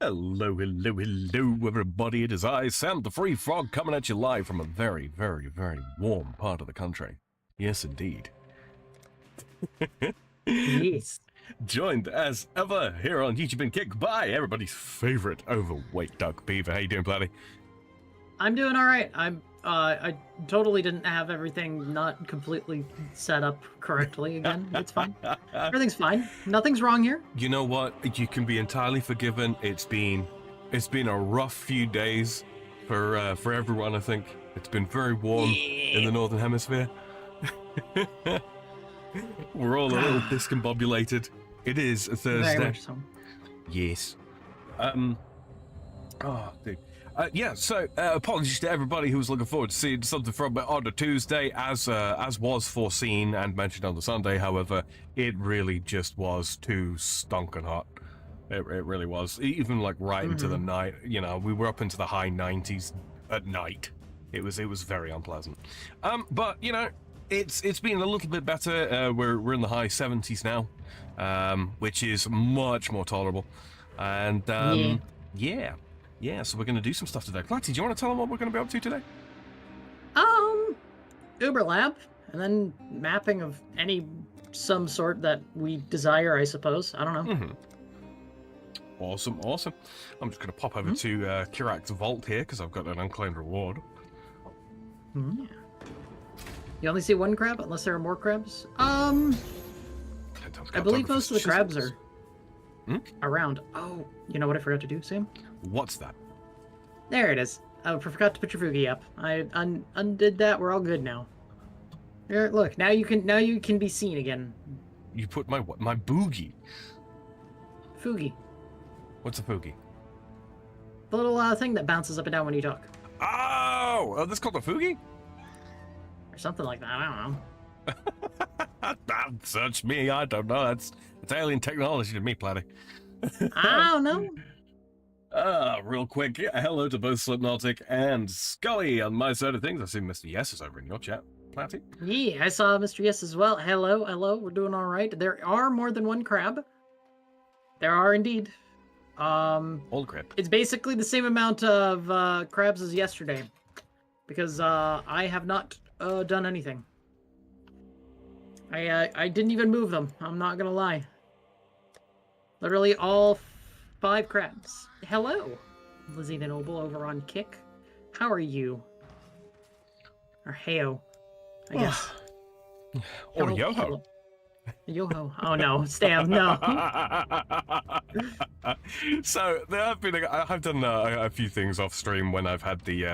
Hello, hello, hello, everybody. It is I, Sam the Free Frog, coming at you live from a very, very, very warm part of the country. Yes, indeed. Yes. Joined as ever here on YouTube and Kick by everybody's favorite overweight duck beaver. How you doing, Platty? I'm doing all right. I totally didn't have everything not completely set up correctly again. It's fine. Everything's fine. Nothing's wrong here. You know what? You can be entirely forgiven. It's been a rough few days for everyone. I think it's been very warm in the northern hemisphere. We're all a little discombobulated. It is a Thursday. Very much so. Yes. Oh, dude. Yeah, so apologies to everybody who was looking forward to seeing something from it on a Tuesday, as was foreseen and mentioned on the Sunday. However, it really just was too stonking hot. It really was. Even like right into the night. You know, we were up into the high 90s at night. It was very unpleasant. But you know, it's been a little bit better. We're in the high 70s now, which is much more tolerable. And yeah, so we're going to do some stuff today. Platty, do you want to tell them what we're going to be up to today? Uber Lab, and then mapping of some sort that we desire, I suppose. I don't know. Awesome. I'm just going to pop over to Kirak's vault here because I've got an unclaimed reward. Yeah. You only see one crab, unless there are more crabs. I believe most of the crabs are around. Oh, you know what I forgot to do, Sam? What's that? There it is. I forgot to put your Fugi up. I undid that. We're all good now. Here, look, now you can be seen again. You put my what? My boogie. Fugi. What's a boogie? The little thing that bounces up and down when you talk. Oh, that's called a foogie? Or something like that. I don't know. Search me. I don't know. It's alien technology to me, Platty. I don't know. Real quick, hello to both Slipnotic and Scully on my side of things. I see Mr. Yes is over in your chat, Platty. Yeah, I saw Mr. Yes as well. Hello, we're doing all right. There are more than one crab. There are indeed. Old crab. It's basically the same amount of crabs as yesterday, because I have not done anything. I didn't even move them. I'm not gonna lie. Literally all 5 crabs. Hello, Lizzie the Noble over on Kick. How are you? Or heyo, I guess. Or yo-ho. Yo-ho. Oh no, Stab, no. So I've done a few things off stream when I've had the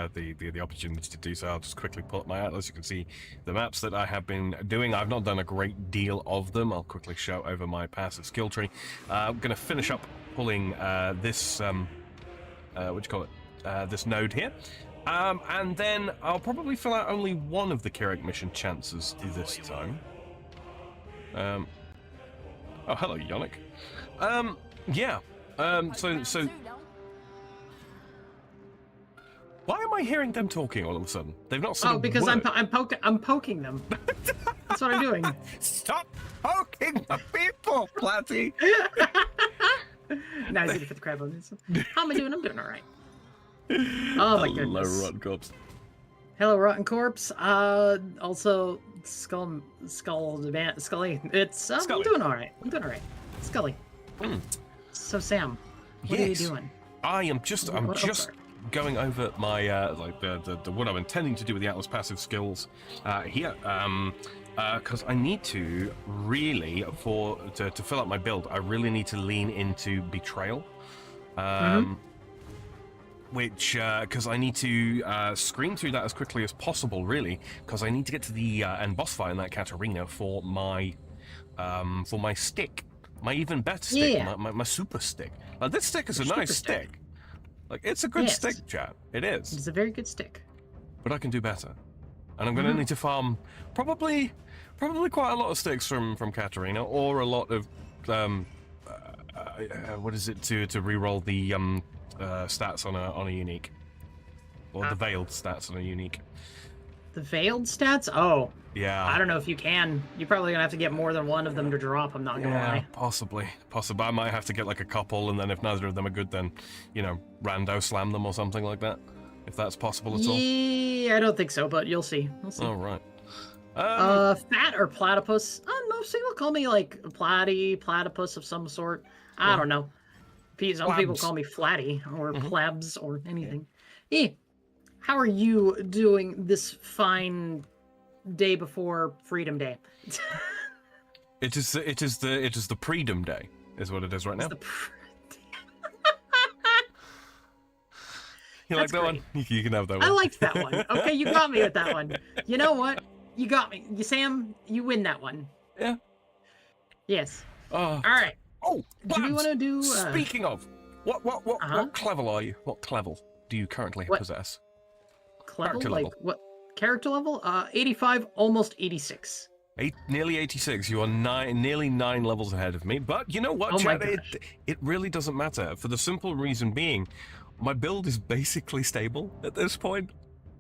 opportunity to do so. I'll just quickly pull up my atlas. You can see the maps that I have been doing. I've not done a great deal of them. I'll quickly show over my passive skill tree. I'm going to finish up pulling this this node here. And then I'll probably fill out only one of the Kirak mission chances this time. Oh, hello, Yannick. Yeah. So why am I hearing them talking all of a sudden? They've not said a because word. I'm poking them. That's what I'm doing. Stop poking the people, Platty. Now I need to put the crab on this. How am I doing? I'm doing all right. Oh my goodness. Hello, Rotten Corpse. Hello, Rotten Corpse. Also Scully. It's Scully. I'm doing all right. Scully. So Sam, what are you doing? I'm just going over my the what I'm intending to do with the Atlas passive skills here, because I need to really to fill out my build. I really need to lean into betrayal, which because I need to screen through that as quickly as possible, really, because I need to get to the end boss fight in that Katarina for my stick. My even better stick, my super stick. Like, this stick is a nice stick. Like, it's a good stick, chat. It is. It's a very good stick. But I can do better. And I'm going to need to farm probably quite a lot of sticks from Katarina, or a lot of what is it to reroll the stats on a unique, or the veiled stats on a unique. The veiled stats? Oh, Yeah. I don't know if you can. You're probably gonna have to get more than one of them to drop. I'm not gonna lie. Possibly. I might have to get like a couple, and then if neither of them are good, then, you know, rando slam them or something like that. If that's possible at all. Yeah, I don't think so, but you'll see. We'll see. All right. Fat or platypus? Most people call me like platypus of some sort. I don't know. Some people call me flatty or plebs or anything. Eh, how are you doing this fine day before Freedom Day? It is the Freedom Day, is what it is right now. You like that one? You can have that one. I liked that one. Okay, you got me with that one. You know what? You got me. Sam, you win that one. Yeah. Yes. All right. Oh, do we want to do? Speaking of, what clevel are you? What clevel do you currently possess? Clevel? Character Like level. what? Character level? 85, almost 86. Nearly 86. You are nearly 9 levels ahead of me. But you know what, Oh Chad? my gosh. It really doesn't matter, for the simple reason being, my build is basically stable at this point.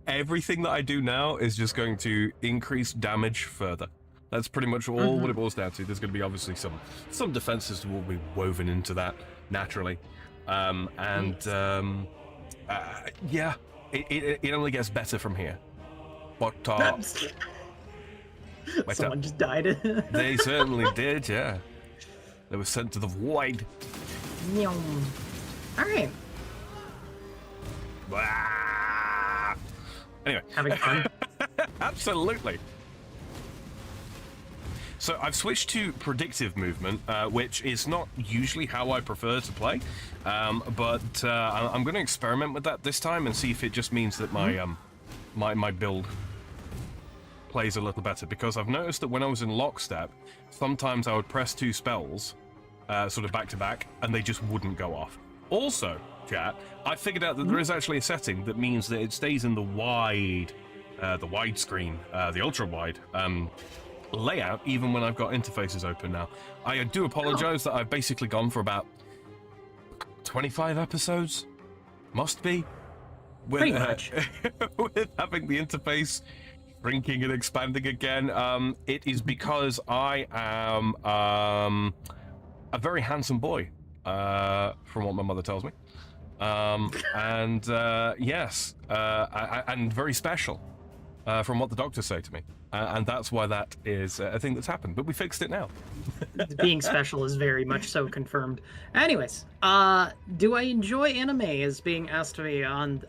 Everything that I do now is just going to increase damage further. That's pretty much all what it boils down to. There's going to be obviously some defenses will be woven into that naturally, yeah, it only gets better from here. But someone just died. They certainly did, yeah. They were sent to the void. All right. Anyway, having fun. Absolutely. So I've switched to predictive movement, which is not usually how I prefer to play, but I'm going to experiment with that this time and see if it just means that my build plays a little better. Because I've noticed that when I was in lockstep, sometimes I would press 2 spells, sort of back to back, and they just wouldn't go off. Also, chat, I figured out that there is actually a setting that means that it stays in the widescreen, the ultra wide layout, even when I've got interfaces open now. I do apologize that I've basically gone for about 25 episodes, must be, with, pretty much. with having the interface shrinking and expanding again. It is because I am a very handsome boy, from what my mother tells me, yes, and very special, from what the doctors say to me. And that's why that is a thing that's happened. But we fixed it now. Being special is very much so confirmed. Anyways, do I enjoy anime? Is being asked to me on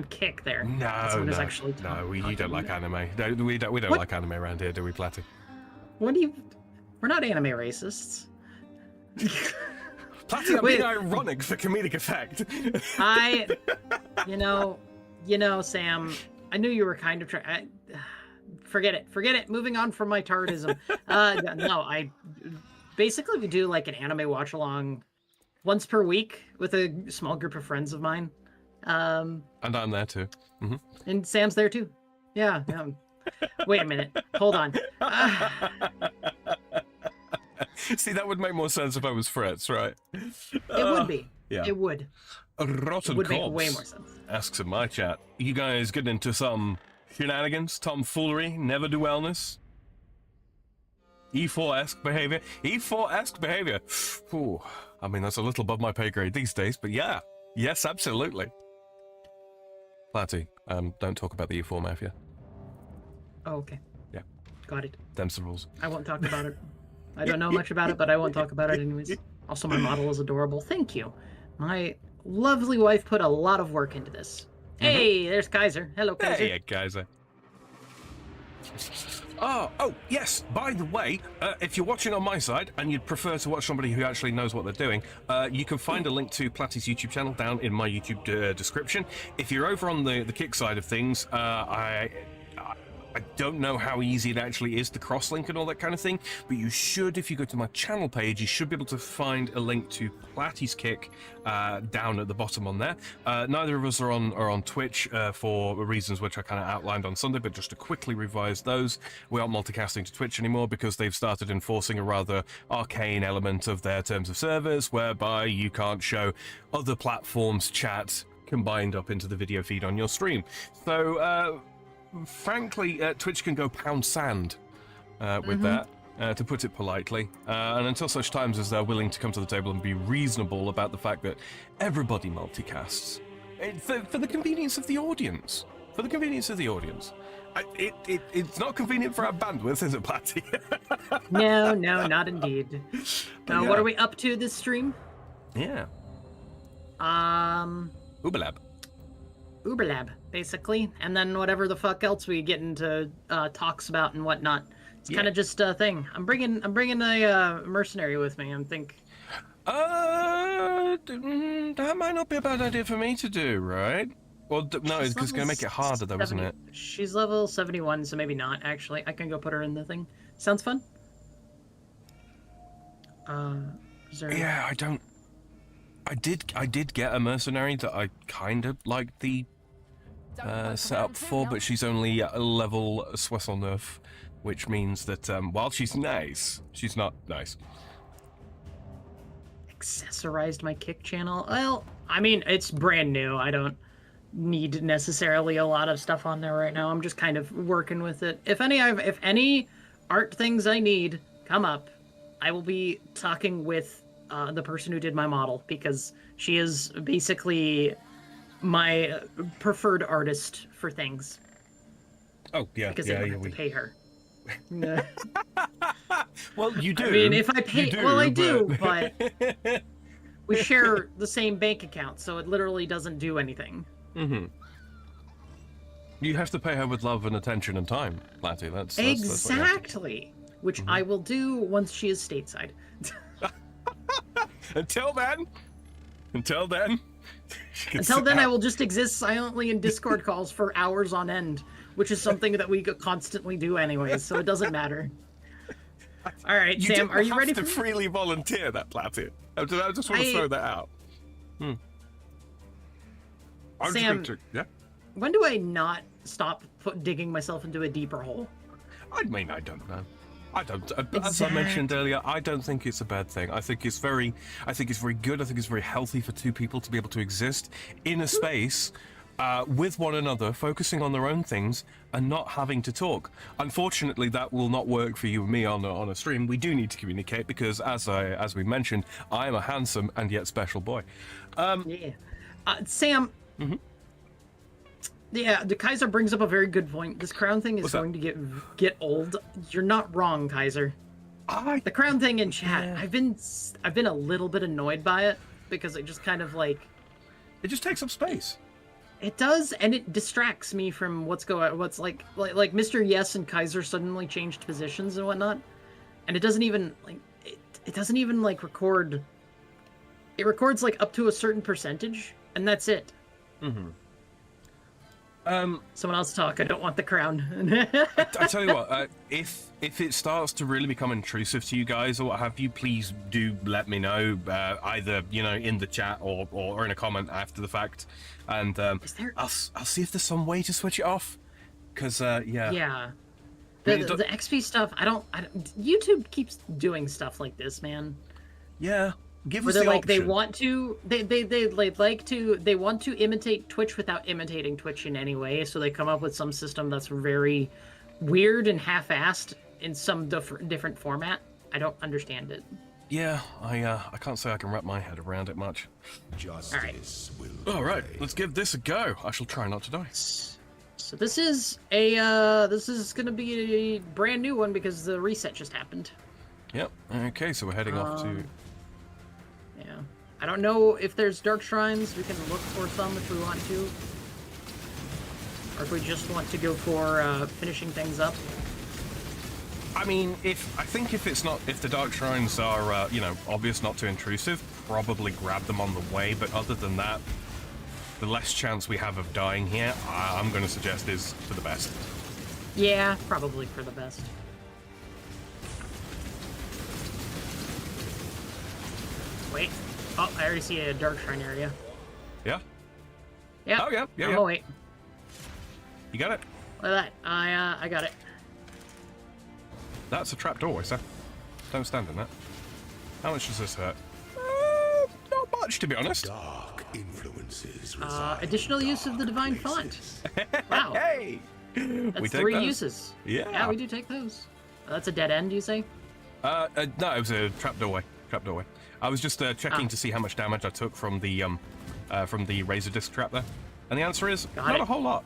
Kick there. No, you don't like anime. We don't like anime around here, do we, Platty? What do you? We're not anime racists. Platty, I'm being ironic for comedic effect. You know, Sam. I knew you were kind of trying. Forget it. Moving on from my tardism. No, basically we do like an anime watch along once per week with a small group of friends of mine. And I'm there too. Mm-hmm. And Sam's there too. Yeah. Wait a minute. Hold on. See, that would make more sense if I was Fritz, right? It would be. Yeah. It would. Rotten It would make Corpse way more sense. asks in my chat, you guys get into some shenanigans, tomfoolery, never-do-wellness? E4-esque behavior? E4-esque behavior! Ooh, I mean, that's a little above my pay grade these days, but yeah. Yes, absolutely. Platty, don't talk about the E4 Mafia. Oh, okay. Yeah. Got it. Them's the rules. I won't talk about it. I don't know much about it, but I won't talk about it anyways. Also, my model is adorable. Thank you. My lovely wife put a lot of work into this. Hey, there's Kaiser. Hello, Kaiser. Hey, Kaiser. Oh, yes, by the way, if you're watching on my side and you'd prefer to watch somebody who actually knows what they're doing, you can find a link to Platty's YouTube channel down in my YouTube description. If you're over on the Kick side of things, I don't know how easy it actually is to cross-link and all that kind of thing, but you should, if you go to my channel page, you should be able to find a link to Platty's Kick down at the bottom on there. Neither of us are on Twitch for reasons which I kind of outlined on Sunday, but just to quickly revise those, we aren't multicasting to Twitch anymore because they've started enforcing a rather arcane element of their terms of service, whereby you can't show other platforms' chat combined up into the video feed on your stream. So, frankly, Twitch can go pound sand with that, to put it politely. And until such times as they're willing to come to the table and be reasonable about the fact that everybody multicasts. For the convenience of the audience. For the convenience of the audience. It's not convenient for our bandwidth, is it, Platty? No, not indeed. Yeah. What are we up to this stream? Yeah. Uberlab. Uberlab, basically, and then whatever the fuck else we get into talks about and whatnot. It's kind of just a thing. I'm bringing a mercenary with me. I think. That might not be a bad idea for me to do, right? Well, no, it's going to make it harder, though, isn't it? She's level 71, so maybe not. Actually, I can go put her in the thing. Sounds fun. Yeah, I don't. I did get a mercenary that I kind of liked the setup for, but she's only a level 69, which means that while she's nice, she's not nice. Accessorized my kick channel. Well, I mean, it's brand new. I don't need necessarily a lot of stuff on there right now. I'm just kind of working with it. If any art things I need come up, I will be talking with the person who did my model, because she is basically my preferred artist for things. Oh yeah, because I don't have to pay her. Well, you do. I mean, if I pay, I do, but but we share the same bank account, so it literally doesn't do anything. Mm-hmm. You have to pay her with love and attention and time, Platty. That's Exactly. Which I will do once she is stateside. Until then, I will just exist silently in Discord calls for hours on end, which is something that we constantly do anyways, so it doesn't matter. All right, Sam, are you ready to freely volunteer that, Platty? I just want to throw that out. Sam, yeah? When do I not stop digging myself into a deeper hole? I mean, I don't know. As I mentioned earlier, I don't think it's a bad thing. I think it's very good. I think it's very healthy for two people to be able to exist in a space with one another, focusing on their own things and not having to talk. Unfortunately, that will not work for you and me on a stream. We do need to communicate because, as we mentioned, I am a handsome and yet special boy. Sam. Mm-hmm. Yeah, the Kaiser brings up a very good point. This crown thing is going to get old. You're not wrong, Kaiser. The crown thing in chat, yeah. I've been a little bit annoyed by it because it just kind of like it just takes up space. It does, and it distracts me from what's like Mr. Yes and Kaiser suddenly changed positions and whatnot, and it doesn't even record. It records like up to a certain percentage, and that's it. Mm-hmm. Someone else talk. I don't want the crown. I tell you what, if it starts to really become intrusive to you guys or what have you, please do let me know, either in the chat or in a comment after the fact, and I'll see if there's some way to switch it off. Because yeah, the XP stuff. I don't. YouTube keeps doing stuff like this, man. Yeah. Give us the option. They want to imitate Twitch without imitating Twitch in any way, so they come up with some system that's very weird and half-assed in some different format. I don't understand it. Yeah, I can't say I can wrap my head around it much. All right, let's give this a go. I shall try not to die. So this is going to be a brand new one because the reset just happened. Yep. Okay, so we're heading off to. Yeah. I don't know if there's dark shrines. We can look for some if we want to. Or if we just want to go for finishing things up. I mean, if the dark shrines are, obvious, not too intrusive, probably grab them on the way. But other than that, the less chance we have of dying here, I'm going to suggest is for the best. Yeah, probably for the best. Wait. Oh, I already see a dark shrine area. Yeah? Yeah. Oh, yeah. I'm gonna wait. You got it? Look at that. I got it. That's a trapdoor, sir. Don't stand in that. How much does this hurt? Not much, to be honest. Dark influences Additional use of the divine font. Wow. Hey! That's We take 3 those. uses. Yeah. Yeah, we do take those. That's a dead end, you say? No, it was a trap doorway. Trap doorway. I was just checking to see how much damage I took from the razor disc trap there, and the answer is Got not it. a whole lot.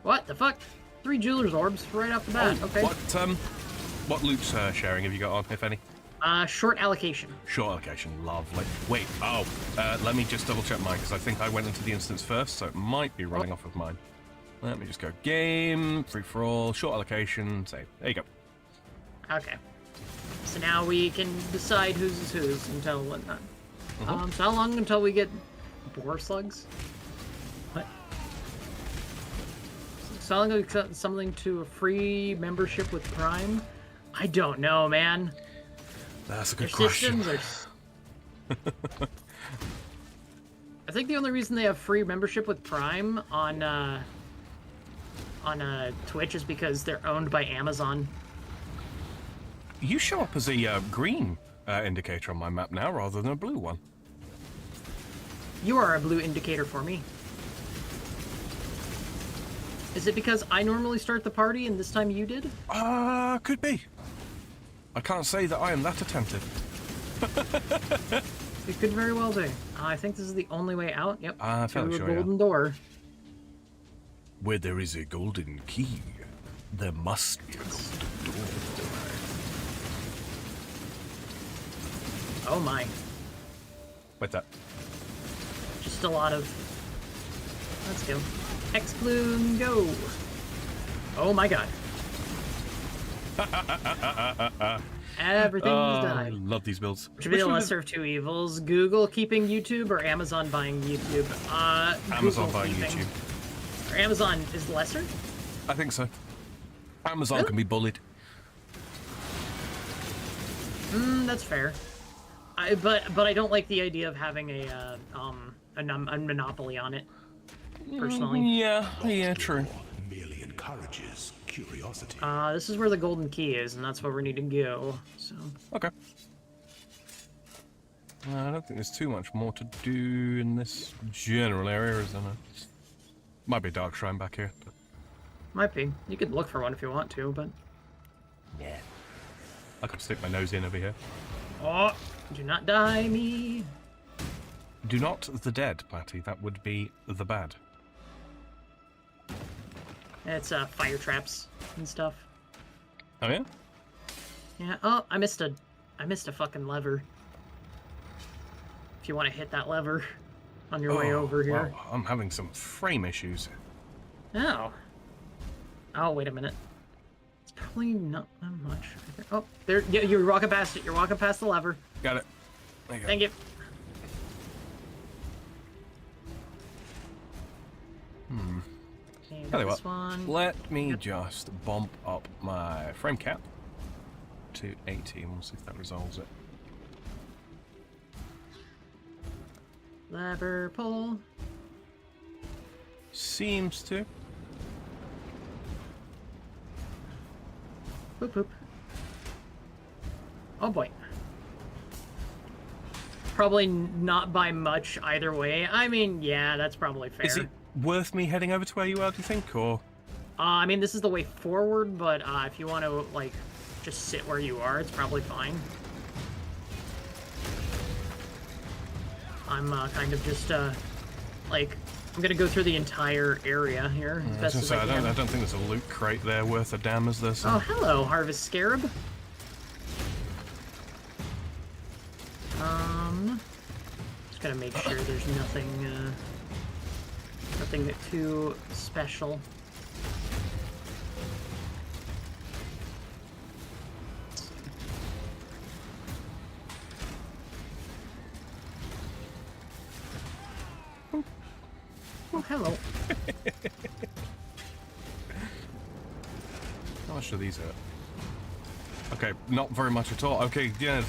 What the fuck? 3 jeweler's orbs right off the bat. Okay. What loot sharing have you got on, if any? Short allocation. Short allocation, lovely. Wait, let me just double check mine, because I think I went into the instance first, so it might be running off of mine. Let me just go game, free for all, short allocation, save. There you go. Okay. So now we can decide whose is whose until whatnot. So how long until we get boar slugs? What? Selling something to a free membership with Prime? I don't know, man. That's a good Their question. systems are... I think the only reason they have free membership with Prime on Twitch is because they're owned by Amazon. You show up as a green indicator on my map now, rather than a blue one. You are a blue indicator for me. Is it because I normally start the party and this time you did? Could be. I can't say that I am that attentive. It could very well be. I think this is the only way out. Yep. fairly to a sure, yeah. golden door. Where there is a golden key, there must be a golden door. Oh my. Wait, that. Just a lot of... Let's go. X-Bloom, go! Oh my god. Everything's I died. love these builds. Which would be the one is- lesser of two evils? Google keeping YouTube or Amazon buying YouTube? Amazon Google buying keeping. YouTube. Or Amazon is lesser? I think so. Amazon Really? can be bullied. That's fair. But I don't like the idea of having a monopoly on it. Personally. Yeah, true. merely encourages curiosity. This is where the golden key is, and that's where we need to go. So. Okay. I don't think there's too much more to do in this general area, is there? Might be a dark shrine back here. But... Might be. You could look for one if you want to, but... Yeah. I could stick my nose in over here. Oh! Do not die me! Do not the dead, Patty. That would be the bad. It's, fire traps and stuff. Oh, yeah? Yeah. Oh, I missed a fucking lever. If you want to hit that lever on your way over here. Wow. I'm having some frame issues. Oh. Oh, wait a minute. It's probably not that much. Oh, there. You're walking past it. You're walking past the lever. Got it. There you go. Thank you. Okay, Tell you this what, one. let me just bump up my frame cap to 80 and we'll see if that resolves it. Lever pull. Seems to. Boop boop. Oh boy. Probably not by much either way. I mean, yeah, that's probably fair. Is it worth me heading over to where you are, do you think, or? I mean, this is the way forward, but if you want to, like, just sit where you are, it's probably fine. I'm kind of just, like, I'm gonna go through the entire area here as best as I can. I don't think there's a loot crate there worth a damn, is there? So... Oh, hello, Harvest Scarab. Just gotta make sure there's nothing, nothing too special. Oh, hello. How much do these hurt? Okay, not very much at all. Okay, yeah,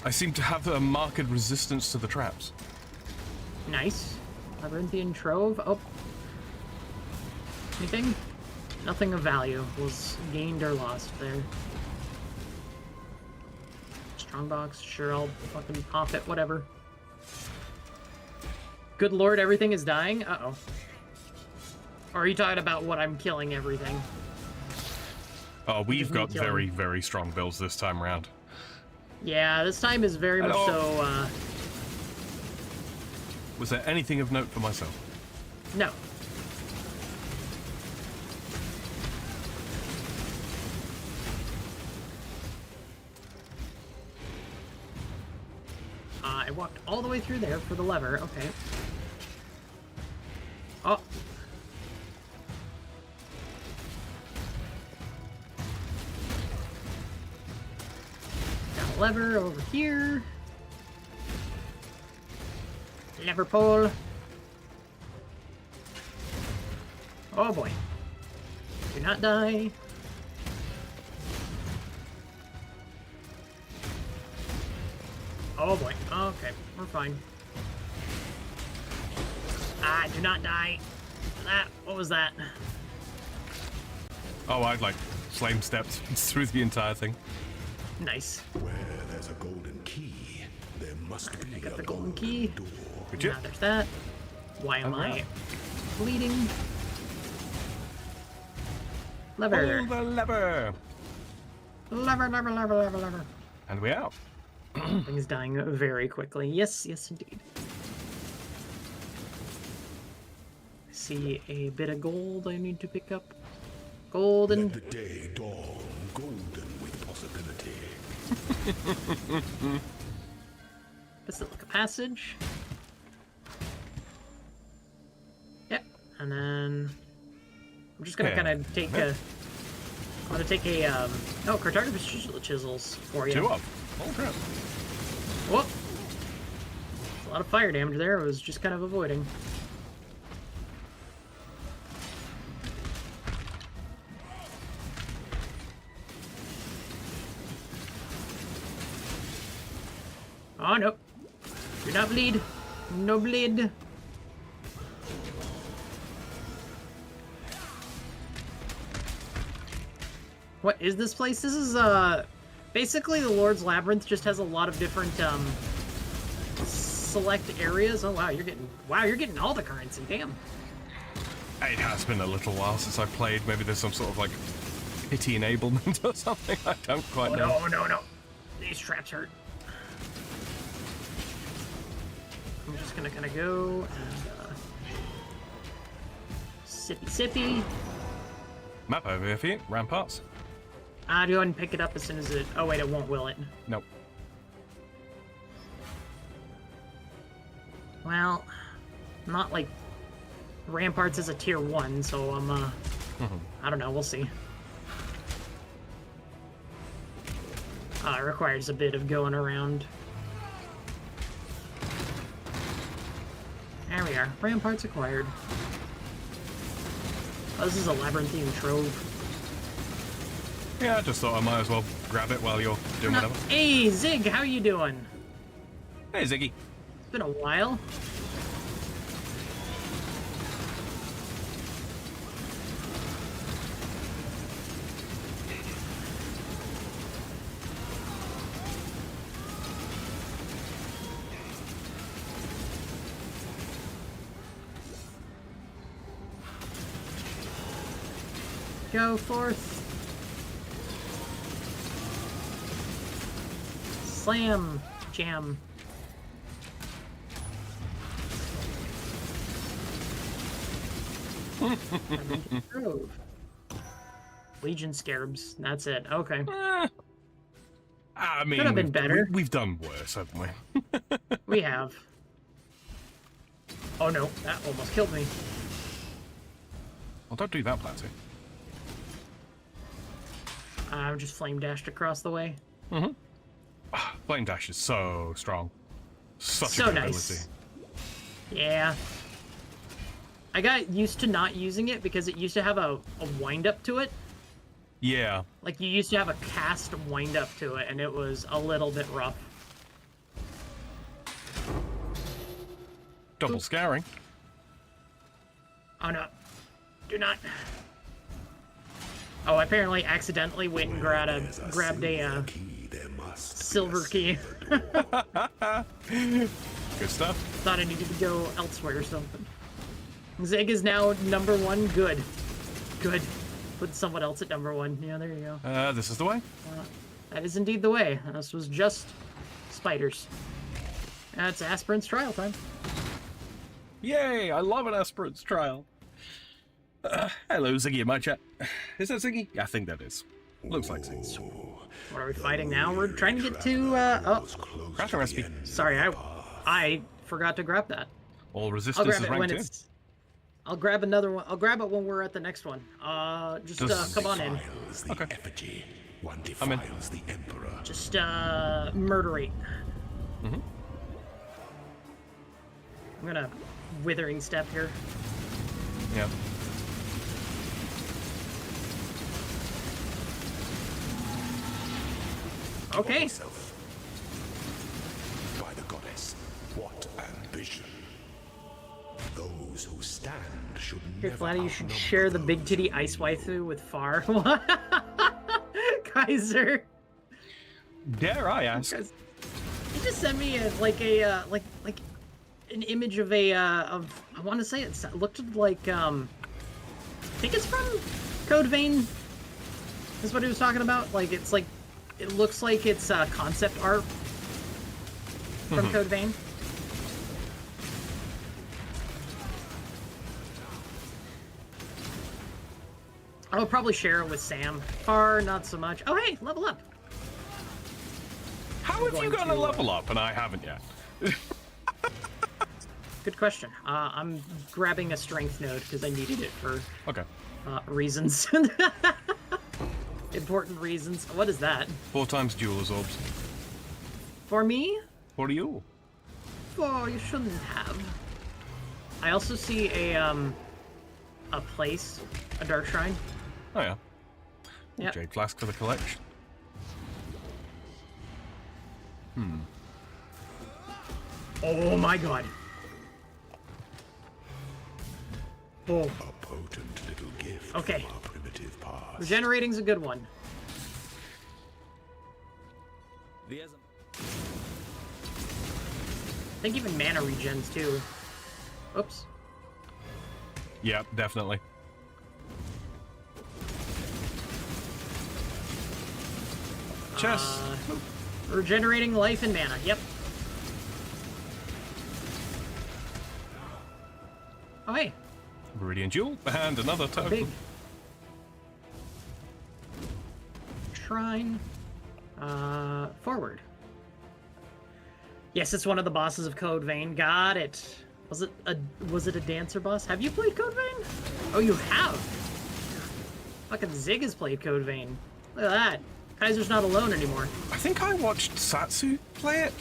I seem to have a marked resistance to the traps. Nice. Labyrinthian Trove. Oh. Anything? Nothing of value was gained or lost there. Strongbox. Sure, I'll fucking pop it. Whatever. Good lord, everything is dying? Uh-oh. Or are you talking about what I'm killing everything? Oh, we've Just me got killing. very, very strong builds this time around. Yeah, this time is very much so, Was there anything of note for myself? no. I walked all the way through there for the lever, okay. Oh. Got a lever over here. Lever pole. Oh boy. Do not die. Oh boy. Okay, we're fine. Ah, do not die. That, what was that? Oh, I'd like flame stepped through the entire thing. Nice. Where there's a golden key, there must be Got a the golden key. door. Good job. Now there's that. Why am I Alright. bleeding? Lever. Pull the lever! Lever, lever, lever, lever, lever. And we out. Things dying very quickly. Yes, yes, indeed. I see a bit of gold I need to pick up. Golden. Let the day dawn, golden with possibility. Basilica Passage. Yep. And then I'm just gonna Yeah. kind of take a. I'm gonna take a oh, cartographer's chisels for you. 2 up. Oh crap. Whoop! A lot of fire damage there. I was just kind of avoiding. Oh no! Do not bleed. No bleed. What is this place? This is basically the Lord's Labyrinth. Just has a lot of different select areas. Oh wow, you're getting all the currency. Damn. It has been a little while since I played. Maybe there's some sort of like pity enablement or something. I don't quite Oh know. no, no, no. These traps hurt. I'm just gonna kind of go and sippy sippy. Map over here for you. Ramparts. Go ahead and pick it up as soon as it. Oh wait, it won't, will it? Nope. Well, not like Ramparts is a tier 1, so I'm I don't know. We'll see. It requires a bit of going around. There we are. Ramparts acquired. Oh, this is a labyrinthine trove. Yeah, I just thought I might as well grab it while you're doing whatever. Hey, Zig, how you doing? Hey, Ziggy. It's been a while. Go forth. Slam. Jam. Grove. Legion Scarabs. That's it. Okay. I mean, Could have been better. We've done worse, haven't we? We have. Oh no, that almost killed me. Well, don't do that, Platy. I'm just flame dashed across the way. Flame Dash is so strong. Such So a good nice. ability. Yeah. I got used to not using it because it used to have a wind up to it. Yeah. Like you used to have a cast wind up to it and it was a little bit rough. Double scouring. Oh no. Do not. Oh, I apparently accidentally went and grabbed a Key, there must silver key. Good stuff. Thought I needed to go elsewhere or something. Zig is now #1. Good. Good. Put someone else at #1. Yeah, there you go. This is the way. That is indeed the way. This was just spiders. It's Aspirant's trial time. Yay! I love an aspirant's trial. Hello, Ziggy in my chat. Is that Ziggy? Yeah, I think that is. Looks like Ziggy. What are we fighting now? We're trying to get to, oh. Crafting recipe. Sorry, I forgot to grab that. All I'll resistance grab is it when ranked 2. it's... I'll grab another one. I'll grab it when we're at the next one. Come on in. Okay. Effigy. One I'm in. defiles the emperor. Just, murderate. Mm-hmm. I'm gonna withering step here. Yeah. Okay. By the goddess, what ambition! Those who stand should Here, never Flatty, you should outnumber share the those big titty who ice waifu with Far. Kaiser. Dare I ask? He just sent me like an image of I want to say it looked like I think it's from Code Vein. Is what he was talking about. Like it looks like it's concept art from Code Vein. I would probably share it with Sam. Far, not so much. Oh, hey, level up. How have you gotten a level up and I haven't yet? Good question. I'm grabbing a strength node because I needed it for Okay. reasons. Important reasons. What is that? 4 times Jeweler's Orbs. For me? What are you? Oh, you shouldn't have. I also see a place, a dark shrine. Oh yeah. Yep. Jade Flask for the collection. Oh my god. Oh. A potent little gift Okay. from our primitive past. Regenerating's a good one. I think even mana regens too. Oops. Yeah, definitely. Chess. Regenerating life and mana. Yep. Oh hey. Viridian Jewel and another token. Big. Shrine. Forward. Yes, it's one of the bosses of Code Vein. Got it. Was it a dancer boss? Have you played Code Vein? Oh, you have. Fucking Zig has played Code Vein. Look at that. Kaiser's not alone anymore. I think I watched Satsu play it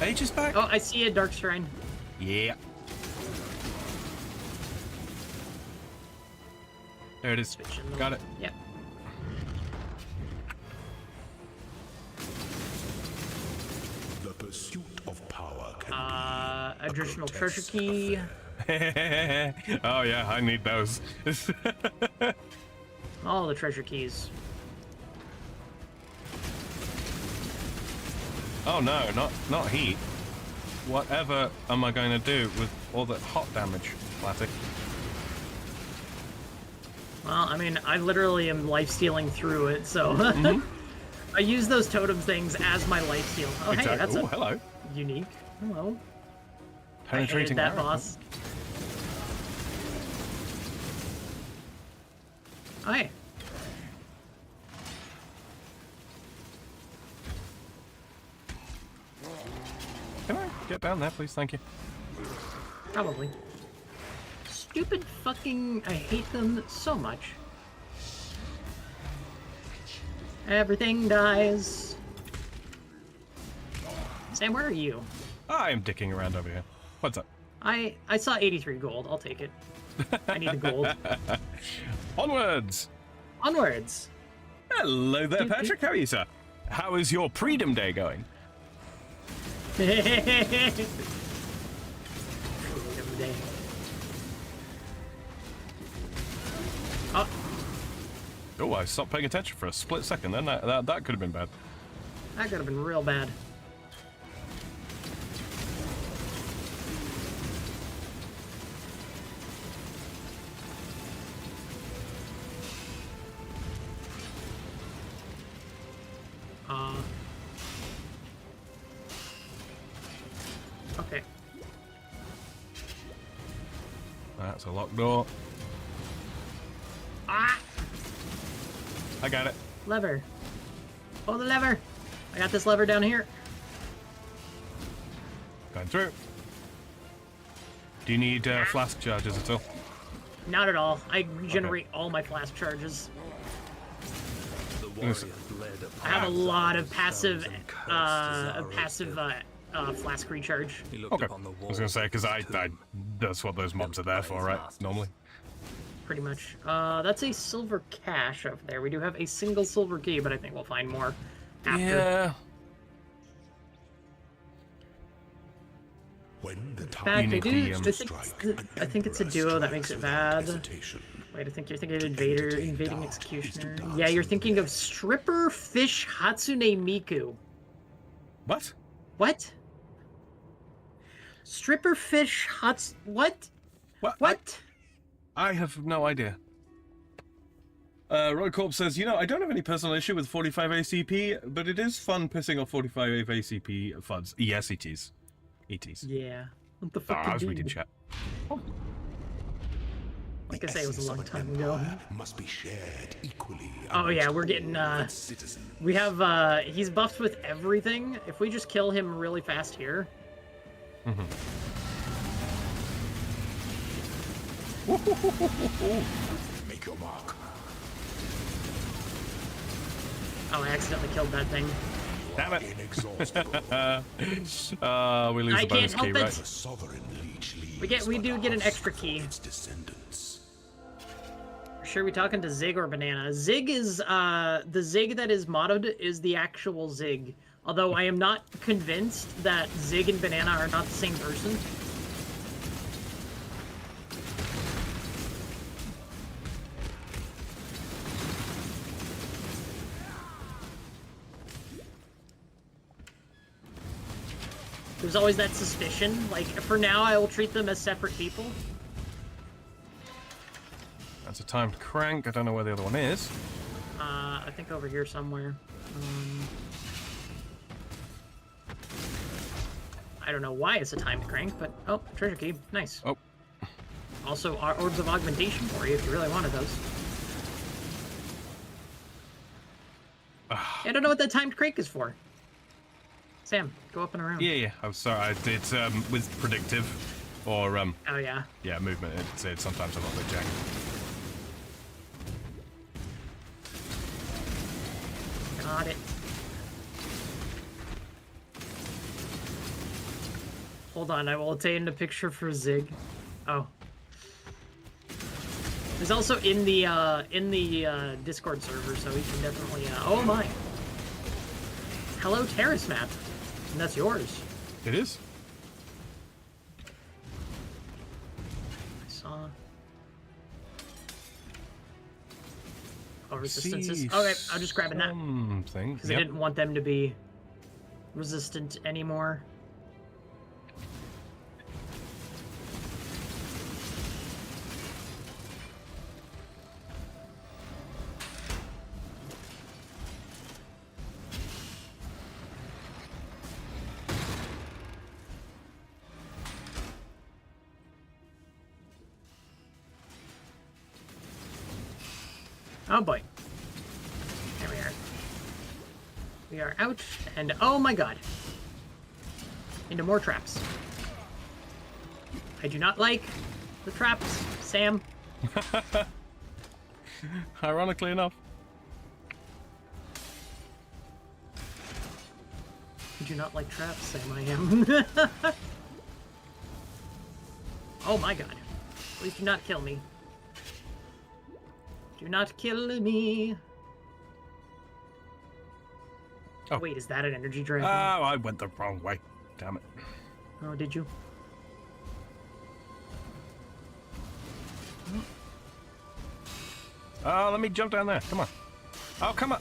ages back. Oh, I see a dark shrine. Yeah. There it is. Got it. Yep. The pursuit of power can Additional treasure key. Oh yeah, I need those. All the treasure keys. Oh no, not heat. Whatever am I going to do with all the hot damage, Flatty? Well, I mean, I literally am life-stealing through it, so... I use those totem things as my life-steal. Oh, Exactly. hey, that's Ooh, hello. unique. Hello. Penetrating I hated that arrow. boss. Oh, hey. Can I get down there, please? Thank you. Probably. Stupid fucking... I hate them so much. Everything dies. Sam, where are you? I am dicking around over here. What's up? I saw 83 gold. I'll take it. I need the gold. Onwards! Onwards. Hello there, Patrick. How are you, sir? How is your Freedom Day going? Freedom Day. Oh, Oh, I stopped paying attention for a split second. Then that could have been bad. that could have been real bad. That's a locked door. Ah! I got it. Lever. Oh, the lever! I got this lever down here. Going through. Do you need flask charges at all? Not at all. I regenerate all my flask charges. I have a lot of passive, flask recharge. Okay. I was gonna say because I that's what those mobs are there for, right? Normally. Pretty much. That's a silver cache over there. We do have a single silver key, but I think we'll find more after. Yeah. When the In fact, I time think it's a duo that makes it bad. Wait, I think you're thinking of invading executioner. Yeah, you're thinking of stripper fish Hatsune Miku. What? What? Stripper fish what? What? I have no idea. Roy Corp says, I don't have any personal issue with 45 ACP, but it is fun pissing off 45 ACP FUDs. Yes, it is. It is. Yeah. What the fuck? I was reading chat. Like I say, it was a long time ago. Must be shared equally. Oh yeah, we're getting we have he's buffed with everything. If we just kill him really fast here. Make your mark. Oh, I accidentally killed that thing. Damn it. We lose I the bonus can't key, help it. right? The sovereign leech We do get an extra key. its descendants. Sure, we talking to Zig or Banana? Zig is the Zig that is modded is the actual Zig. Although I am not convinced that Zig and Banana are not the same person. There's always that suspicion. Like, for now, I will treat them as separate people. That's a timed crank. I don't know where the other one is. I think over here somewhere. I don't know why it's a timed crank, but... Oh, treasure key. Nice. Oh. Also, orbs of augmentation for you if you really wanted those. I don't know what that timed crank is for. Sam, go up and around. Yeah. I'm sorry. It's with predictive or Oh yeah. Yeah, movement. It's sometimes a little bit janky. Got it. Hold on, I will obtain a picture for Zig. Oh. He's also in the Discord server, so he can definitely. Oh my. Hello, Terrace map. And that's yours. It is. I saw. Oh, resistances. Okay, I'm just grabbing that Something. because I didn't want them to be resistant anymore. Oh boy. There we are. We are out, and oh my god. Into more traps. I do not like the traps, Sam. Ironically enough. I do not like traps, Sam, I am. Oh my god. Please do not kill me. Do not kill me. Oh. Wait, is that an energy dragon? Oh, I went the wrong way. Damn it. Oh, did you? Oh, let me jump down there. Come on. Oh, come on.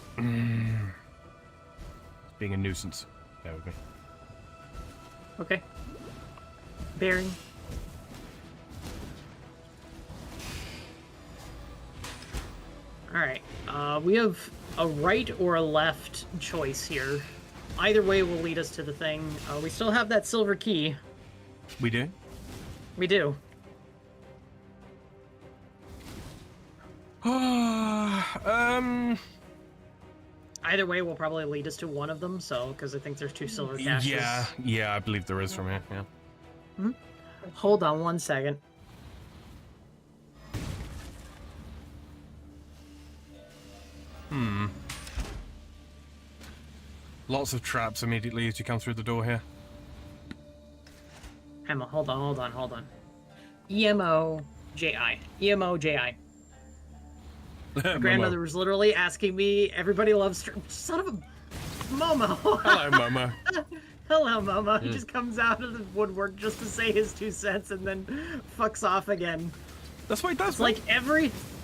Being a nuisance. Bear with me. Okay. Bearing. Alright, we have a right or a left choice here. Either way will lead us to the thing. We still have that silver key. We do? We do. Either way will probably lead us to one of them, so, because I think there's 2 silver caches. Yeah, I believe there is from here, yeah. Hold on one second. Lots of traps immediately as you come through the door here. Emma, hold on. E-M-O-J-I. E-M-O-J-I. My grandmother was literally asking me, everybody loves... Son of a... Momo! Hello, Momo. Hello, Momo. He just comes out of the woodwork just to say his 2 cents and then fucks off again. That's what he does,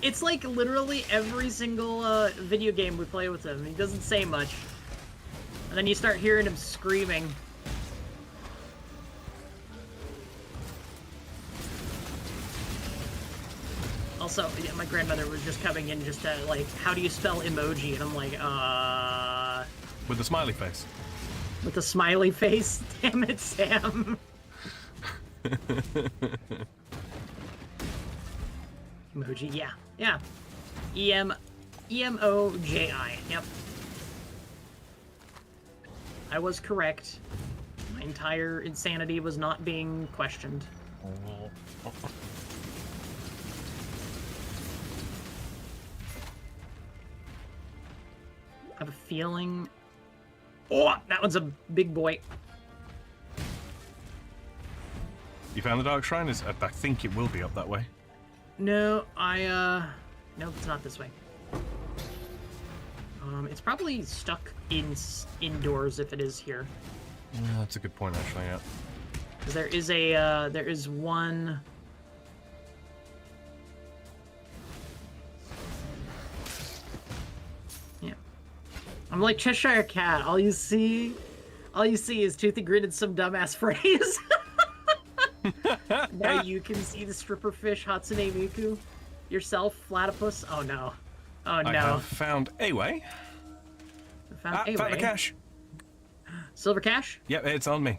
It's like literally every single video game we play with him. He doesn't say much. And then you start hearing him screaming. Also, yeah, my grandmother was just coming in just to, like, how do you spell emoji? And I'm like, With the smiley face. with a smiley face? Damn it, Sam. Emoji, yeah. E-M-O-J-I, yep. I was correct. My entire insanity was not being questioned. I have a feeling... Oh, that one's a big boy. You found the Dark Shrine? I think it will be up that way. No, nope, it's not this way. It's probably stuck indoors if it is here. Yeah, that's a good point, actually, yeah. Because there is one... Yeah. I'm like Cheshire Cat. All you see is Toothy Grin and some dumbass phrase. Now you can see the stripper fish Hatsune Miku. Yourself, Platypus. Oh no. Oh no. I have found a way. Found the cash. Silver cash? Yep, it's on me.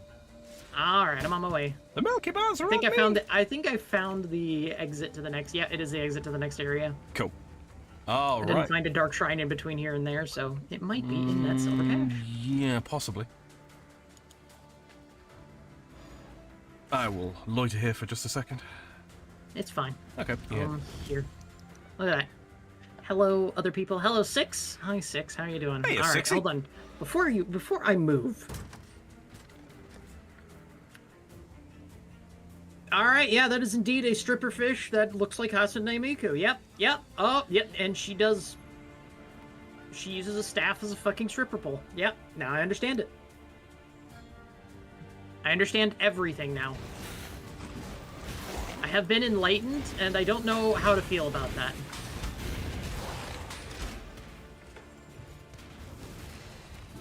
Alright, I'm on my way. The Milky Bars are I think on I me. found I think I found the exit to the next... Yeah, it is the exit to the next area. Cool. I All didn't right. find a dark shrine in between here and there, so it might be in that silver cache. Yeah, possibly. I will loiter here for just a second. It's fine. Okay, yeah. Here. Look at that. Hello, other people. Hello, Six. Hi, Six. How you doing? Hey, All right, Sixy. hold on. Before I move. All right, yeah, that is indeed a stripper fish that looks like Hatsune Miku. Yep. Oh, yep. And she uses a staff as a fucking stripper pole. Yep. Now I understand it. I understand everything now. I have been enlightened, and I don't know how to feel about that.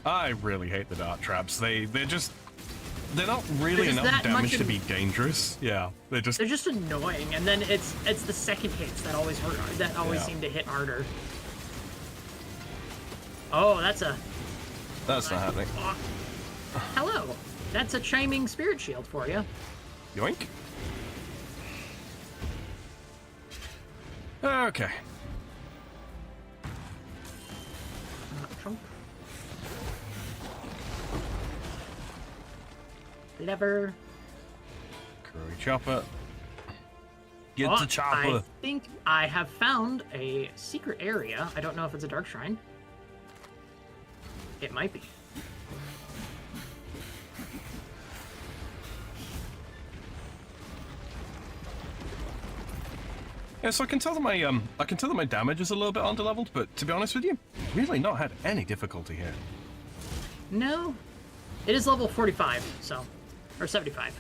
I really hate the dart traps. They're not really There's enough that damage much to be dangerous. Yeah, they're just annoying, and then it's the second hits that always hurt. That always seem to hit harder. Oh, that's not happening. Oh. Hello, that's a chiming spirit shield for you. Yoink. Okay. Trump. Lever. Curry chopper. Get the chopper. I think I have found a secret area. I don't know if it's a dark shrine. It might be. Yeah, so I can tell that my damage is a little bit underleveled, but to be honest with you, really not had any difficulty here. No. It is level 45, so. Or 75.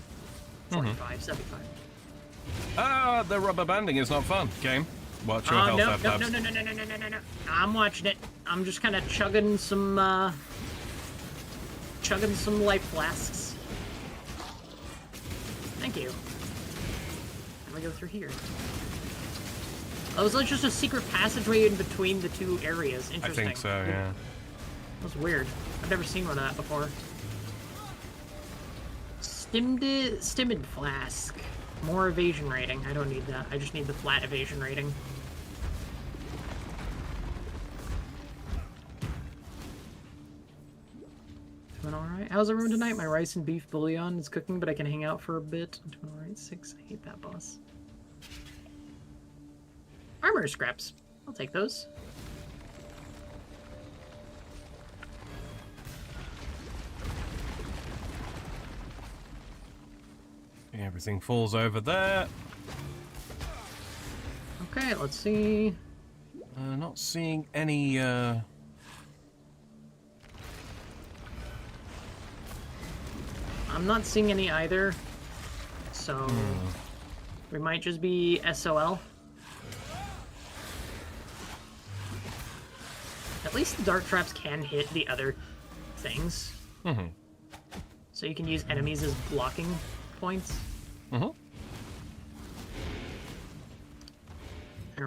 45, 75. The rubber banding is not fun. Game. Watch your health, No. Labs. I'm watching it. I'm just kind of chugging some life flasks. Thank you. Let me go through here. Oh, it was like just a secret passageway in between the two areas. Interesting. I think so, yeah. That was weird. I've never seen one of that before. Stimid flask. More evasion rating. I don't need that. I just need the flat evasion rating. Doing alright. How's everyone tonight? My rice and beef bouillon is cooking, but I can hang out for a bit. I'm doing alright. 6. I hate that boss. Armor scraps. I'll take those. Everything falls over there. Okay, let's see. Not seeing any, I'm not seeing any either. So, we might just be SOL. At least the dart traps can hit the other things. So you can use enemies as blocking points. There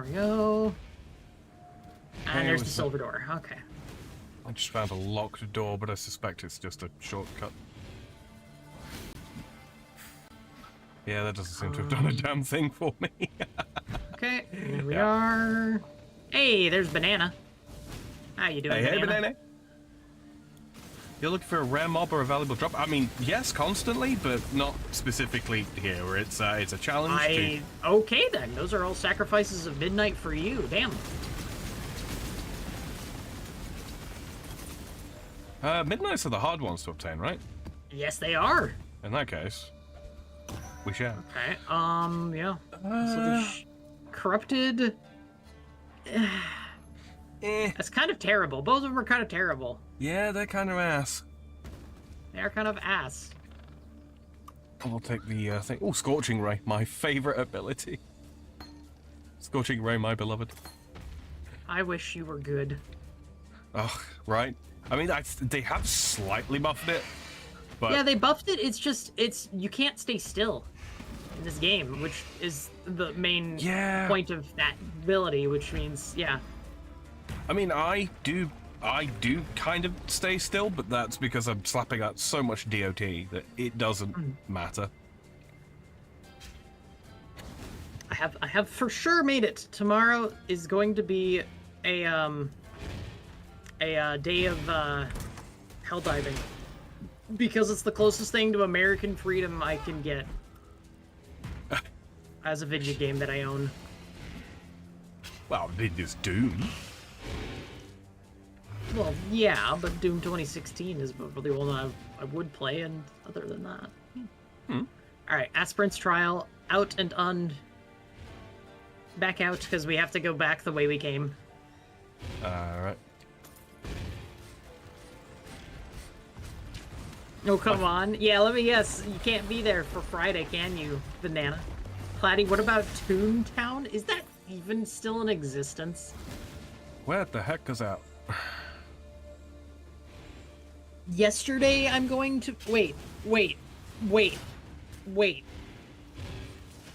we go. And Hey, there's the what's silver door. Okay. I just found a locked door, but I suspect it's just a shortcut. Yeah, that doesn't seem to have done a damn thing for me. Okay, here we are. Hey, there's Banana. How you doing, Hey, Banana? Banana. You're looking for a rare mob or a valuable drop? I mean, yes, constantly, but not specifically here, where it's a challenge. Okay then, those are all sacrifices of midnight for you. Damn. Midnights are the hard ones to obtain, right? Yes, they are. In that case, we shall. Okay. Yeah. So the corrupted. That's kind of terrible. Both of them are kind of terrible. Yeah, they're kind of ass. They are kind of ass. I'll take the thing. Oh, Scorching Ray, my favorite ability. Scorching Ray, my beloved. I wish you were good. Oh, right. I mean, they have slightly buffed it, but Yeah, they buffed it. It's just you can't stay still in this game, which is the main point of that ability. Which means, yeah. I mean, I do kind of stay still, but that's because I'm slapping out so much DOT that it doesn't matter. I have for sure made it. Tomorrow is going to be a day of hell diving because it's the closest thing to American freedom I can get as a video game that I own. Well, it is Doom. Well, yeah, but Doom 2016 is the one I would play, and other than that. Alright, Aspirant's Trial, out and back out, because we have to go back the way we came. Alright. Oh, come on. Yeah, let me guess. You can't be there for Friday, can you, Banana? Platy, what about Toontown? Is that even still in existence? Where the heck is that? Yesterday, I'm going to... Wait. What?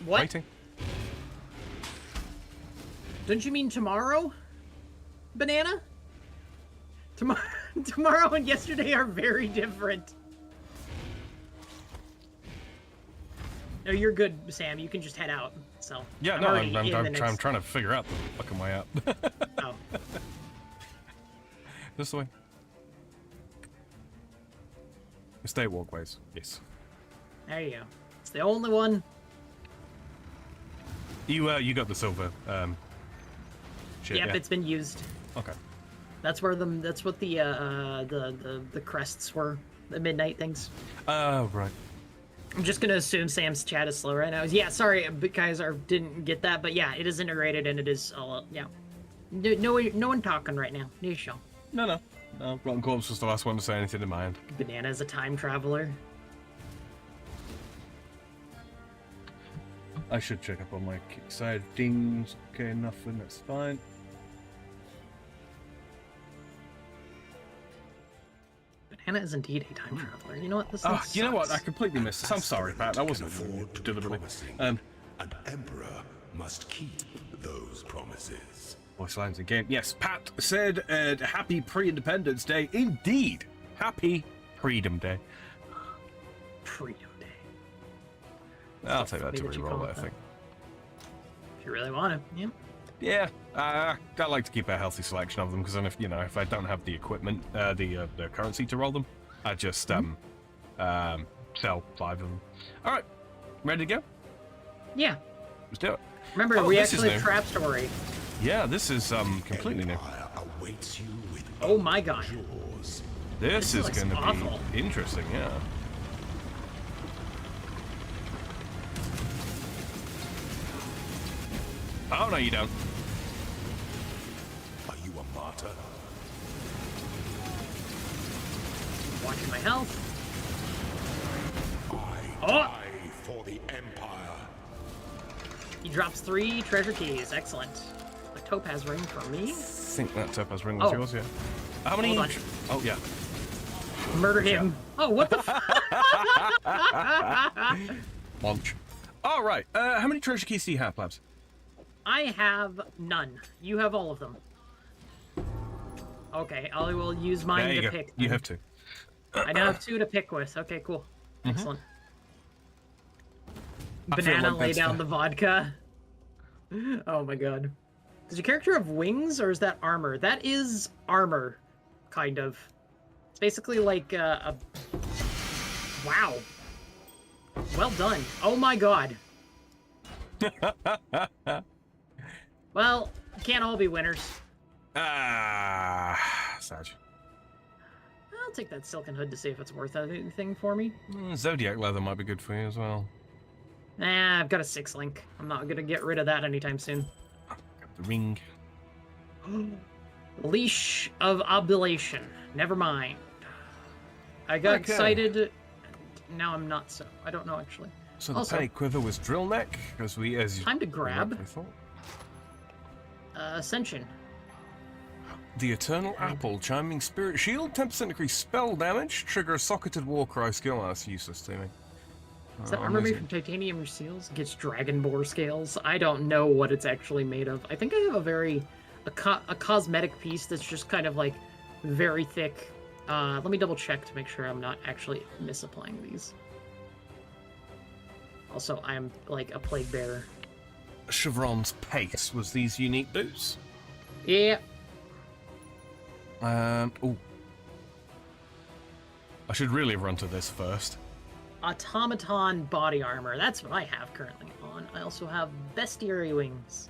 Waiting. Don't you mean tomorrow, Banana? Tomorrow and yesterday are very different. No, you're good, Sam. You can just head out. So Yeah, I'm trying to figure out the fucking way out. Oh. This way. Estate walkways. Yes. There you go. It's the only one. You got the silver. Shit, Yep, yeah. it's been used. Okay. That's where that's what the crests were, the midnight things. Oh, right. I'm just gonna assume Sam's chat is slow right now. Yeah, sorry, guys, didn't get that, but yeah, it is integrated and it is all yeah. No one talking right now. New show. No. Rotten Corpse was the last one to say anything in my end. Banana is a time traveler. I should check up on my kick side dings. Okay, nothing. That's fine. Banana is indeed a time traveler. You know what? This You know what? I sucks. completely missed this. I'm sorry, Pat. That wasn't afford to be deliberately. promising. Um, An emperor must keep those promises. voice lines in game. Yes, Pat said, "Happy Pre-Independence Day." Indeed, Happy Freedom Day. Freedom Day. I'll take that Way to that you reroll call it, it I that. think. If you really want to, yeah. Yeah, I like to keep a healthy selection of them because then if I don't have the equipment, the currency to roll them, I just sell 5 of them. All right, ready to go? Yeah. Let's do it. Remember, Oh, we this is actually have new. trap story. Yeah, this is completely new. Empire awaits you with Oh my god. jaws. This is looks going to awful. be interesting. Yeah. Oh no, you don't. Are you a martyr? Watching my health. I Oh! die for the Empire. He drops 3 treasure keys. Excellent. A topaz ring for me. I think that topaz ring was Oh. yours. Yeah. How many? Hold on. Oh yeah. Murder him. Oh, what the Launch. All right. How many treasure keys do you have, Plabs? I have none. You have all of them. Okay, I will use mine There you to go. pick. You then. have 2. I now have 2 to pick with. Okay, cool. Excellent. I feel Banana like lay that's down the- the vodka. Oh my god. Does your character have wings or is that armor? That is armor, kind of. It's basically like a... Wow. Well done. Oh my god. Well, can't all be winners. Sag. I'll take that silken hood to see if it's worth anything for me. Zodiac leather might be good for you as well. Nah, I've got a 6 link. I'm not gonna get rid of that anytime soon. Got the ring. Leash of Oblation. Never mind. I got Okay. excited. Now I'm not so. I don't know actually. So the Also- penny quiver was drill neck, as we as you Time to grab. correctly thought. Ascension. The Eternal Apple, chiming spirit shield, 10% increase spell damage, trigger a socketed warcry skill. Oh, that's useless to me. Is that I'm armor made losing. from titanium seals? Gets dragon boar scales. I don't know what it's actually made of. I think I have a cosmetic piece that's just kind of like very thick. Let me double check to make sure I'm not actually misapplying these. Also, I'm like a plague bearer. Chevron's pace was these unique boots. Yeah. Oh. I should really have run to this first. Automaton body armor. That's what I have currently on. I also have bestiary wings.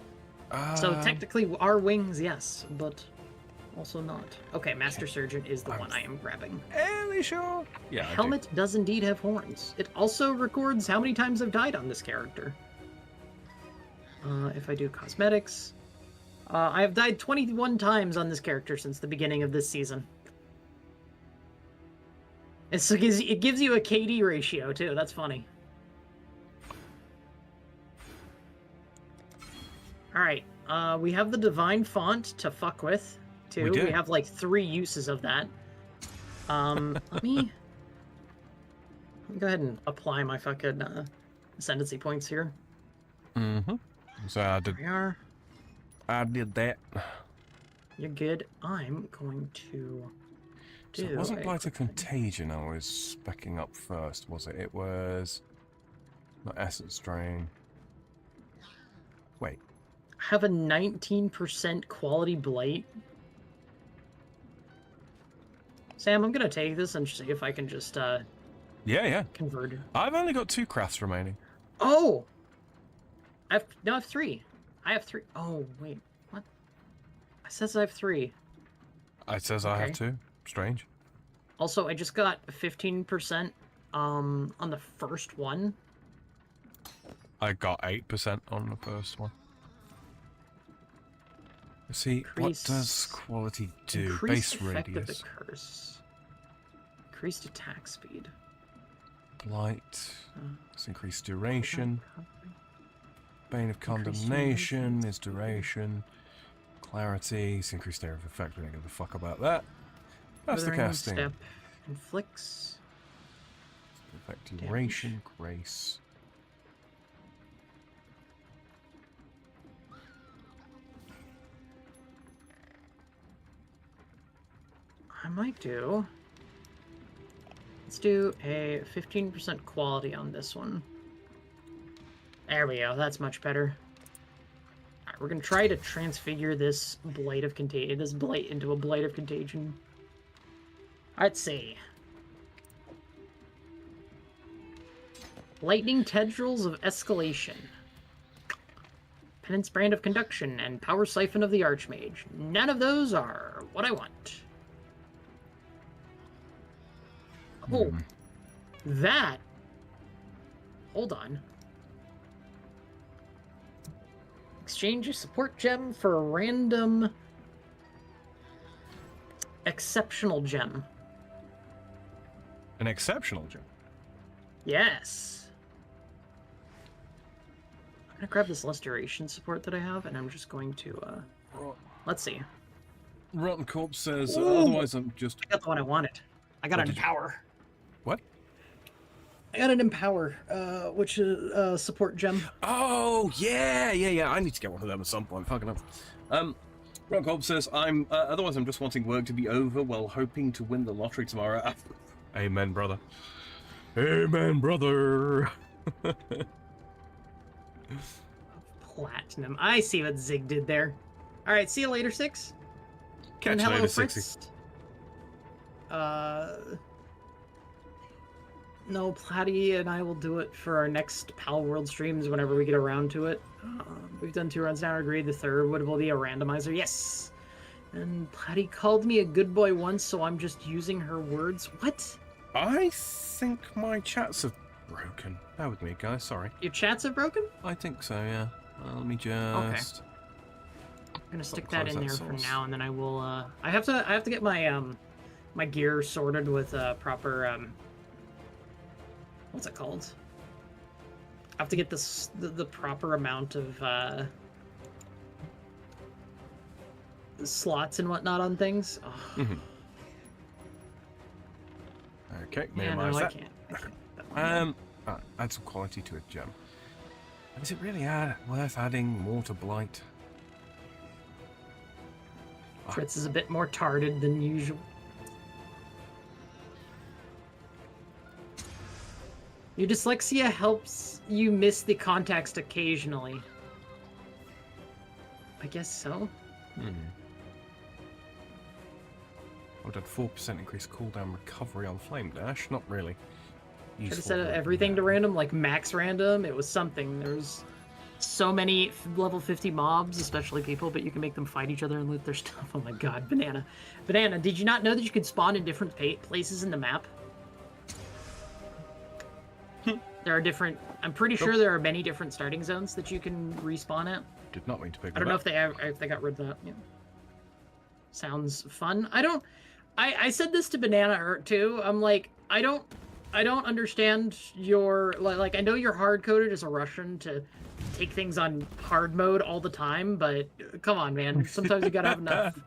So technically our wings, yes, but also not. Okay, Master Surgeon is the one I am grabbing. Fairly sure. Yeah. I do. Helmet does indeed have horns. It also records how many times I've died on this character. If I do cosmetics, I have died 21 times on this character since the beginning of this season. It gives you a KD ratio too. That's funny. All right, we have the divine font to fuck with too. We do. We have like 3 uses of that. Let me go ahead and apply my fucking ascendancy points here. Mm-hmm. So I did. There we are. I did that. You're good. I'm going to do. So it wasn't a Blighter quick thing. Contagion I was specking up first, was it? It was not Essence Drain. Wait. I have a 19% quality blight. Sam, I'm gonna take this and see if I can just Yeah. convert it. I've only got 2 crafts remaining. Oh! I have 3. I have 3. Oh, wait. What? It says I have 3. It says I have Okay. 2. Strange. Also, I just got 15% on the first one. I got 8% on the first one. Let's see, what Increase- does quality do? Increased Base effect of the radius. curse. Increased attack speed. Blight. Uh, Let's increase duration. Recovery. Bane of Increase Condemnation duration. is duration. Clarity. It's increased area of effect. We don't give a fuck about that. That's the Withering casting. Step inflicts. Effect duration. Grace. I might do. Let's do a 15% quality on this one. There we go. That's much better. All right, we're gonna try to transfigure this blight of contagion. This blight into a blight of contagion. Let's see. Lightning Tendrils of Escalation. Penance Brand of Conduction and Power Siphon of the Archmage. None of those are what I want. Oh, that. Hold on. Exchange a support gem for a random exceptional gem. An exceptional gem. Yes. I'm gonna grab this less duration support that I have, and I'm just going to, let's see. Rotten Corpse says, Ooh. otherwise I'm just... I got the one I wanted. I got What an did you- Empower. What? I got an Empower, which is a support gem. Oh, yeah. I need to get one of them at some point. Fucking up. Rock Hob says, otherwise I'm just wanting work to be over while hoping to win the lottery tomorrow. Amen, brother. Amen, brother. Platinum. I see what Zig did there. All right, see you later, Six. Catch And you hello, later, Fritz. 60. No, Platty and I will do it for our next Pal World streams whenever we get around to it. We've done 2 runs now. Agreed. The third will be a randomizer. Yes. And Platty called me a good boy once, so I'm just using her words. What? I think my chats have broken. Bear with me, guys. Sorry. Your chats have broken? I think so, yeah. Let me just... I'm gonna stick Close that in that there for source. now, and then I will. I have to get my my gear sorted with proper what's it called? I have to get this the proper amount of slots and whatnot on things. Oh. Okay, Yeah, minimize no, that. I can't. Add some quality to a gem. Is it really worth adding more to Blight? Fritz is a bit more tarded than usual. Your dyslexia helps you miss the context occasionally. I guess so. I've done 4% increased cooldown recovery on Flame Dash. Not really. Should have Useful, set but everything to no. random, like max random. It was something. There's so many level 50 mobs, especially people, but you can make them fight each other and loot their stuff. Oh my god, Banana. Banana, did you not know that you could spawn in different places in the map? There are different... I'm pretty sure there are many different starting zones that you can respawn at. Did not mean to pick I don't that know up. if they got rid of that. Yeah. Sounds fun. I said this to Banana too. I'm like, I don't understand your like I know you're hard coded as a Russian to take things on hard mode all the time, but come on, man. Sometimes you gotta have enough.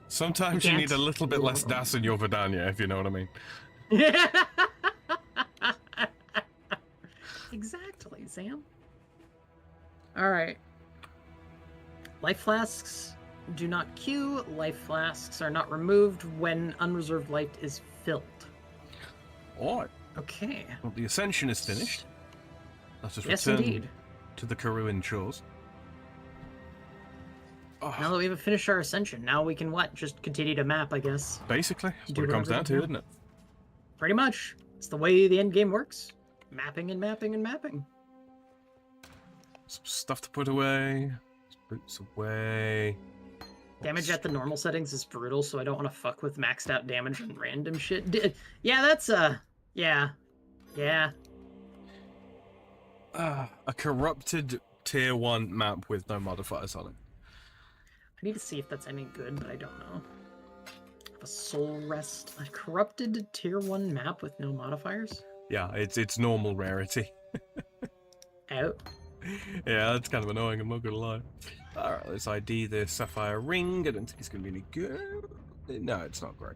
Sometimes you need a little bit less DAS in your Vidania, if you know what I mean. Exactly, Sam. All right. Life flasks do not queue. Life flasks are not removed when unreserved life is filled. Alright. Okay. Well, the Ascension is finished. Let us Yes, return indeed. to the Karuin shores. Oh, Now that we have finished our ascension, now we can what? Just continue to map, I guess. basically, that's do what it comes whatever down we to, can. isn't it? Pretty much. It's the way the end game works. Mapping and mapping and mapping. Some stuff to put away. Boots away. Damage at the normal settings is brutal, so I don't want to fuck with maxed out damage and random shit. Yeah, that's yeah. A corrupted tier 1 map with no modifiers on it. I need to see if that's any good, but I don't know. A soul rest, a corrupted tier 1 map with no modifiers. Yeah, it's normal rarity. Out. Yeah, that's kind of annoying, I'm not gonna lie. Alright, let's ID the Sapphire Ring. I don't think it's gonna be any good. No, it's not great.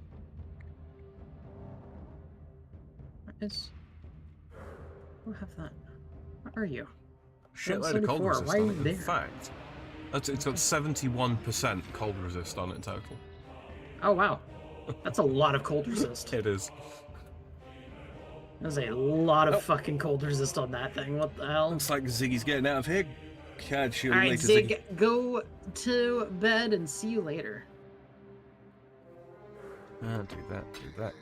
What is? Who have that? Where are you? Shitload of cold 74, resist why are on you it. In there? fact, it's got 71% cold resist on it total. Oh wow, that's a lot of cold resist. It is. There's a lot of fucking cold resist on that thing. What the hell? Looks like Ziggy's getting out of here. Catch you All right, later, Zig, Ziggy. go to bed and see you later. Do that, do that.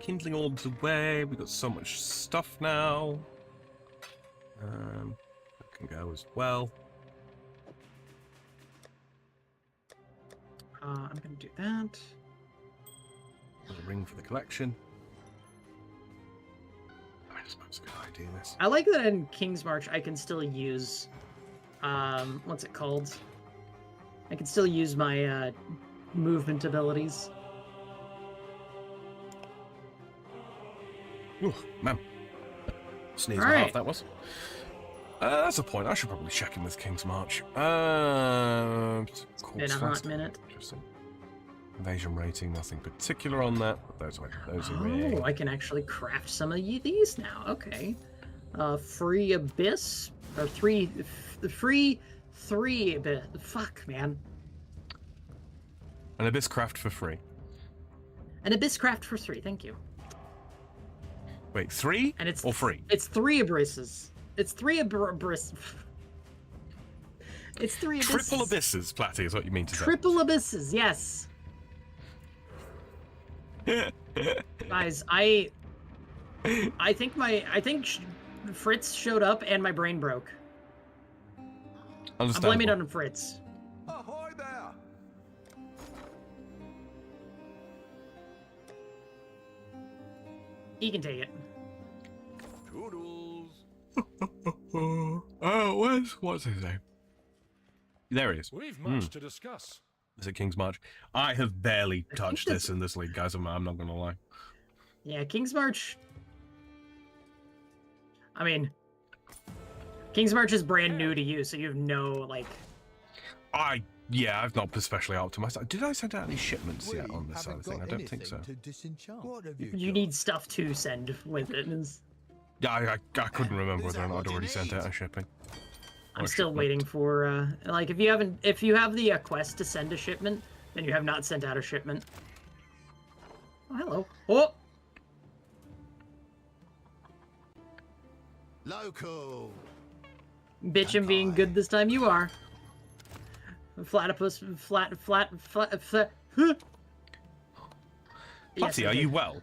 kindling orbs away. We've got so much stuff now. That can go as well. I'm gonna do that. A ring for the collection. I suppose it's a good idea, this. I like that in King's March I can still use, what's it called? I can still use my movement abilities. Ooh, man. Sneeze All and a half right. that was. That's a point. I should probably check in with King's March. It's been a hot minute. Interesting. Invasion rating, nothing particular on that. But those are Oh, I can actually craft some of these now. Okay. Free Abyss or free Abyss. Fuck, man. An Abyss craft for free. An Abyss craft for 3. Thank you. Wait, 3 And it's or free? It's 3 abysses. It's 3 abysses. It's 3 abysses. Triple abysses, Platty, is what you mean to say. Triple abysses, yes. Guys, I think Fritz showed up and my brain broke. I'm blaming it on Fritz. Ahoy there! He can take it. Toodles. Oh, what's his name? There he is. We've much to discuss. Is it King's March? I have barely I touched think this in this league, guys. I'm not gonna lie. Yeah, King's March. I mean, King's March is brand new to you, so you have no, like... I've not especially optimized. Did I send out any shipments yet on this side of thing? I don't think so. You need stuff to send with it. Yeah, I couldn't remember whether or not I'd already sent out a shipping. I'm Or still shipment. waiting for, like, if you have the quest to send a shipment, then you have not sent out a shipment. Oh, hello. Oh! Local. Bitchin' being good this time, you are. Flatipus, flat. Platty, Yes, I are did. you well?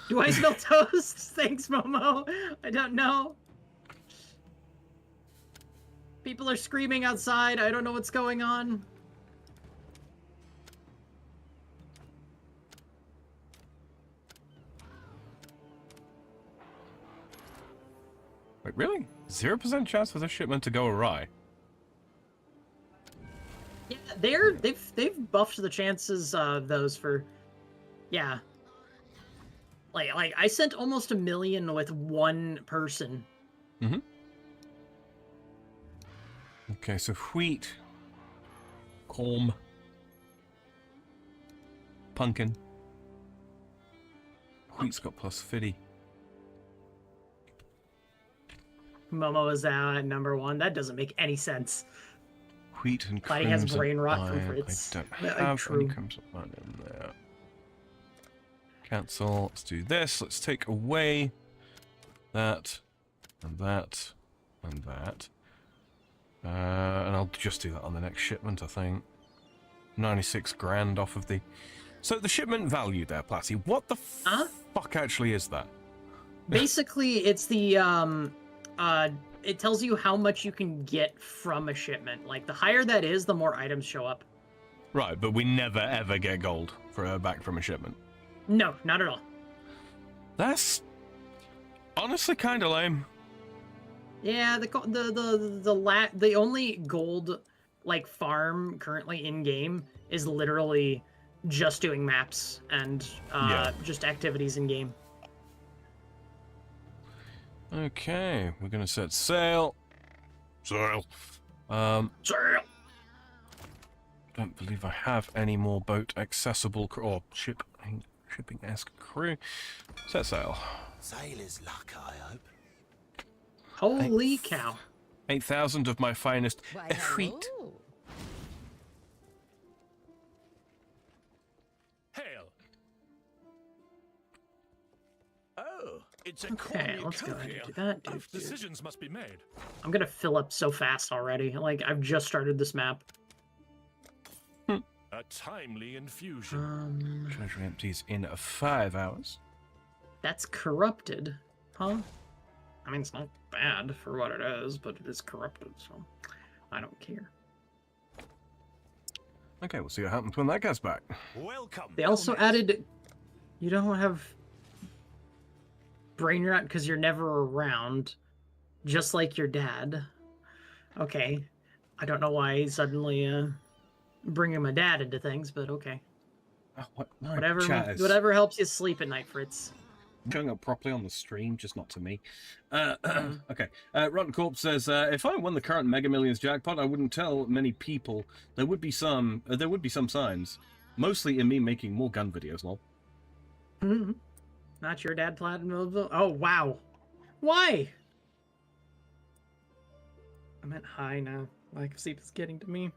Do I smell toast? Thanks, Momo. I don't know. People are screaming outside. I don't know what's going on. Wait, really? 0% chance for this shipment to go awry? Yeah, they've buffed the chances of those for, yeah. Like I sent almost 1 million with one person. Mm-hmm. Okay, so wheat, corn, pumpkin. Wheat's got plus 50. Momo is at number 1. That doesn't make any sense. Wheat and Platy has crimson brain rot from iron. Fritz. I don't Yeah, have true. any crimson iron in there. Cancel. Let's do this. Let's take away that, and that, and that. And I'll just do that on the next shipment, I think. 96 grand off of the... So the shipment value there, Platty, what the fuck actually is that? Basically, it's the it tells you how much you can get from a shipment. Like the higher that is, the more items show up. Right, but we never ever get gold back from a shipment. No, not at all. That's honestly kind of lame. Yeah, the only gold like farm currently in game is literally just doing maps and just activities in game. Okay, we're gonna set sail. Sail. Sail. Don't believe I have any more boat accessible or shipping-esque crew. Set sail. Sailor's luck, I hope. Holy cow. 8,000 of my finest wheat. Hail! Oh, it's a Okay, let's go ahead and do that. Tough decisions must be made. I'm gonna fill up so fast already. Like, I've just started this map. A timely infusion. Treasury empties in 5 hours. That's corrupted, huh? I mean, it's not bad for what it is, but it is corrupted, so I don't care. Okay, we'll see what happens when that gets back. Welcome. They also added, you don't have brain rot because you're never around, just like your dad. Okay, I don't know why he's suddenly bringing my dad into things, but okay. Oh, my Whatever, chat is whatever helps you sleep at night, Fritz. showing up properly on the stream, just not to me. Okay. Rotten Corpse says, if I won the current Mega Millions jackpot, I wouldn't tell many people. There would be some signs, mostly in me making more gun videos. Lol. Not your dad platinum. Oh wow, why? I meant hi now. Like, sleep is getting to me.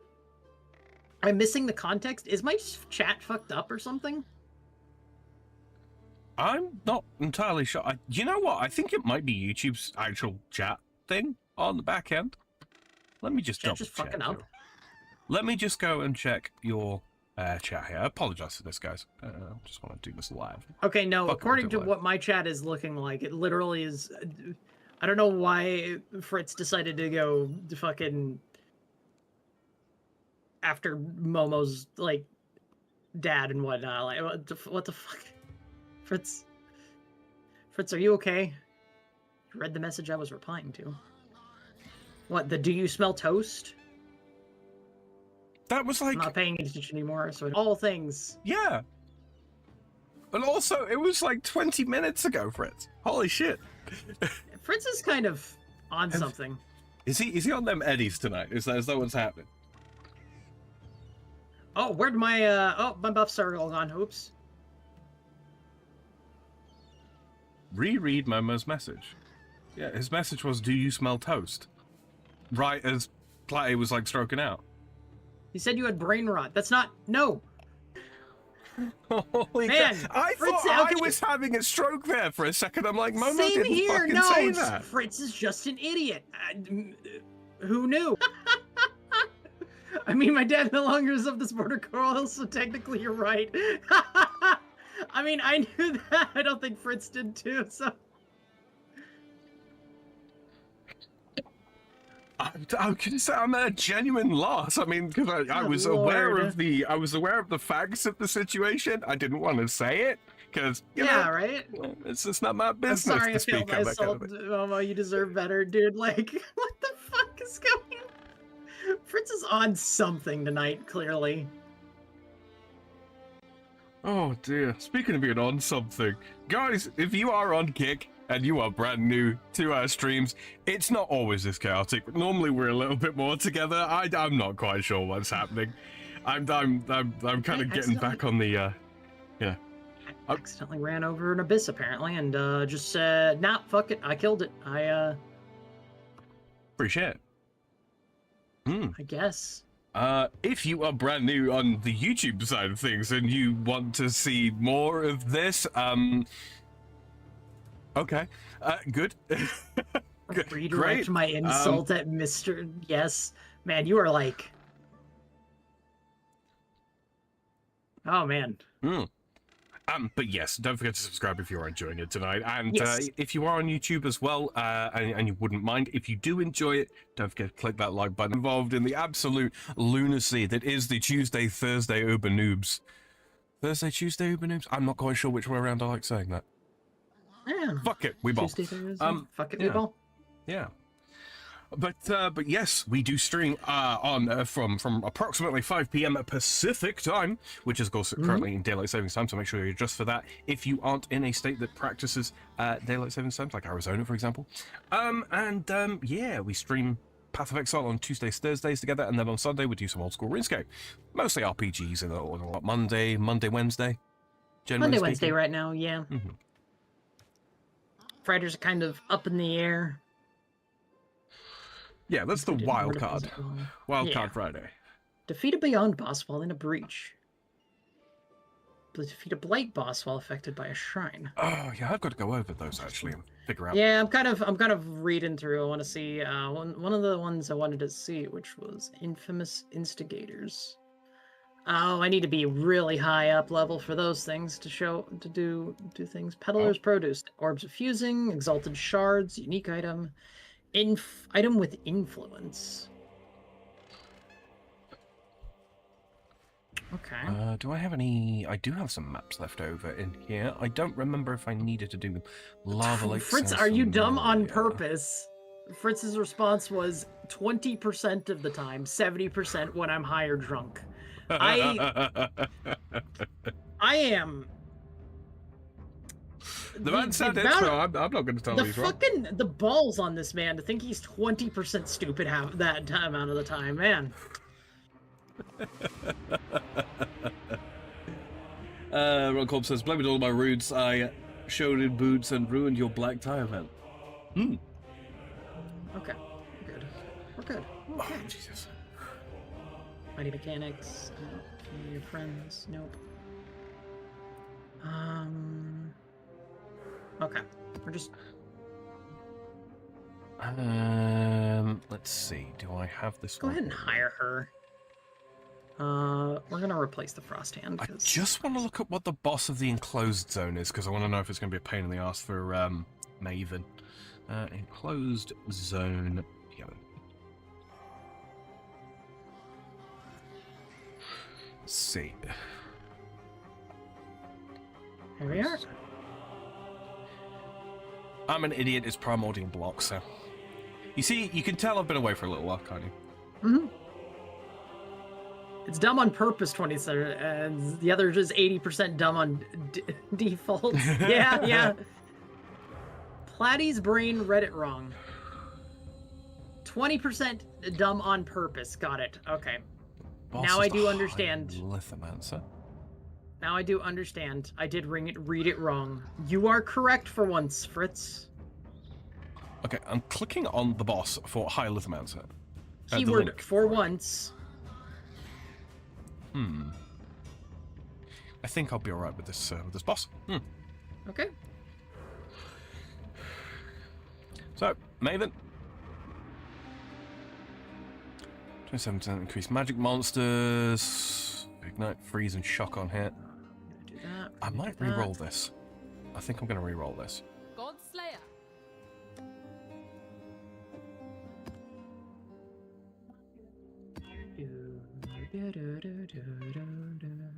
I'm missing the context. Is my chat fucked up or something? I'm not entirely sure. You know what? I think it might be YouTube's actual chat thing on the back end. Let me just double Chat just check. fucking up. Let me just go and check your chat here. I apologize for this, guys. I just want to do this live. Okay, no. Fuck, According we'll to do it. what my chat is looking like, it literally is. I don't know why Fritz decided to go fucking after Momo's like dad and whatnot. Like, what the fuck, Fritz? Fritz, are you okay? You read the message I was replying to. What? The do you smell toast? That was like, I'm not paying attention anymore. So all things. yeah. But also, it was like 20 minutes ago, Fritz. Holy shit. Fritz is kind of on something. Is he on them eddies tonight? Is that what's happening? Oh, where'd my my buffs are all gone. Oops. Reread Momo's message. Yeah, his message was, "Do you smell toast?" Right as Platty was like stroking out. He said you had brain rot. That's not no. Holy Man, God. I Fritz, thought okay. I was having a stroke there for a second. I'm like, Momo Same didn't here. fucking No, say that. Fritz is just an idiot. Who knew? I mean, my dad no longer is of this border coral, so technically you're right. I mean, I knew that. I don't think Fritz did too. So I'm gonna say I'm at a genuine loss. I mean, because I Good was aware Lord. of the facts of the situation. I didn't want to say it because yeah, right. it's just not my I'm business sorry to I failed speak my on that kind assault, of thing. Momo. You deserve better, dude. Like, what the fuck is going on? Fritz is on something tonight, clearly. Oh dear. Speaking of being on something, guys, if you are on Kick and you are brand new to our streams, it's not always this chaotic. Normally we're a little bit more together. I'm not quite sure what's happening. I'm kind of getting back on the yeah. I accidentally ran over an abyss apparently, and just said, "Nah, fuck it, I killed it." Appreciate it. I guess. If you are brand new on the YouTube side of things and you want to see more of this, okay, good. Redirect Great. my insult at Mr. Yes, man, you are like. Oh man. But yes, don't forget to subscribe if you're enjoying it tonight. And Yes. if you are on YouTube as well, and you wouldn't mind, if you do enjoy it, don't forget to click that like button. Involved in the absolute lunacy that is the Tuesday, Thursday Uber Noobs. Thursday, Tuesday Uber Noobs? I'm not quite sure which way around I like saying that. Yeah. Fuck it, we ball. Tuesday, Thursday. Fuck it, yeah. we ball. Yeah. But yes, we do stream from approximately 5 p.m. Pacific time, which is of course currently in daylight savings time. So make sure you adjust for that if you aren't in a state that practices daylight savings time, like Arizona, for example. Yeah, we stream Path of Exile on Tuesdays, Thursdays together, and then on Sunday we do some old school RuneScape, mostly RPGs, and Monday, Wednesday. Monday, Wednesday, right now. Yeah. Mm-hmm. Fridays are kind of up in the air. Yeah, that's the We didn't wild word it card. physical. Wild Yeah. card Friday. Defeat a Beyond boss while in a breach. Defeat a Blight boss while affected by a shrine. Oh yeah, I've got to go over those actually and figure out. Yeah, I'm kind of reading through. I want to see one of the ones I wanted to see, which was Infamous Instigators. Oh, I need to be really high up level for those things to do things. Peddler's Produce, Orbs of Fusing, Exalted Shards, Unique Item, Item with Influence. Okay. Do I have any? I do have some maps left over in here. I don't remember if I needed to do Lava Lake. Fritz, sounds are you dumb on familiar. purpose? Fritz's response was 20% of the time, 70% when I'm high or drunk. I am. The man said it, so I'm not going to tell the you he's wrong. fucking the balls on this man to think he's 20% stupid that amount of the time, man. Ron Corp says, blame it all my roots. I showed in boots and ruined your black tie event. Hmm. Okay, we're good. We're good. Okay. Oh, Jesus. Mighty Mechanics. Your friends. Nope. Okay. We're just. Let's see. Do I have this Go one? ahead and hire her. We're gonna replace the Frost Hand. I just want to look at what the boss of the enclosed zone is, because I want to know if it's going to be a pain in the ass for Maven. Enclosed zone. Yeah. Let's see. Here we are. I'm an idiot. It's primordial block, so. You see, you can tell I've been away for a little while, can't you? Mm-hmm. It's dumb on purpose, 27, and the other is 80% dumb on default. Yeah, yeah. Platy's brain read it wrong. 20% dumb on purpose. Got it. Okay. Boss Now is I do the understand. Lithomancer. Now I do understand. I did read it wrong. You are correct for once, Fritz. Okay, I'm clicking on the boss for High Lithomancer. The Keyword link. for once. I think I'll be alright with this boss. Okay. So, Maven. 27% increased magic monsters. Ignite, freeze, and shock on hit. Do that. I might do that. re-roll this. I think I'm going to re-roll this. God Slayer.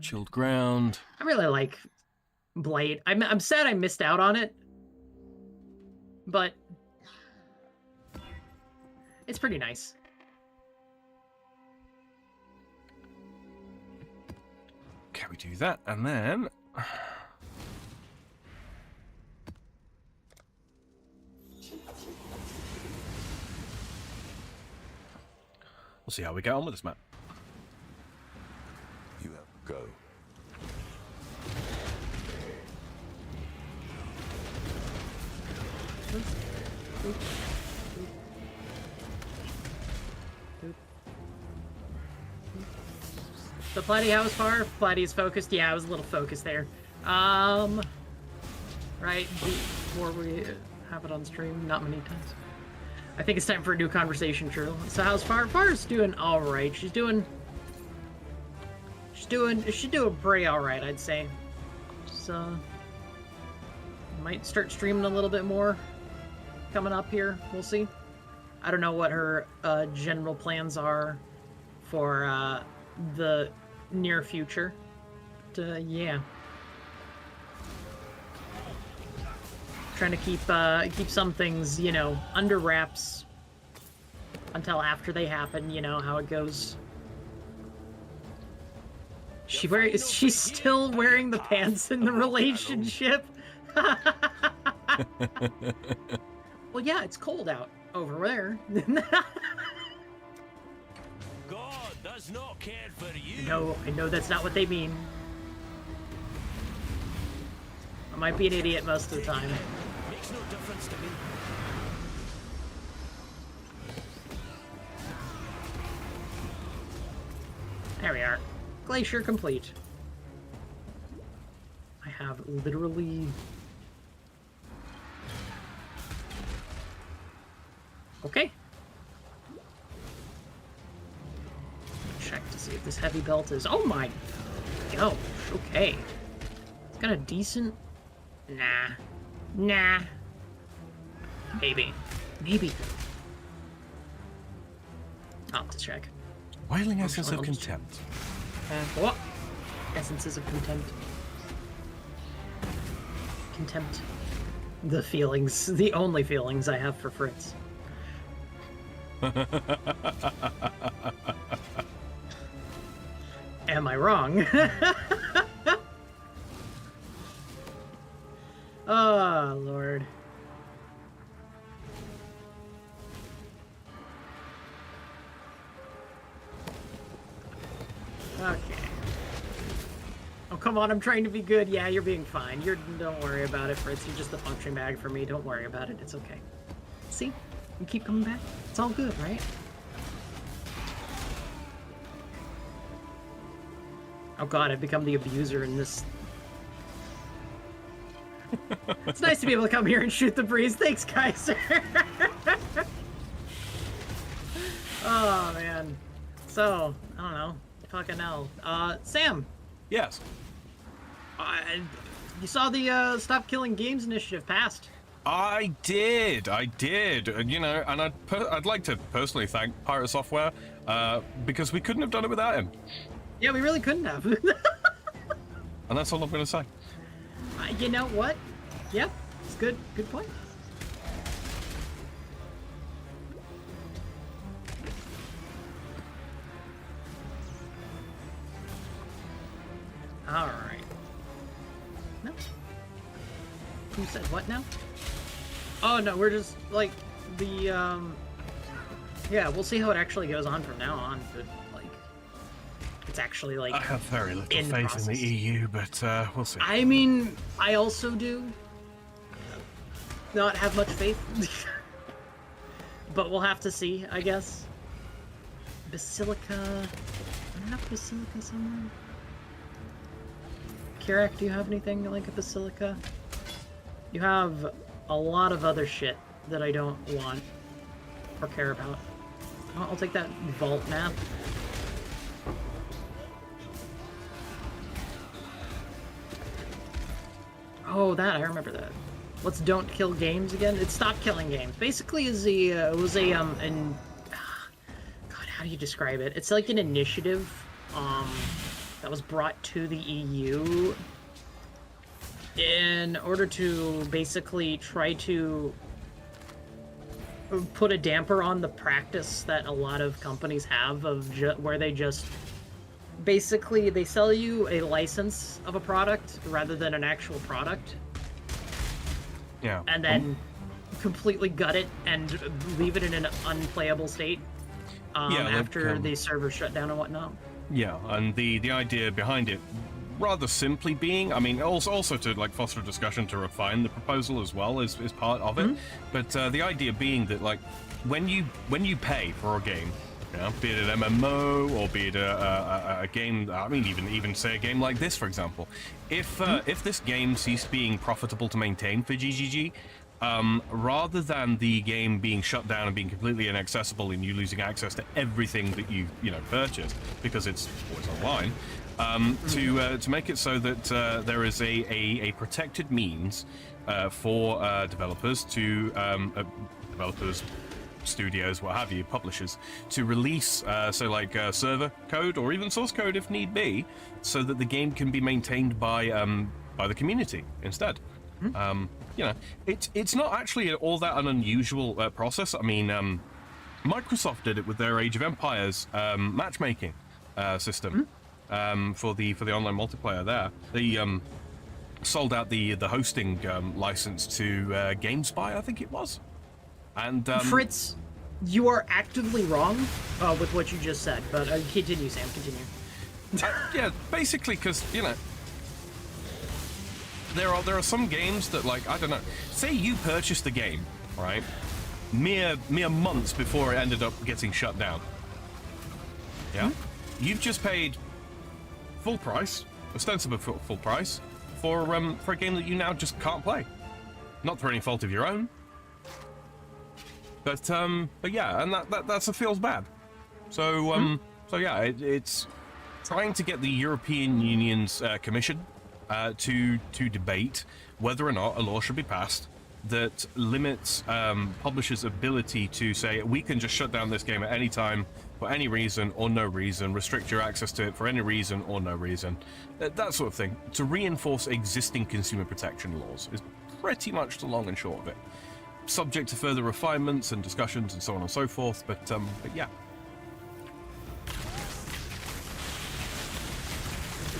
Chilled ground. I really like Blade. I'm sad I missed out on it, but it's pretty nice. Okay, we do that, and then... we'll see how we get on with this map. You have go. So Platy, how was far? Platy's focused. Yeah, I was a little focused there. Right before we have it on stream, not many times. I think it's time for a new conversation, True. So how's Far? Far's doing all right. She's doing pretty all right, I'd say. So might start streaming a little bit more coming up here. We'll see. I don't know what her general plans are for the near future. But, yeah. Trying to keep some things, you know, under wraps until after they happen. You know how it goes. She's still wearing the pants in the relationship. Well, yeah, it's cold out over there. God does not care for you. No, I know that's not what they mean. I might be an idiot most of the time. Makes no difference to me. There we are. Glacier complete. I have literally... Okay. Check to see if this heavy belt is... Oh my gosh, okay. It's got a decent... Nah. Maybe. I'll have to check. Wailing essence of contempt. What? Essences of contempt. Contempt. The feelings, the only feelings I have for Fritz. Am I wrong? Oh, Lord. Okay. Oh, come on, I'm trying to be good. Yeah, you're being fine. Don't worry about it, Fritz. You're just a function bag for me. Don't worry about it. It's okay. See? You keep coming back. It's all good, right? Oh god, I've become the abuser in this. It's nice to be able to come here and shoot the breeze. Thanks, Kaiser. Oh, man. So, I don't know. Fucking hell. Sam. Yes. You saw the Stop Killing Games initiative passed. I did. You know, and I'd like to personally thank Pirate Software because we couldn't have done it without him. Yeah, we really couldn't have. And that's all I'm going to say. You know what? Yep, it's good. Good point. All right. No. Who said what now? Oh no, we're just like the yeah, we'll see how it actually goes on from now on, but like it's actually like I have very little in faith process. in the EU, but we'll see. I mean, I also do not have much faith. But we'll have to see, I guess. Basilica. I don't have Basilica somewhere. Kirak, do you have anything like a Basilica? You have a lot of other shit that I don't want or care about. I'll take that vault map. Oh, that, I remember that. What's Don't Kill Games again? It's Stop Killing Games. Basically is it was a, God, how do you describe it? It's like an initiative, that was brought to the EU in order to basically try to put a damper on the practice that a lot of companies have of where they just basically they sell you a license of a product rather than an actual product. Yeah. And then completely gut it and leave it in an unplayable state after the server shut down and whatnot. Yeah, and the idea behind it, rather simply being, I mean, also to like foster a discussion to refine the proposal as well is part of it. But the idea being that like when you pay for a game, you know, be it an MMO or be it a game, I mean even say a game like this, for example, if this game ceased being profitable to maintain for GGG, rather than the game being shut down and being completely inaccessible and you losing access to everything that you purchased because it's always online, to make it so that there is a protected means for developers to developers, studios, what have you, publishers, to release server code or even source code if need be, so that the game can be maintained by the community instead. It's not actually all that an unusual process. I mean, Microsoft did it with their Age of Empires matchmaking system for the online multiplayer. There, they sold out the hosting license to GameSpy, I think it was. And Fritz, you are actively wrong with what you just said. But continue, Sam. Continue. Yeah, basically, because there are some games that, like, I don't know. Say you purchased the game, right? Mere months before it ended up getting shut down. Yeah, you've just paid full price, ostensibly full price, for a game that you now just can't play. Not through any fault of your own. But yeah, and that feels bad. So So yeah, it's trying to get the European Union's Commission to debate whether or not a law should be passed that limits publishers' ability to say we can just shut down this game at any time for any reason or no reason, restrict your access to it for any reason or no reason, that sort of thing. To reinforce existing consumer protection laws is pretty much the long and short of it. Subject to further refinements and discussions and so on and so forth, but yeah.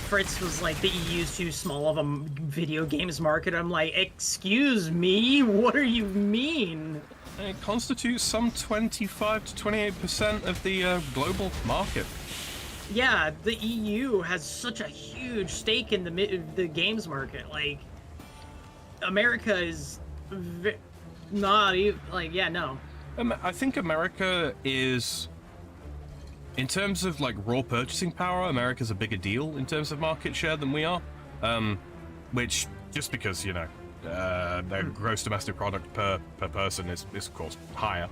Fritz was like, the EU's too small of a video games market. I'm like, excuse me? What do you mean? It constitutes some 25 to 28% of the global market. Yeah, the EU has such a huge stake in the games market. Like, America is not even, like, yeah, no. I think America is, in terms of like raw purchasing power, America's a bigger deal in terms of market share than we are. Which, just because, you know, their gross domestic product per person is of course higher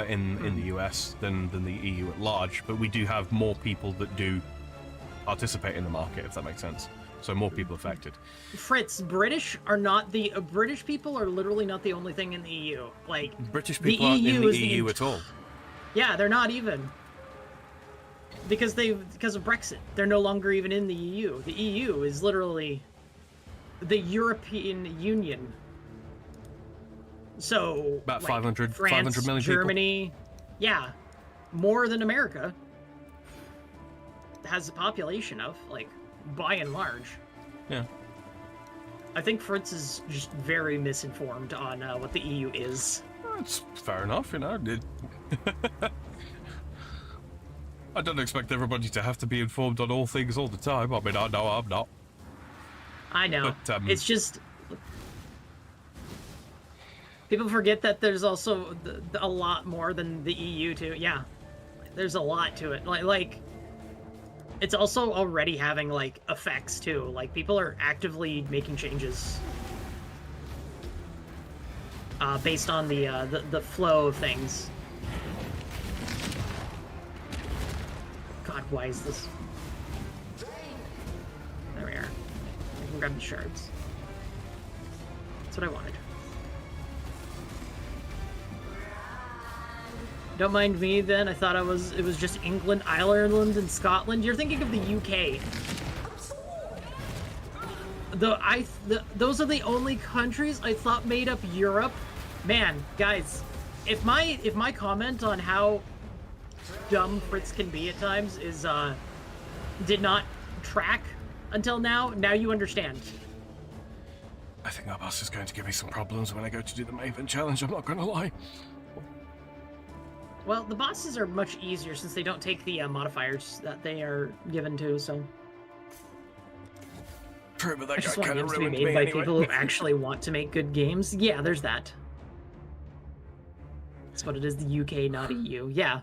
in the US than the EU at large, but we do have more people that do participate in the market, if that makes sense. So more people affected. Fritz, British people are literally not the only thing in the EU. Like, British people aren't in the EU at all. Yeah, they're not even. Because of Brexit, they're no longer even in the EU. The EU is literally the European Union. So about like 500 France, million Germany, people. Yeah, more than America has a population of, like, by and large. Yeah. I think Fritz is just very misinformed on what the EU is. That's fair enough, you know. I don't expect everybody to have to be informed on all things all the time. I mean, I know I'm not. I know. But, it's just... people forget that there's also a lot more than the EU, too. Yeah. There's a lot to it. Like, it's also already having, like, effects, too. Like, people are actively making changes based on the flow of things. God, why is this? There we are. I can grab the shards. That's what I wanted. Don't mind me then. I thought it was just England, Ireland, and Scotland. You're thinking of the UK. Those are the only countries I thought made up Europe. Man, guys, if my comment on how dumb Fritz can be at times is did not track until now you understand. I think our boss is going to give me some problems when I go to do the Maven challenge, I'm not gonna lie. Well, the bosses are much easier since they don't take the modifiers that they are given to, so... True, but that I just want kind games of to be ruined made me by anyway. people who actually want to make good games. Yeah, there's that. That's what it is, the UK, not EU. Yeah.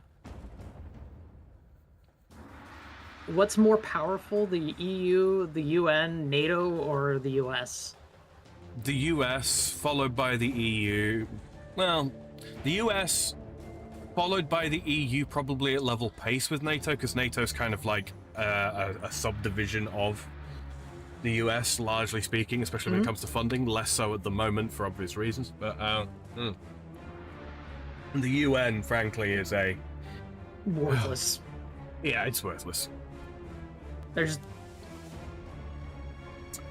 What's more powerful, the EU, the UN, NATO, or the US? The US, followed by the EU. Well, the US, followed by the EU, probably at level pace with NATO, because NATO's kind of like a subdivision of the US, largely speaking, especially when it comes to funding. Less so at the moment for obvious reasons. But the UN, frankly, is a... worthless. Yeah, it's worthless. There's...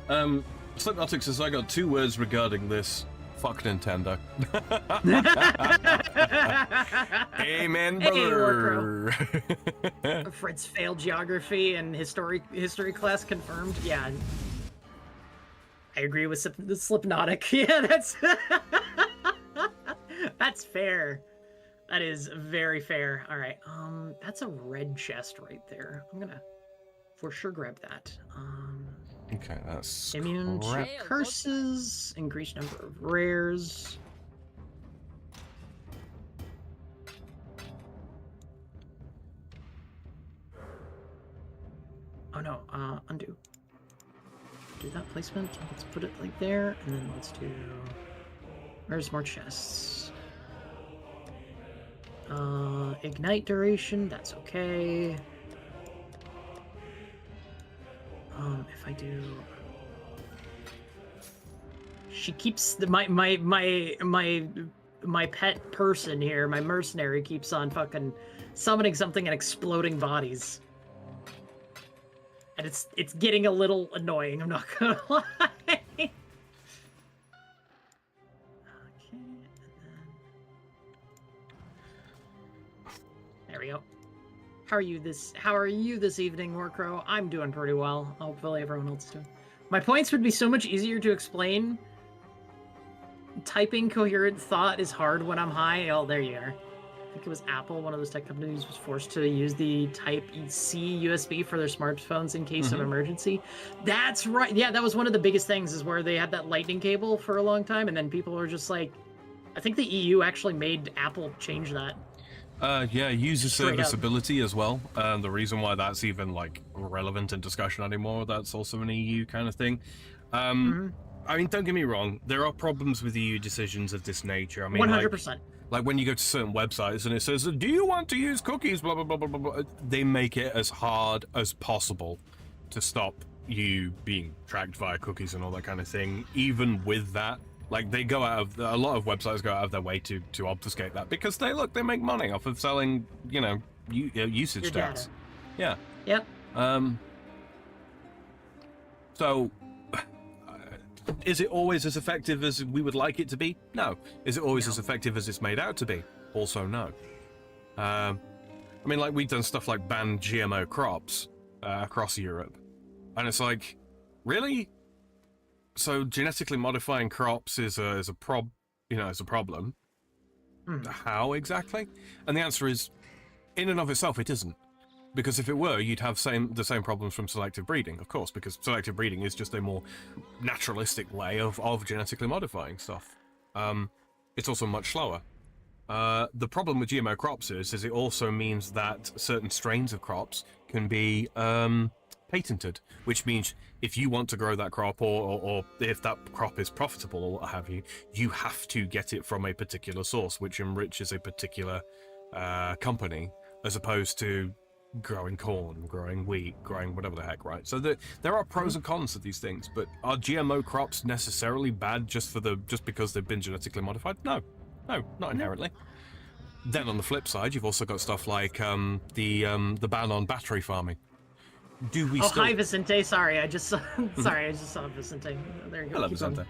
Slipnotic says, I got 2 words regarding this. Fuck Nintendo. Amen, brother. Hey, Fritz failed geography and history class confirmed. Yeah. I agree with the Slipnotic. Yeah, that's fair. That is very fair. All right. That's a red chest right there. I'm gonna for sure grab that. Okay, that's immune to crap. curses, increased number of rares. Oh no, undo. Do that placement. Let's put it like there, and then let's do. Where's more chests? Ignite duration. That's okay. I do? She keeps my pet person here, my mercenary, keeps on fucking summoning something and exploding bodies. And it's getting a little annoying, I'm not gonna lie. Okay, and then... There we go. How are you this evening, Warcrow? I'm doing pretty well. Hopefully everyone else is doing. My points would be so much easier to explain. Typing coherent thought is hard when I'm high. Oh, there you are. I think it was Apple, one of those tech companies, was forced to use the Type-C USB for their smartphones in case of emergency. That's right. Yeah, that was one of the biggest things, is where they had that lightning cable for a long time, and then people were just like... I think the EU actually made Apple change that. Yeah, user Straight up. serviceability as well. The reason why that's even, like, relevant in discussion anymore, that's also an EU kind of thing. I mean, don't get me wrong, there are problems with EU decisions of this nature. I mean, 100%. Like when you go to certain websites and it says, do you want to use cookies, blah, blah, blah, blah, blah, blah. They make it as hard as possible to stop you being tracked via cookies and all that kind of thing. Even with that, like they go out of, a lot of websites go out of their way to obfuscate that, because they make money off of selling, you know, usage Your stats. Yeah. Yep. So, is it always as effective as we would like it to be? No. Is it always as effective as it's made out to be? Also no. I mean, like, we've done stuff like ban GMO crops across Europe, and it's like, really? So genetically modifying crops is a problem. How exactly? And the answer is, in and of itself, it isn't. Because if it were, you'd have the same problems from selective breeding, of course, because selective breeding is just a more naturalistic way of genetically modifying stuff. It's also much slower. The problem with GMO crops is it also means that certain strains of crops can be patented, which means if you want to grow that crop, or if that crop is profitable or what have you, you have to get it from a particular source, which enriches a particular company, as opposed to growing corn, growing wheat, growing whatever the heck, right? So there are pros and cons to these things, but are GMO crops necessarily bad just because they've been genetically modified? No, not inherently. Then on the flip side, you've also got stuff like the ban on battery farming. Do we still... Hi Vicente, sorry, I just saw Vicente. There you go. Hello, Vicente.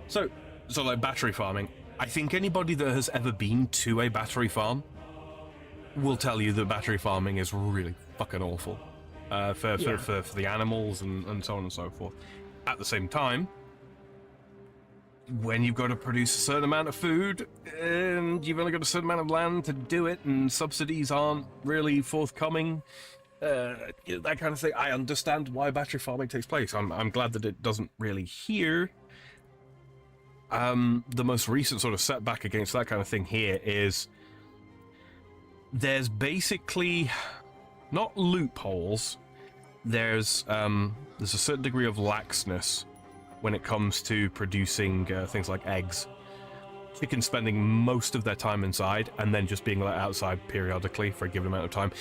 So like battery farming, I think anybody that has ever been to a battery farm will tell you that battery farming is really fucking awful for the animals and so on and so forth. At the same time, when you've got to produce a certain amount of food and you've only got a certain amount of land to do it, and subsidies aren't really forthcoming, that kind of thing, I understand why battery farming takes place. I'm glad that it doesn't really here. The most recent sort of setback against that kind of thing here is there's basically not loopholes. There's a certain degree of laxness when it comes to producing things like eggs. Chickens spending most of their time inside and then just being let outside periodically for a given amount of time.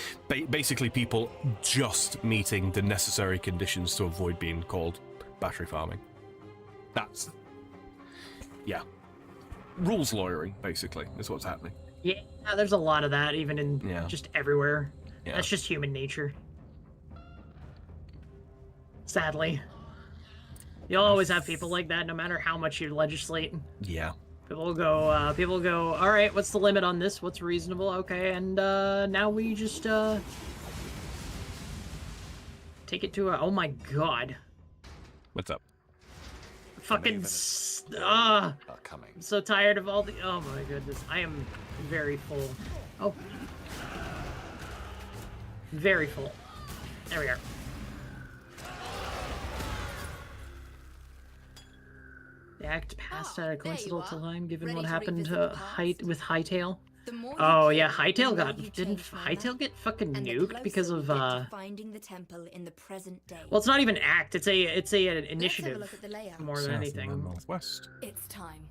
Basically, people just meeting the necessary conditions to avoid being called battery farming. That's, yeah, rules lawyering, basically, is what's happening. Yeah, there's a lot of that, even in just everywhere. Yeah. That's just human nature. Sadly. You'll always have people like that, no matter how much you legislate. Yeah. People go, all right, what's the limit on this? What's reasonable? Okay, and now we just take it to a, oh my god. What's up? Fucking, are coming. I'm so tired of all the, oh my goodness, I am very full. Oh. Very full. There we are. The act passed at a coincidental time, given what happened to Hightail. Oh yeah, Hightail didn't Hightail get fucking nuked because of finding the temple in the present day. Well, it's not even an act. It's an initiative more than anything. Northwest. It's time.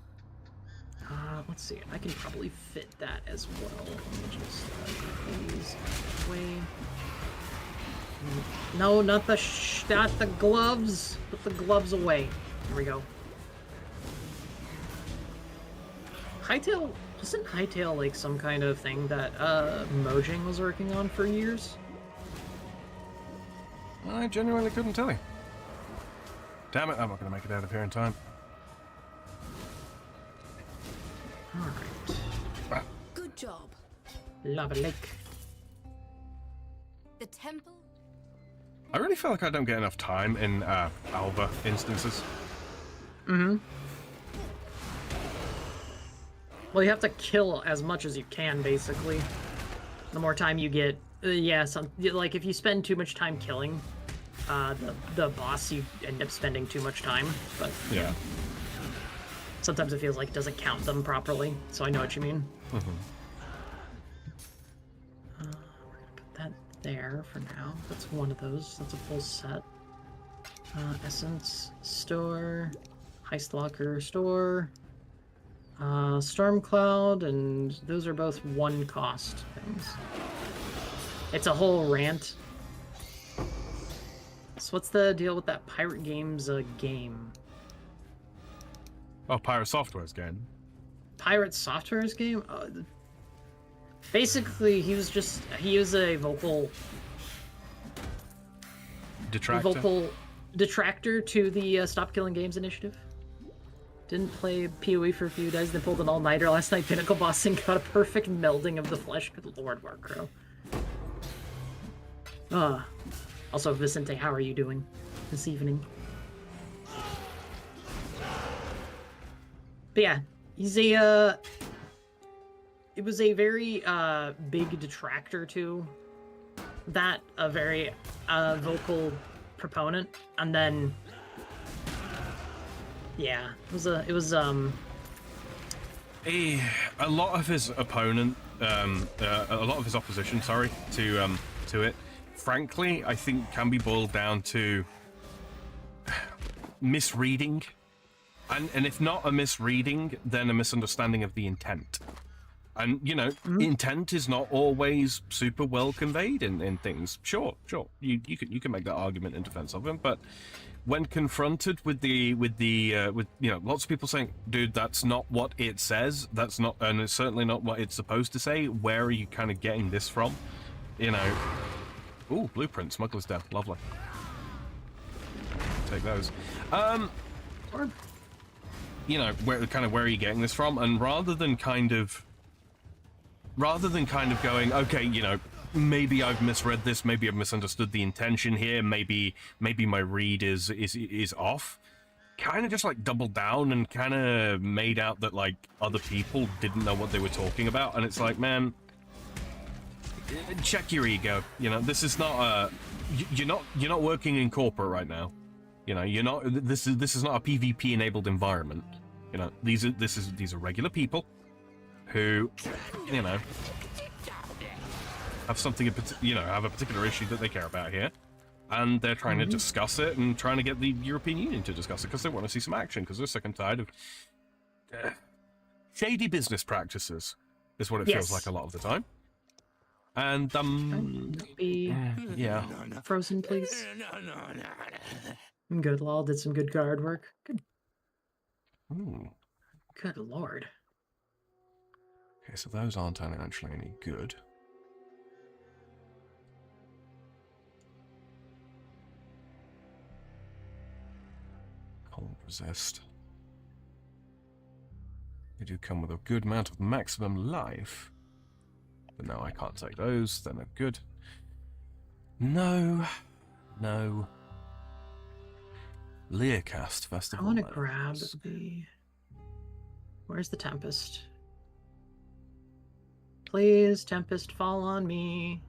Let's see. I can probably fit that as well. Let me just get these away. No, not the not the gloves. Put the gloves away. Here we go. Hightail, wasn't Hightail like some kind of thing that Mojang was working on for years? I genuinely couldn't tell you. Damn it, I'm not going to make it out of here in time. Alright. Good job. Lava Lake. The temple. I really feel like I don't get enough time in Alba instances. Mm-hmm. Well, you have to kill as much as you can, basically. The more time you get, like if you spend too much time killing the boss, you end up spending too much time. But Yeah. sometimes it feels like it doesn't count them properly. So I know what you mean. Mm-hmm. We're gonna put that there for now. That's one of those. That's a full set. Essence store, Heist Locker store. Stormcloud, and those are both one cost things. It's a whole rant. So what's the deal with that Pirate Games game? Oh, Pirate Software's game. Pirate Software's game? Basically, he was a vocal detractor to the Stop Killing Games initiative. Didn't play PoE for a few days, then pulled an all-nighter last night, Pinnacle bossing, got a perfect melding of the flesh. Good lord, Warcrow. Also, Vicente, how are you doing this evening? But yeah, he's a, it was a very, big detractor to that, a very, vocal proponent, and then yeah, it was a lot of his opponent, a lot of his opposition, sorry, to it, frankly, I think can be boiled down to misreading, and if not a misreading, then a misunderstanding of the intent. And you know, intent is not always super well conveyed in things. Sure, you can make that argument in defense of him, but when confronted with you know, lots of people saying, dude, that's not what it says, that's not, and it's certainly not what it's supposed to say, where are you kind of getting this from? You know, ooh, blueprint, smuggler's den, lovely. Take those. You know, where are you getting this from? And rather than kind of going, okay, you know, maybe I've misread this, maybe I've misunderstood the intention here, maybe my read is off, kind of just like doubled down and kind of made out that like other people didn't know what they were talking about. And it's like, man, check your ego. You know, this is not you're not working in corporate right now. You know, you're not, this is not a PvP enabled environment. You know, these are regular people who, you know, have something, you know, have a particular issue that they care about here, and they're trying to discuss it and trying to get the European Union to discuss it because they want to see some action, because they're sick and tired of shady business practices, is what it feels like a lot of the time. And yeah, frozen, please. Good, Lol did some good guard work. Good. Ooh. Good lord. Okay, so those aren't actually any good. Cold resist. They do come with a good amount of maximum life. But no, I can't take those. They're no good. No. Learcast Festival. I want to grab the... Where's the Tempest? Please, Tempest, fall on me.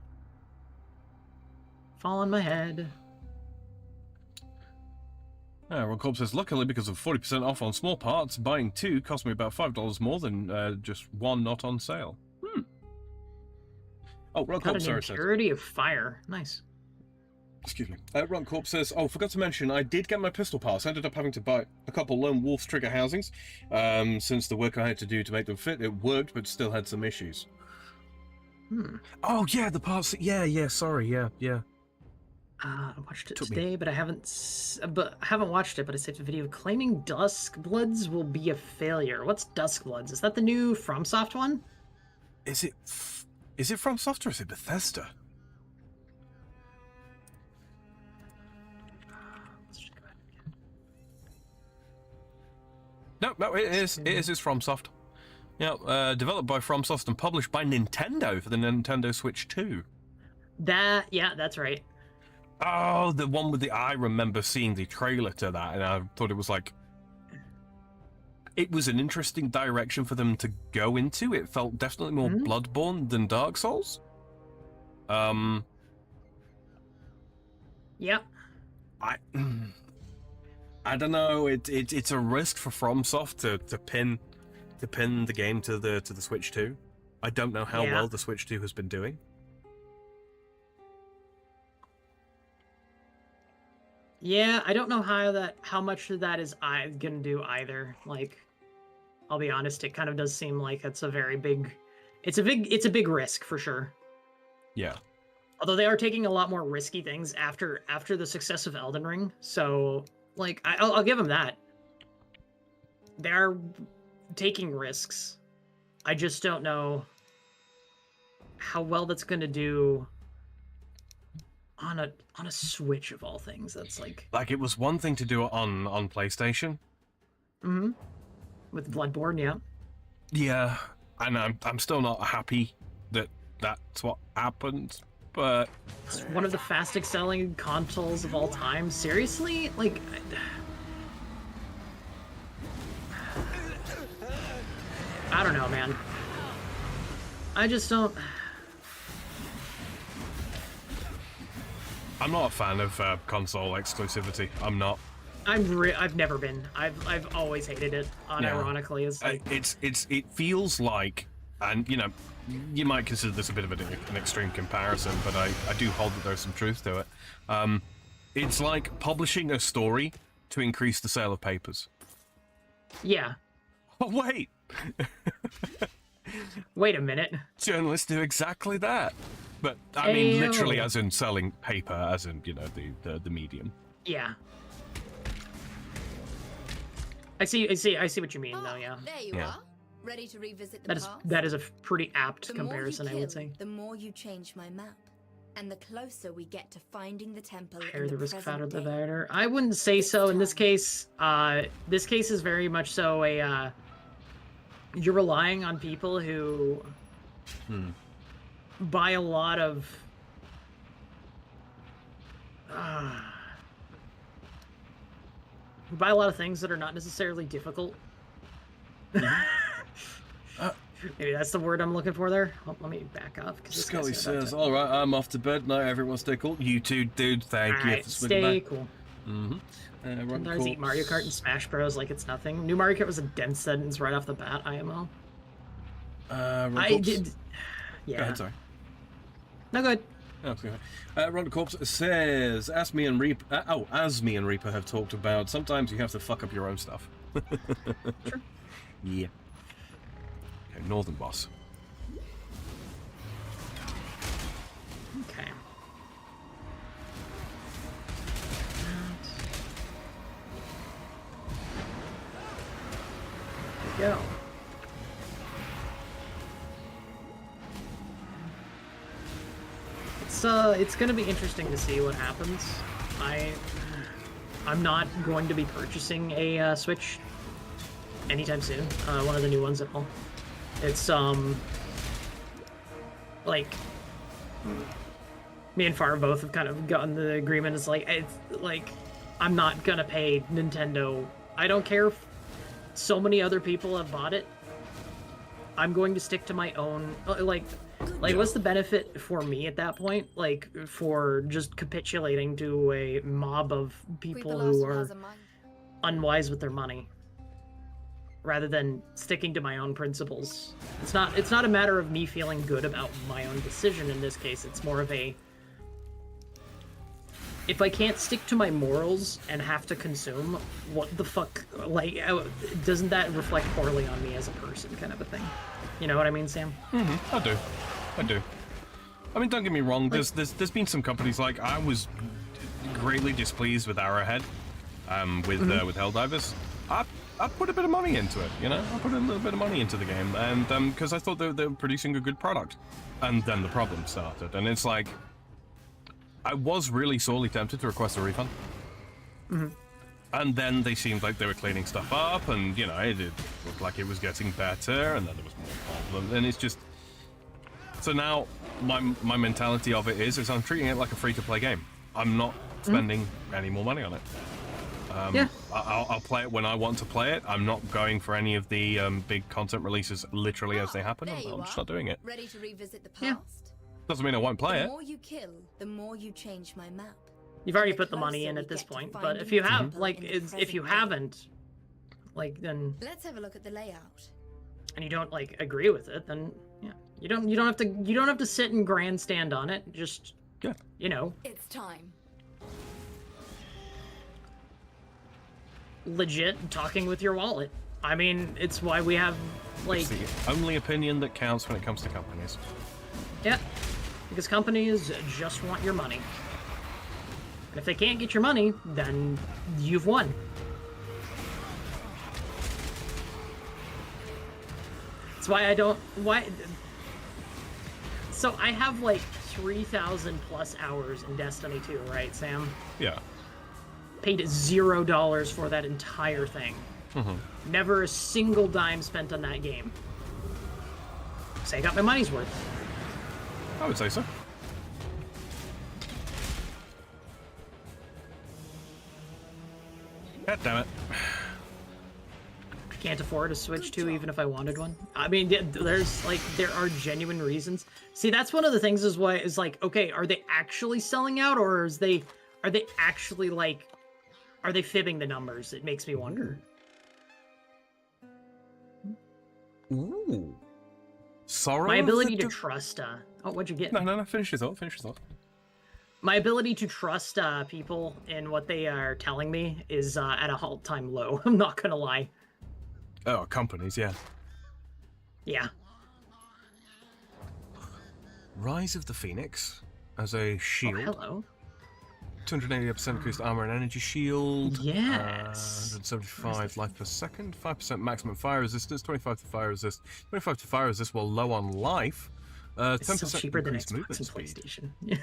Fall on my head. Ron Corp says, luckily, because of 40% off on small parts, buying two cost me about $5 more than just one not on sale. Oh, Ron Corp, sorry. Impurity of fire. Nice. Excuse me. Ron Corp says, oh, forgot to mention, I did get my pistol pass. I ended up having to buy a couple Lone Wolf's trigger housings, since the work I had to do to make them fit. It worked, but still had some issues. Oh, yeah, the parts. Yeah, sorry, yeah. I watched it Took me- today, but I haven't watched it. But I saved a video claiming Dusk Bloods will be a failure. What's Dusk Bloods? Is that the new FromSoft one? Is it FromSoft or is it Bethesda? Let's just go ahead and No, it is. It's FromSoft. Yeah, developed by FromSoft and published by Nintendo for the Nintendo Switch 2. yeah, that's right. Oh, the one with the... I remember seeing the trailer to that, and I thought it was like... It was an interesting direction for them to go into. It felt definitely more Bloodborne than Dark Souls. Yeah. I don't know. It's a risk for FromSoft to pin the game to the Switch 2. I don't know how well the Switch 2 has been doing. Yeah, I don't know how much of that is I gonna do either. Like, I'll be honest, it kind of does seem like it's a big risk for sure. Yeah. Although they are taking a lot more risky things after the success of Elden Ring, so like I'll give them that. They are taking risks. I just don't know how well that's gonna do on a Switch of all things. That's like it was one thing to do it on PlayStation. Mm-hmm. With Bloodborne, yeah. Yeah, and I'm still not happy that that's what happened, but It's one of the fastest selling consoles of all time. Seriously? Like, I don't know, man. I just don't... I'm not a fan of console exclusivity. I'm not. I've never been. I've always hated it. Unironically, it's like it feels like, and you know, you might consider this a bit of an extreme comparison, but I do hold that there's some truth to it. It's like publishing a story to increase the sale of papers. yeah. Oh wait, Wait a minute. journalists do exactly that. But I mean, Ayo. literally, as in selling paper, as in the medium. Yeah. I see what you mean, though. Yeah. There you Yeah. are. Ready to revisit the past? That is a pretty apt The more you comparison, I would kill, say. the more you change my map, and the closer we get to finding the temple Higher in the the risk factor, present the day. better. I wouldn't say so in this case. This case is very much so a you're relying on people who buy a lot of who buy a lot of things that are not necessarily difficult. Maybe that's the word I'm looking for there. Oh, let me back up. 'Cause this guy's Scully about says, to- "All right, I'm off to bed now. Everyone stay cool. You too, dude. Thank you Alright, for swinging stay by." cool. Run Sometimes eat Mario Kart and Smash Bros. Like it's nothing. New Mario Kart was a dense sentence right off the bat, IMO. I did. Yeah. Go ahead, sorry. No good. Oh, okay. Ron Corpse says, as me and Reaper have talked about, sometimes you have to fuck up your own stuff. Sure. Yeah. Okay, Northern Boss. Okay. There we go. It's gonna be interesting to see what happens. I'm not going to be purchasing a Switch anytime soon. One of the new ones at all. It's like me and Farm both have kind of gotten the agreement. It's like I'm not gonna pay Nintendo. I don't care if so many other people have bought it. I'm going to stick to my own. Like what's the benefit for me at that point? Like, for just capitulating to a mob of people who are unwise with their money, rather than sticking to my own principles. It's not a matter of me feeling good about my own decision in this case. It's more of a, if I can't stick to my morals and have to consume, what the fuck, like, doesn't that reflect poorly on me as a person, kind of a thing? You know what I mean, Sam? Mm-hmm. I do. I mean, don't get me wrong. There's been some companies, like, I was greatly displeased with Arrowhead, with Helldivers, I put a bit of money into it, you know? I put a little bit of money into the game, and because I thought they were producing a good product. And then the problem started, and it's like, I was really sorely tempted to request a refund. And then they seemed like they were cleaning stuff up, and, you know, it looked like it was getting better, and then there was more problems, and it's just... So now, my mentality of it is I'm treating it like a free-to-play game. I'm not spending any more money on it. I'll play it when I want to play it. I'm not going for any of the big content releases literally as they happen. I'm just not doing it. Ready to revisit the past? Yeah. Doesn't mean I won't play The it. more you kill, the more you change my map. You've already The put the money closer in we at this get to point, but finding if you the have, temple like, in the if you present day. haven't, like, then, Let's have a look at the layout. and you don't, like, agree with it, then, yeah, you don't have to sit and grandstand on it. Just, Yeah. you know, It's time. legit talking with your wallet. I mean, it's why we have, like, It's the only opinion that counts when it comes to companies. yeah, because companies just want your money. And if they can't get your money, then you've won. That's why I don't, so I have like 3,000 plus hours in Destiny 2, right, Sam? Yeah. Paid $0 for that entire thing. Never a single dime spent on that game. So I got my money's worth. I would say so. God damn it. I can't afford a Switch 2 even if I wanted one. I mean, there are genuine reasons. See, that's one of the things is why is like, okay, are they actually selling out, or are they actually like, are they fibbing the numbers? It makes me wonder. Ooh. Sorrow. My of ability the to trust, oh, what'd you get? No, finish your thought. My ability to trust people in what they are telling me is at a all-time low. I'm not gonna lie. Oh, companies, yeah. Yeah. Rise of the Phoenix as a shield. Oh, hello. 280% increased armor and energy shield. Yes. 175 life per second. 5% maximum fire resistance. 25 to fire resist. 25 to fire resist while low on life. It's 10% still cheaper than increased Xbox movement and speed. PlayStation.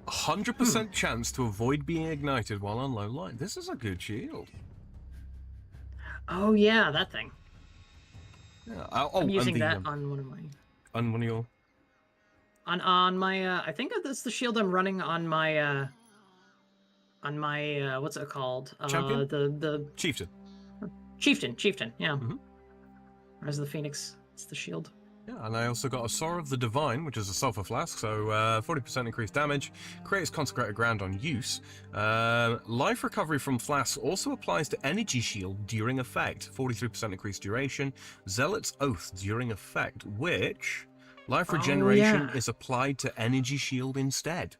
100% chance to avoid being ignited while on low light. This is a good shield. Oh yeah, that thing. Yeah. I'm using and that on one of my. on one of your. On my. I think that's the shield I'm running on my. What's it called? Champion? The Chieftain. Chieftain. Yeah. Rise of the Phoenix. It's the shield. Yeah, and I also got a Sword of the Divine, which is a sulfur flask, so 40% increased damage, creates consecrated ground on use. Life recovery from flasks also applies to energy shield during effect, 43% increased duration. Zealot's Oath during effect, which life regeneration is applied to energy shield instead.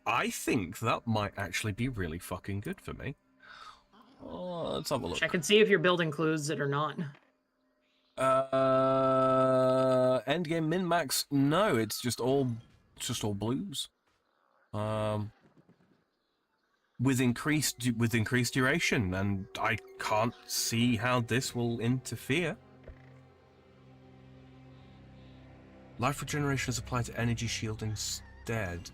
I think that might actually be really fucking good for me. Let's have a look. Check and see if your build includes it or not. Endgame min max, no, it's just all blues. With increased duration, and I can't see how this will interfere. Life regeneration is applied to energy shield instead.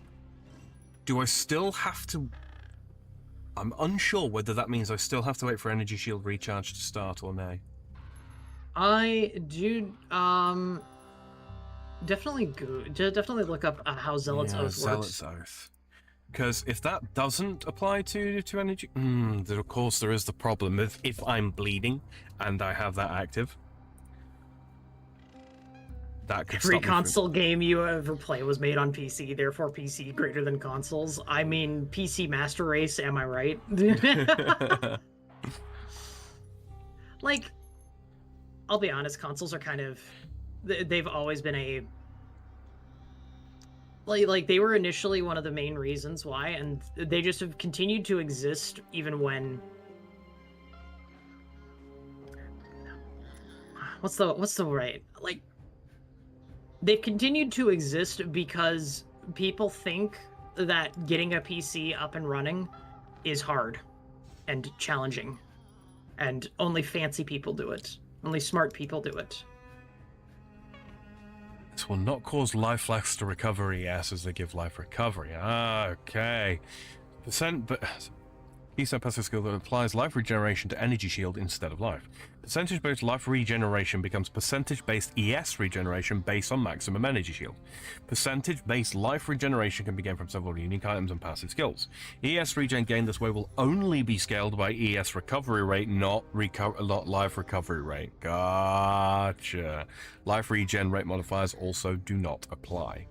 Do I still have to? I'm unsure whether that means I still have to wait for energy shield recharge to start or nay. I do definitely look up how Zealot's Oath Zealot's works. Oath. Because if that doesn't apply to energy, then of course there is the problem if I'm bleeding and I have that active. That could Every stop me from- console game you ever play was made on PC, therefore PC greater than consoles. I mean, PC Master Race, am I right? Like, I'll be honest, consoles are kind of... They've always been a... Like, they were initially one of the main reasons why, and they just have continued to exist even when... What's the right... Like, they've continued to exist because people think that getting a PC up and running is hard and challenging, and only fancy people do it. Only smart people do it. This will not cause life lax to recovery as they give life recovery. Ah, okay. But P-set passive skill that applies life regeneration to energy shield instead of life. Percentage-based life regeneration becomes percentage-based ES regeneration based on maximum energy shield. Percentage-based life regeneration can be gained from several unique items and passive skills. ES regen gained this way will only be scaled by ES recovery rate, not life recovery rate. Gotcha. Life regen rate modifiers also do not apply.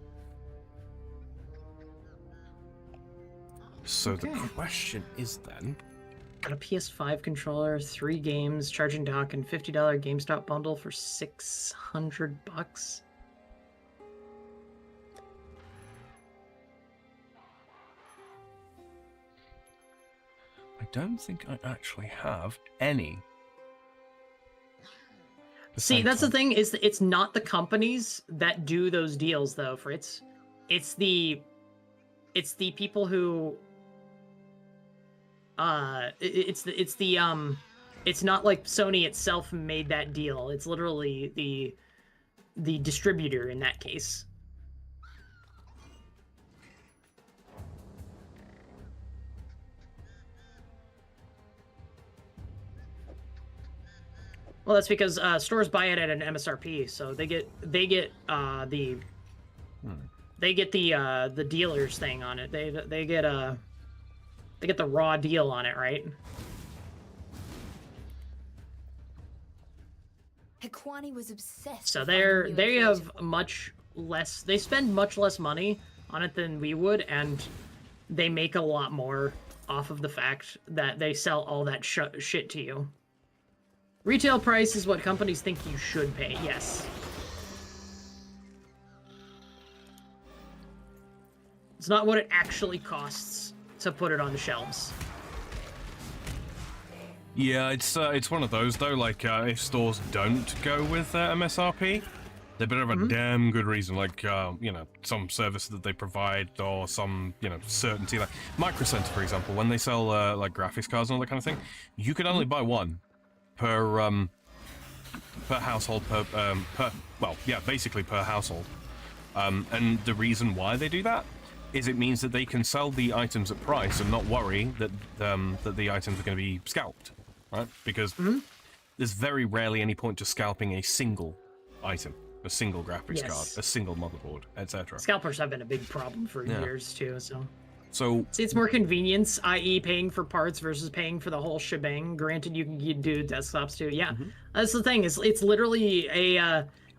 So the question is then... Got a PS5 controller, 3 games, charging dock, and $50 GameStop bundle for $600. I don't think I actually have any. See, that's the thing, is it's not the companies that do those deals though, Fritz. It's the people who it's not like Sony itself made that deal. It's literally the distributor in that case. Well, that's because stores buy it at an MSRP, so they get the dealer's thing on it. They get the raw deal on it, right? Hekwani was obsessed. So with they finding have much less. They spend much less money on it than we would, and they make a lot more off of the fact that they sell all that shit to you. Retail price is what companies think you should pay. Yes. It's not what it actually costs to put it on the shelves. Yeah, it's one of those though. Like if stores don't go with MSRP, they better have a damn good reason. Like you know, some service that they provide or some certainty. Like Micro Center, for example, when they sell like graphics cards and all that kind of thing, you can only buy one per household basically per household. And the reason why they do that is it means that they can sell the items at price and not worry that that the items are going to be scalped, right? Because there's very rarely any point to scalping a single item, a single graphics card, a single motherboard, etc. Scalpers have been a big problem for years too, So see, it's more convenience, i.e. paying for parts versus paying for the whole shebang. Granted, you can do desktops too. Yeah, that's the thing. It's literally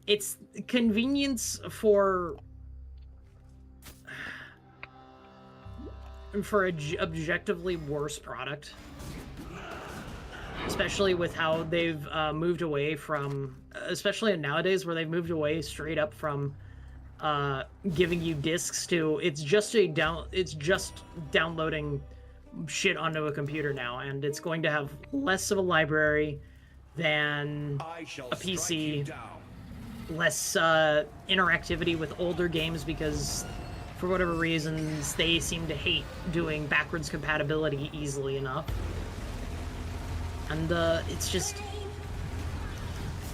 it's convenience for objectively worse product, especially with how they've moved away from, especially nowadays where they've moved away straight up from giving you discs to it's just downloading shit onto a computer now, and it's going to have less of a library than a PC, less interactivity with older games because for whatever reasons they seem to hate doing backwards compatibility easily enough, and it's just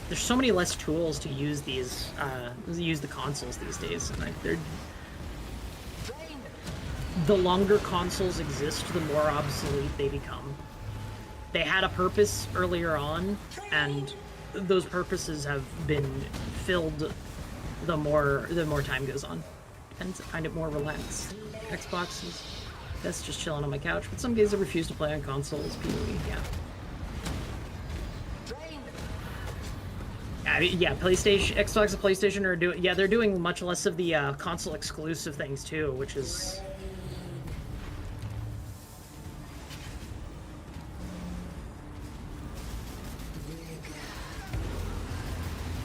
there's so many less tools to use these, use the consoles these days. And like, the longer consoles exist, the more obsolete they become. They had a purpose earlier on, and those purposes have been filled the more time goes on. And I find it more relaxed. Xbox is that's just chilling on my couch, but some days I refuse to play on consoles. PoE, yeah. Yeah, PlayStation, Xbox and PlayStation are doing. Yeah, they're doing much less of the console exclusive things too, which is.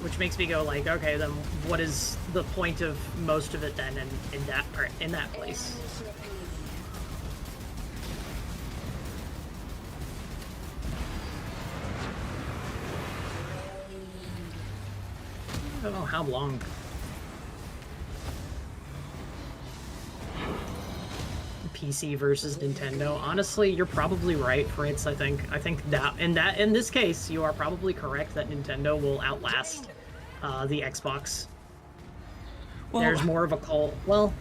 Which makes me go like, okay, then what is the point of most of it then in that place? I don't know how long. PC versus Nintendo. Honestly, you're probably right, Fritz. I think that in this case, you are probably correct that Nintendo will outlast the Xbox. Well, There's more of a cult. Well,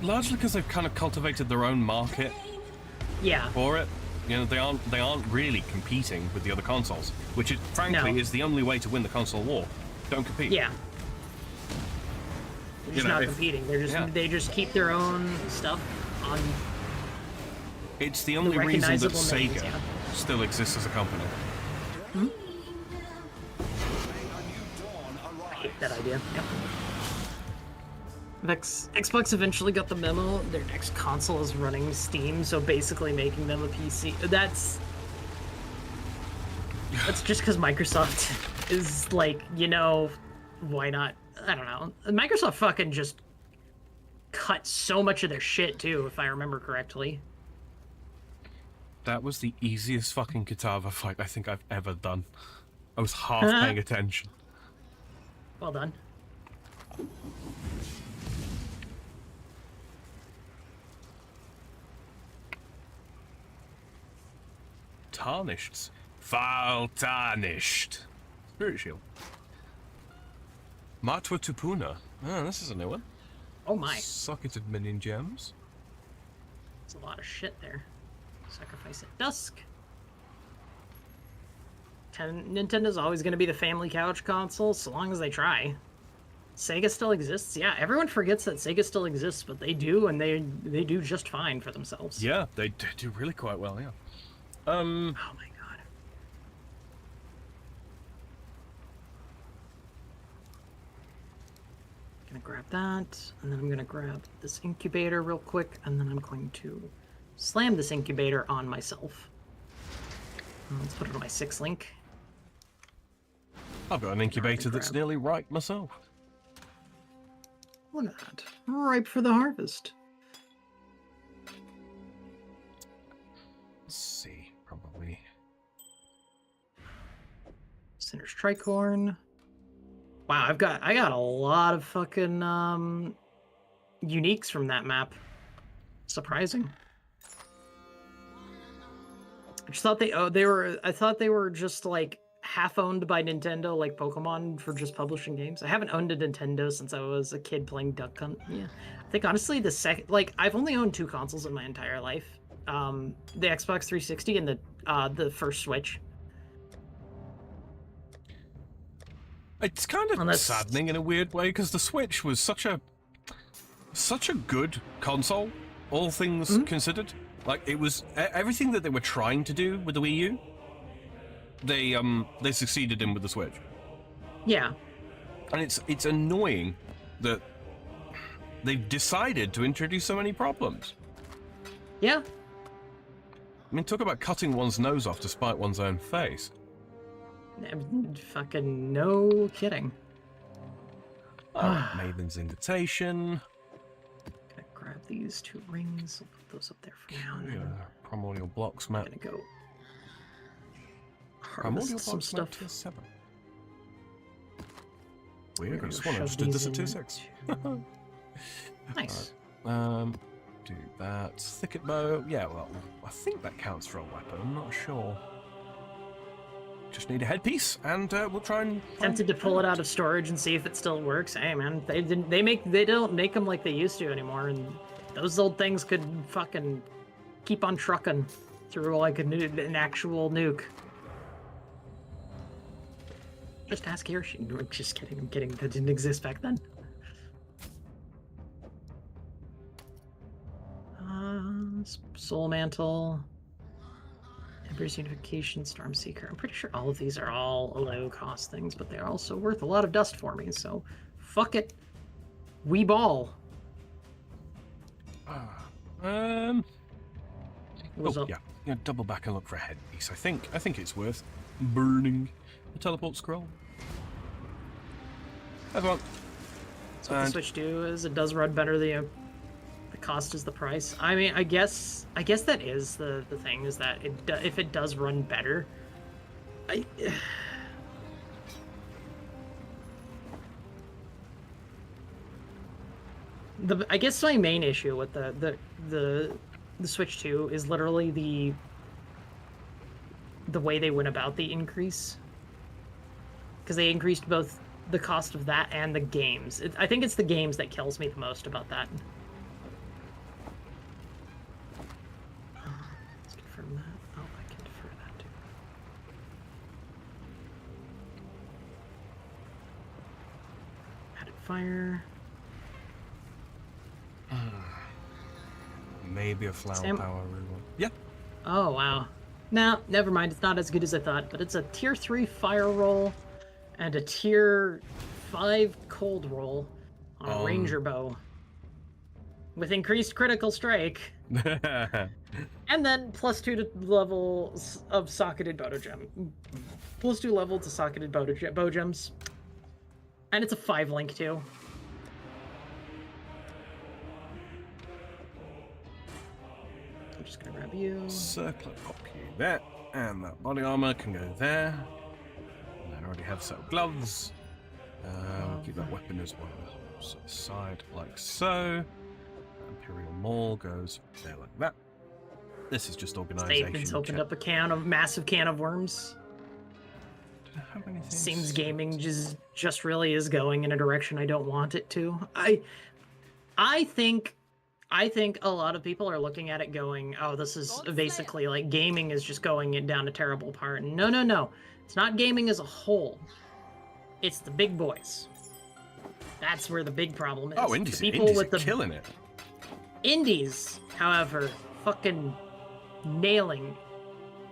largely because they've kind of cultivated their own market yeah. for it. You know, they aren't really competing with the other consoles, which is, frankly, No. is the only way to win the console war. Don't compete. Yeah. They're just not competing. They just keep their own stuff on. It's the only reason that recognizable Sega names, yeah. still exists as a company. I hate that idea. Yep. Xbox eventually got the memo. Their next console is running Steam, so basically making them a PC. That's just because Microsoft is like, you know, why not? I don't know. Microsoft fucking just cut so much of their shit too, if I remember correctly. That was the easiest fucking Kitava fight I think I've ever done. I was half paying attention. Well done. Tarnished. Foul tarnished. Spirit shield. Matwa Tupuna. Oh, this is a new one. Oh my. Socketed minion gems. There's a lot of shit there. Sacrifice at dusk. Nintendo's always going to be the family couch console, so long as they try. Sega still exists. Yeah, everyone forgets that Sega still exists, but they do, and they do just fine for themselves. Yeah, they do really quite well, yeah. Oh my god. Gonna grab that, and then I'm gonna grab this incubator real quick, and then I'm going to slam this incubator on myself. Let's put it on my 6 link. I've got an incubator that's grab. nearly ripe myself. Look at that. Ripe for the harvest. Let's see, probably. Sinner's Tricorn. Wow, I got a lot of fucking uniques from that map. Surprising. I just thought I thought they were just like half owned by Nintendo, like Pokemon, for just publishing games. I haven't owned a Nintendo since I was a kid playing Duck Hunt. Yeah, I think honestly I've only owned 2 consoles in my entire life. The Xbox 360 and the first Switch. It's kind of saddening in a weird way because the Switch was such a good console, all things considered. Like, it was everything that they were trying to do with the Wii U. They succeeded in with the Switch. Yeah. And it's annoying that they've decided to introduce so many problems. Yeah. I mean, talk about cutting one's nose off to spite one's own face. Fucking no kidding. Alright, Maiden's Invitation. Gonna grab these 2 rings. I'll put those up there for now. And Yeah, then Primordial Blocks map. I'm gonna go Primordial harvest some Blocks map stuff. tier 7. Weird, I Gonna just go want to shove do this these at tier in 6. Nice. Do that. Thicket bow. Yeah, well, I think that counts for a weapon. I'm not sure. Just need a headpiece, and we'll try and. Tempted to pull it out of storage and see if it still works. Hey man, they don't make them like they used to anymore, and those old things could fucking keep on trucking through like an actual nuke. Just ask Hiroshi. Just kidding. I'm kidding. That didn't exist back then. Soul Mantle, Emperor's Unification, Stormseeker. I'm pretty sure all of these are all low-cost things, but they're also worth a lot of dust for me, so fuck it. We ball. What's up? Yeah, double back and look for a headpiece. I think it's worth burning the teleport scroll. Everyone. So what the Switch do is it does run better. The cost is the price. I mean, I guess that is the thing, is that if it does run better, I guess my main issue with the the Switch 2 is literally the way they went about the increase. Because they increased both the cost of that and the games. I think it's the games that kills me the most about that. Let's confirm that. Oh, I can defer that too. Added fire. Maybe a flower Sam- power reroll. Yeah. Oh, wow. No, never mind. It's not as good as I thought, but it's a tier 3 fire roll and a tier 5 cold roll on a ranger bow with increased critical strike, and then +2 to levels of socketed bow gem. +2 level to socketed bow gems. And it's a 5 link too. I'm just gonna grab you. Circle, pop you there, and that body armor can go there. And I already have a set of gloves. We'll keep that weapon as well. So side like so. Imperial Maul goes there like that. This is just organization. Statement's opened up a massive can of worms. Did I have anything? Seems gaming just really is going in a direction I don't want it to. I think a lot of people are looking at it going, oh, this is basically like gaming is just going down a terrible part. No. It's not gaming as a whole. It's the big boys. That's where the big problem is. Oh, indies, People indies with are killing it. Indies, however, fucking nailing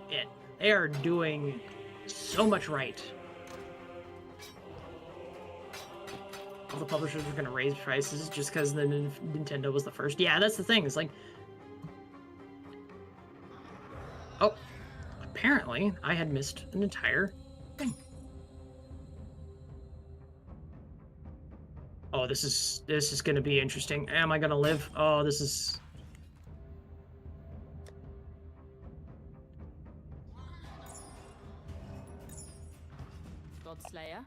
it. They are doing so much right. All the publishers are going to raise prices just because the Nintendo was the first. Yeah, that's the thing. It's like... Oh, apparently I had missed an entire thing. Oh, this is going to be interesting. Am I going to live? Oh, this is... Godslayer.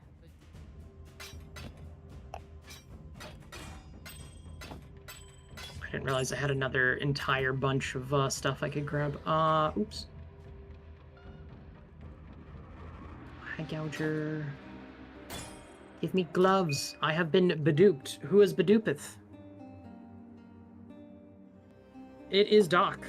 I didn't realize I had another entire bunch of stuff I could grab. Oops. Eye gouger. Give me gloves. I have been beduped. Who is bedoopeth? It is Doc.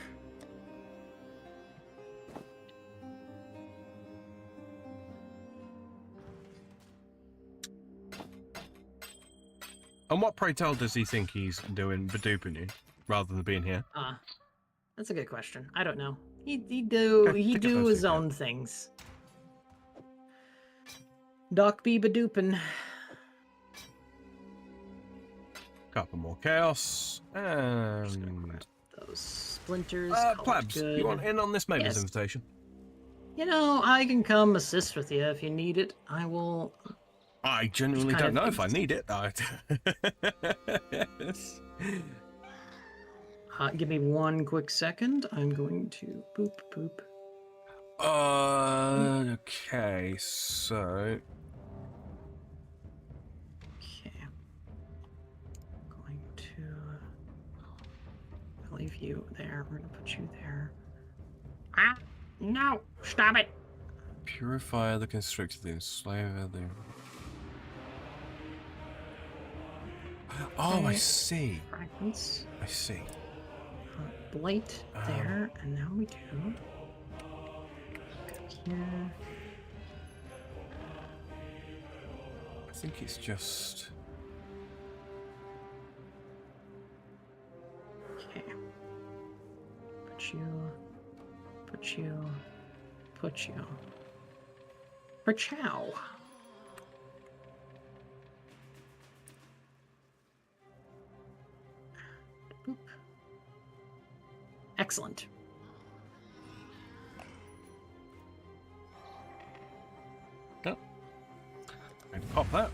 And what, pray tell, does he think he's doing beduping you rather than being here? That's a good question. I don't know. He Okay, do think of those his things, own things. Doc be bedoopin'. Couple more chaos and Those splinters. Plabs, good. you want in on this Maven's Yes. invitation? You know, I can come assist with you if you need it. I will. I genuinely Just don't kind know of if I need it. Give me one quick second. I'm going to boop. Okay, so Okay. Going to leave you there. We're gonna put you there. Ah! No! Stop it! purify the constrictor, the enslaver, the... Oh, I see. Fragments. I see. Blight there, and now we do. Here. I think it's just... Okay. Put you. Pachow. Boop. Excellent. Yep. I'm going to pop that.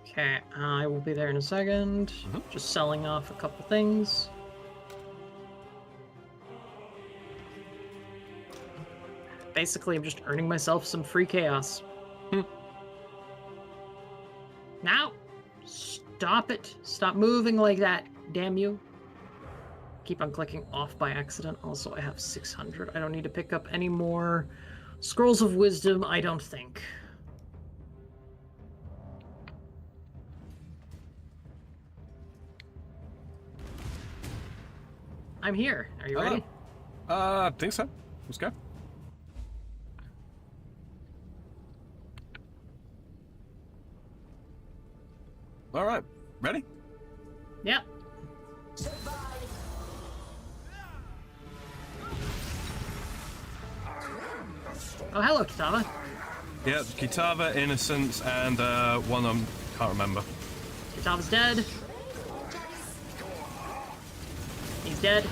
Okay, I will be there in a second. Just selling off a couple things. Basically, I'm just earning myself some free chaos. Now, stop it. Stop moving like that, damn you. keep on clicking off by accident. Also, I have 600. I don't need to pick up any more Scrolls of Wisdom, I don't think. I'm here. Are you ready? I think so. Let's go. All right. Ready? Yeah. Oh, hello, Kitava. Yeah, Kitava, Innocence, and one I can't remember. Kitava's dead. He's dead.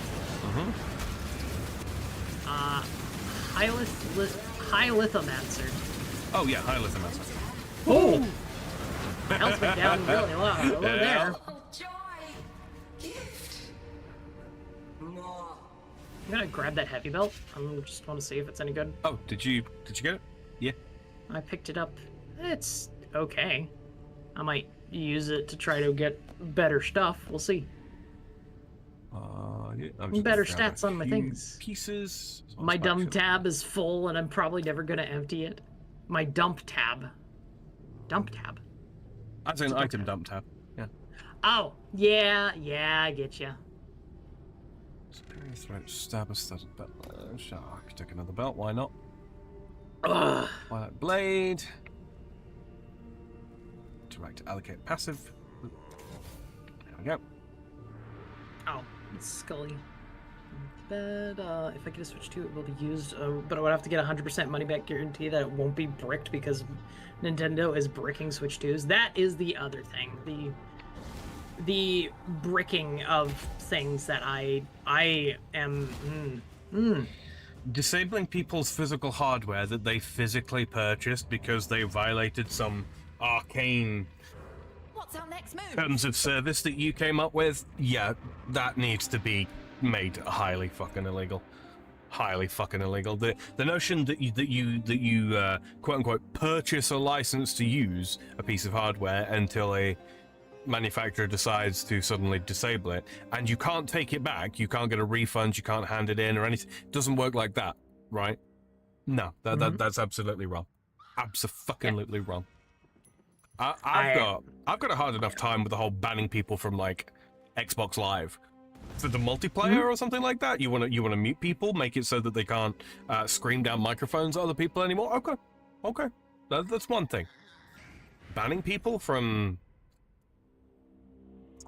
High Lithomancer. Oh yeah, High Lithomancer. Oh! My health went down really low. Hello there. I'm gonna grab that heavy belt. I just want to see if it's any good. Oh, did you get it? Yeah. I picked it up. It's okay. I might use it to try to get better stuff. We'll see. Yeah, I'm just Better gonna grab stats a on my few things. Pieces. My dump tab is full, and I'm probably never gonna empty it. My dump tab. Dump tab. As in item dump tab. Yeah. Oh, yeah, I get you. Superior throat, stabber, studded belt. Sure, I could take another belt. Why not? Ugh. Why not blade? Direct allocate passive. There we go. Oh, it's Scully. But if I get a Switch 2, it will be used, but I would have to get 100% money back guarantee that it won't be bricked because Nintendo is bricking Switch 2s. That is the other thing. The bricking of things that I am... Disabling people's physical hardware that they physically purchased because they violated some arcane What's our next move? terms of service that you came up with, yeah, that needs to be made highly fucking illegal. Highly fucking illegal. The notion that you quote unquote purchase a license to use a piece of hardware until a manufacturer decides to suddenly disable it, and you can't take it back, you can't get a refund, you can't hand it in or anything. It doesn't work like that, right? No, that's absolutely wrong. Absolutely wrong. I've got a hard enough time with the whole banning people from like Xbox Live for the multiplayer or something like that. You want to mute people, make it so that they can't scream down microphones at other people anymore. Okay, that's one thing. Banning people from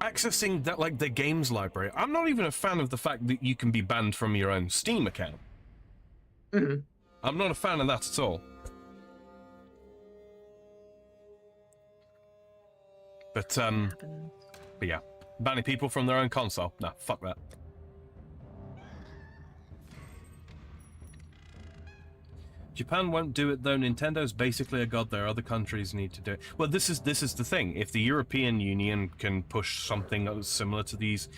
accessing that, like, the games library. I'm not even a fan of the fact that you can be banned from your own Steam account. I'm not a fan of that at all. But yeah, banning people from their own console. Nah, fuck that. Japan won't do it though. Nintendo's basically a god there. Other countries need to do it. Well, this is the thing. If the European Union can push something similar to these,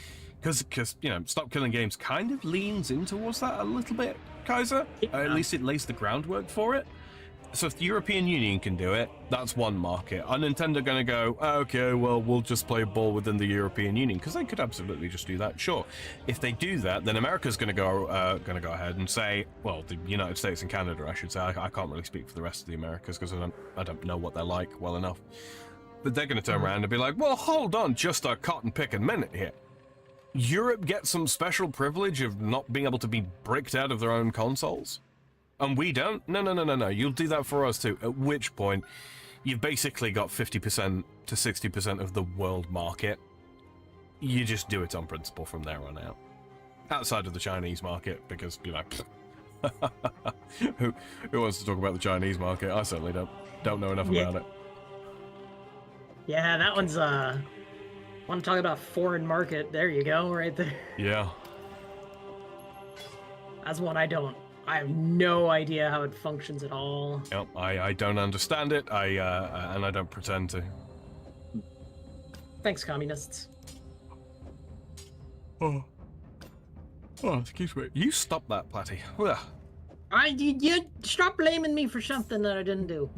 because you know, Stop Killing Games kind of leans in towards that a little bit, Kaiser. At least it lays the groundwork for it. So if the European Union can do it, that's one market. Are Nintendo going to go, okay, well, we'll just play ball within the European Union? Because they could absolutely just do that, sure. If they do that, then America's going to go ahead and say, well, the United States and Canada, I should say. I can't really speak for the rest of the Americas because I don't know what they're like well enough. But they're going to turn around and be like, well, hold on just a cotton picking minute here. Europe gets some special privilege of not being able to be bricked out of their own consoles? And we don't? No. You'll do that for us too. At which point, you've basically got 50% to 60% of the world market. You just do it on principle from there on out. Outside of the Chinese market, because, you know, who wants to talk about the Chinese market? I certainly don't know enough about it. Yeah, that one's, want to talk about foreign market. There you go, right there. Yeah. That's one I have no idea how it functions at all. Yep, I don't understand it, and I don't pretend to. Thanks, communists. Oh, excuse me. You stop that, Platty. Ugh. You stop blaming me for something that I didn't do.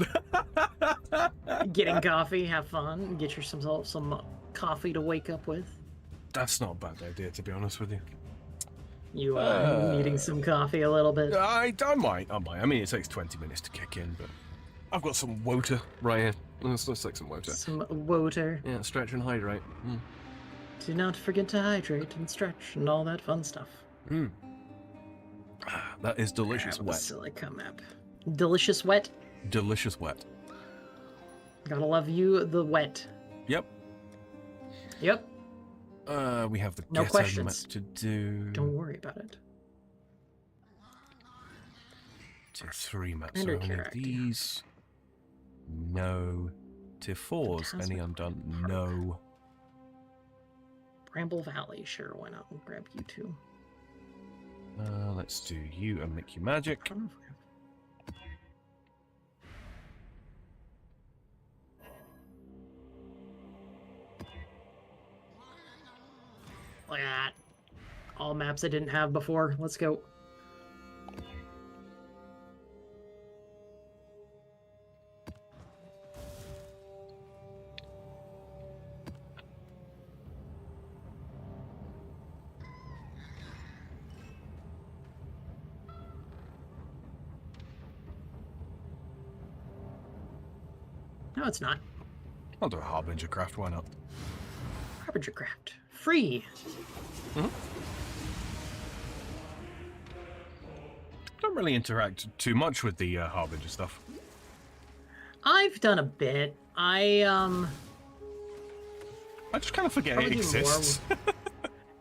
Getting coffee, have fun, get yourself some coffee to wake up with. That's not a bad idea, to be honest with you. You needing some coffee a little bit? I might. I mean, it takes 20 minutes to kick in, but I've got some water right here. Let's take some water. Some water. Yeah, stretch and hydrate. Do not forget to hydrate and stretch and all that fun stuff. That is delicious wet. Silica map. Delicious wet. Delicious wet. Gotta love you, the wet. Yep. Yep. We have the No ghetto questions. map to do. Don't worry about it. Tier 3 maps. Commander So any of Karak. these? No. Tier 4s. Any Fantasmic undone? Park. No. Bramble Valley, sure, why not? We'll grab you too. Let's do you and make you magic. Look at that. All maps I didn't have before. Let's go. No, it's not. I'll do a Harbinger craft, why not? Harbinger Craft. Free. Don't really interact too much with the Harbinger stuff. I've done a bit. I just kind of forget it Probably do more. exists.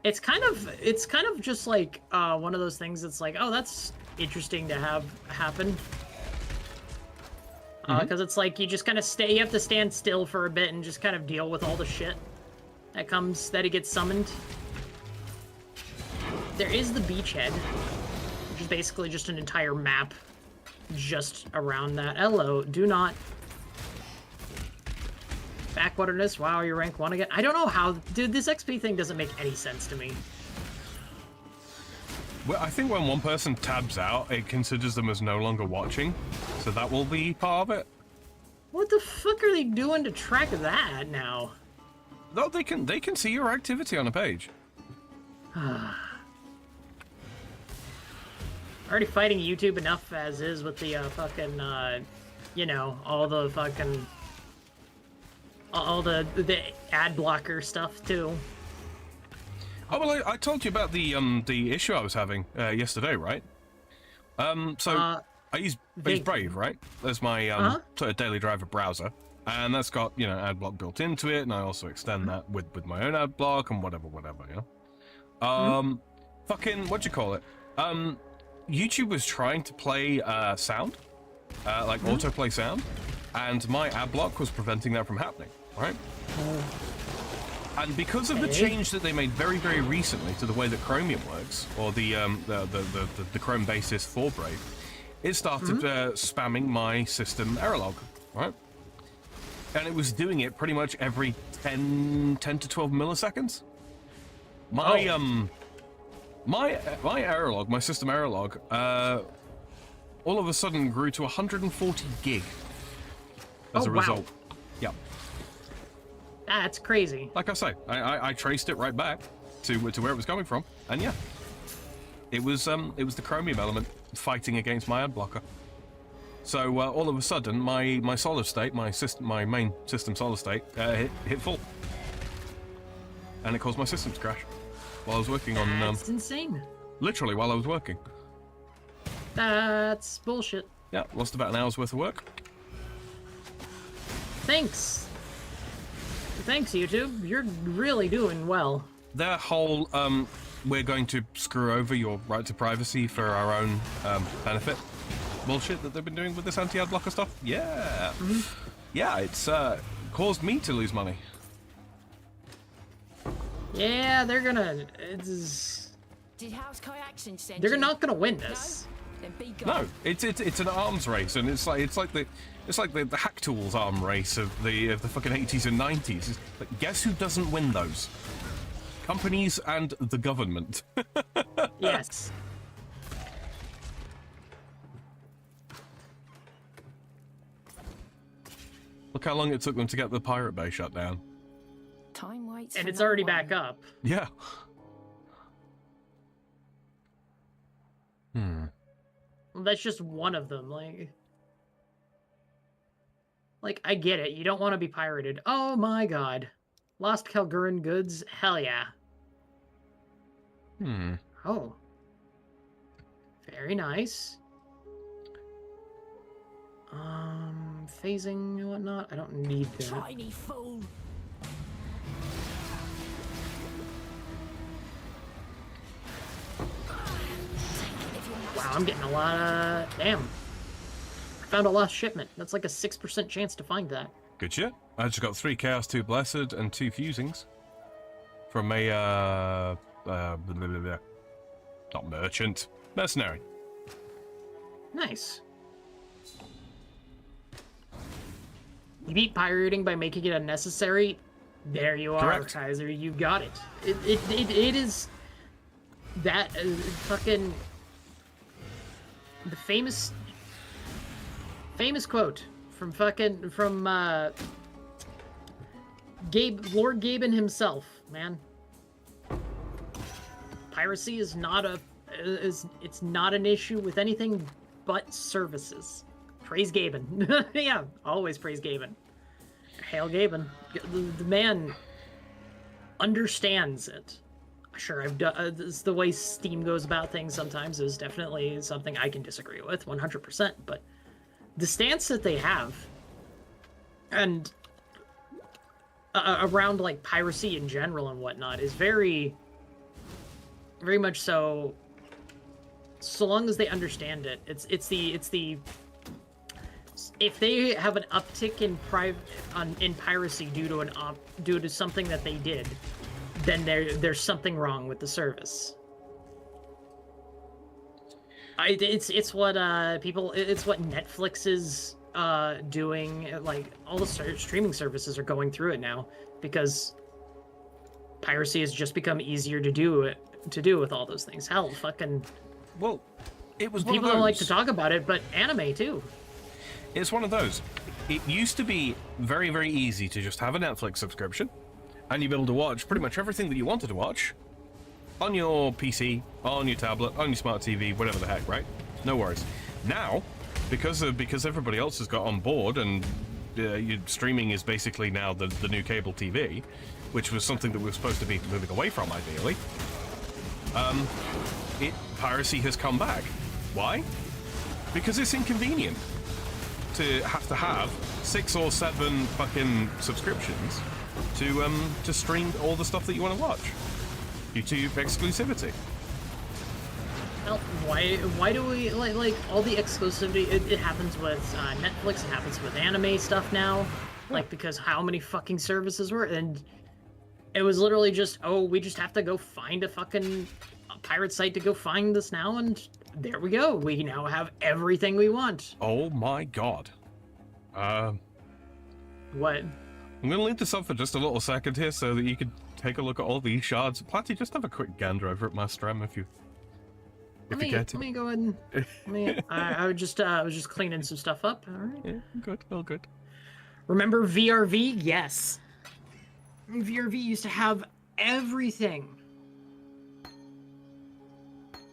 It's kind of just like one of those things that's like, oh, that's interesting to have happen. Because it's like you just kind of you have to stand still for a bit and just kind of deal with all the shit that it gets summoned. There is the beachhead, which is basically just an entire map just around that. Hello, do not backwaterness. Wow, you're rank 1 again. I don't know how, dude, this XP thing doesn't make any sense to me. Well, I think when one person tabs out, it considers them as no longer watching, so that will be part of it. What the fuck are they doing to track that now? No, they can see your activity on a page. Already fighting YouTube enough as is with the fucking, you know, all the fucking, all the ad blocker stuff too. Oh well, I told you about the issue I was having yesterday, right? So I use Brave, right? There's my sort of daily driver browser, and that's got, you know, ad block built into it, and I also extend that with my own ad block and whatever, you know. Fucking what do you call it? YouTube was trying to play sound, like autoplay sound, and my ad block was preventing that from happening, right? And because of the change that they made very, very recently to the way that Chromium works, or the Chrome basis for Brave, it started spamming my system error log, right? And it was doing it pretty much every 10 to 12 milliseconds. My my error log, my system error log, all of a sudden grew to 140 gig as a result. Yeah. That's crazy. Like I say, I traced it right back to where it was coming from, and yeah, it was the Chromium element fighting against my ad blocker. So all of a sudden, my solid state, my main system solid state, hit full, and it caused my system to crash while I was working on. That's insane. Literally while I was working. That's bullshit. Yeah, lost about an hour's worth of work. Thanks. Thanks, YouTube. You're really doing well. Their whole, we're going to screw over your right to privacy for our own benefit bullshit that they've been doing with this anti-ad blocker stuff. Yeah. Yeah, it's caused me to lose money. Yeah, they're gonna. Did House Kayakson send They're you? not gonna win this. Then be gone. No, it's an arms race, and it's like the hack tools arm race of the fucking 80s and 90s. It's like, guess who doesn't win those? Companies and the government. Yes. Look how long it took them to get the pirate bay shut down. Time waits And for it's no already one. back up. Yeah. That's just one of them. Like I get it. You don't want to be pirated. Oh my god. Lost Kalguran goods? Hell yeah. Oh. Very nice. Phasing and whatnot. I don't need that. Tiny fool. Wow, I'm getting a lot of... Damn. I found a lost shipment. That's like a 6% chance to find that. Good shit. I just got 3 Chaos, 2 Blessed, and 2 Fusings. From a, blah, blah, blah, blah. Not merchant. Mercenary. Nice. You beat pirating by making it unnecessary. There you are, Correct. Kaiser. You got it. It is that fucking the famous quote from Lord Gaben himself, man. Piracy is not it's not an issue with anything but services. Praise Gaben. Yeah, always praise Gaben. Hail Gaben. The man understands it. Sure, I've done it's the way Steam goes about things sometimes is definitely something I can disagree with 100%, but the stance that they have and around like piracy in general and whatnot is very much so long as they understand it. It's the if they have an uptick in piracy due to something that they did, then there's something wrong with the service. It's what Netflix is doing. Like all the streaming services are going through it now because piracy has just become easier to do with all those things. Hell, fucking. Well, it was people don't like to talk about it, but anime too. It's one of those. It used to be very, very easy to just have a Netflix subscription, and you'd be able to watch pretty much everything that you wanted to watch on your PC, on your tablet, on your smart TV, whatever the heck, right? No worries. Now, because everybody else has got on board, and your streaming is basically now the new cable TV, which was something that we were supposed to be moving away from, ideally. Piracy has come back. Why? Because it's inconvenient to have 6 or 7 fucking subscriptions to stream all the stuff that you want to watch. YouTube exclusivity. Well, why do we like all the exclusivity? It happens with Netflix. It happens with anime stuff now. Like because how many fucking services were and it was literally just we just have to go find a fucking pirate site to go find this now and there we go. We now have everything we want. Oh my god. What? I'm gonna leave this up for just a little second here so that you could take a look at all these shards. Platty, just have a quick gander over at my stream if you care to. Let me go ahead and I was just cleaning some stuff up. All right. Yeah, good, all good. Remember VRV? Yes. VRV used to have everything.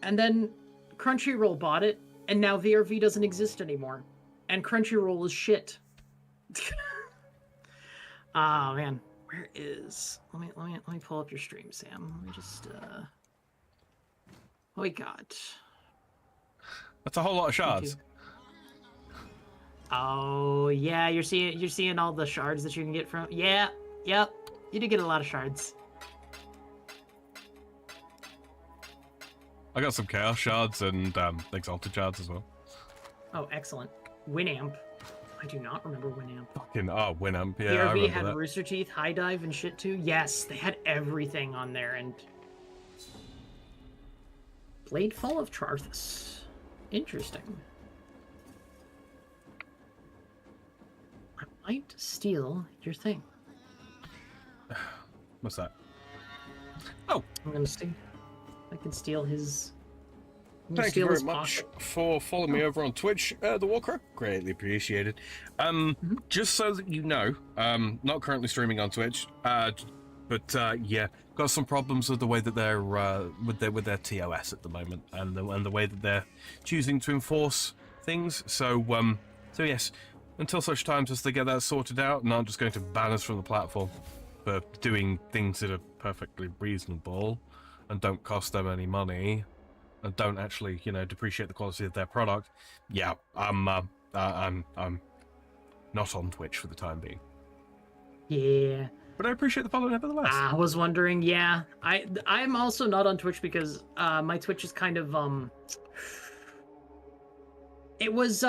And then Crunchyroll bought it, and now VRV doesn't exist anymore. And Crunchyroll is shit. Oh man, where is? Let me pull up your stream, Sam. Let me just what we got? That's a whole lot of shards. Oh yeah, you're seeing all the shards that you can get from. Yeah, yep. You do get a lot of shards. I got some chaos shards and exalted shards as well. Oh, excellent. Winamp. I do not remember Winamp. Fucking Winamp. Yeah, I BRB remember had that. Rooster Teeth, High Dive, and shit too. Yes, they had everything on there. And Bladefall of Charthus. Interesting. I might steal your thing. What's that? Oh, I'm gonna steal. I can steal his. I'm gonna thank you steal very his much pocket. for following me over on Twitch, The Warcrow. Greatly appreciated. Just so that you know, not currently streaming on Twitch. But yeah, got some problems with the way that they're with their TOS at the moment, and the way that they're choosing to enforce things. So yes, until such times as they get that sorted out, and aren't just going to ban us from the platform for doing things that are perfectly reasonable and don't cost them any money and don't actually, depreciate the quality of their product. Yeah, I'm not on Twitch for the time being. Yeah. But I appreciate the follow nevertheless. I was wondering, yeah. I'm also not on Twitch because my Twitch is kind of it was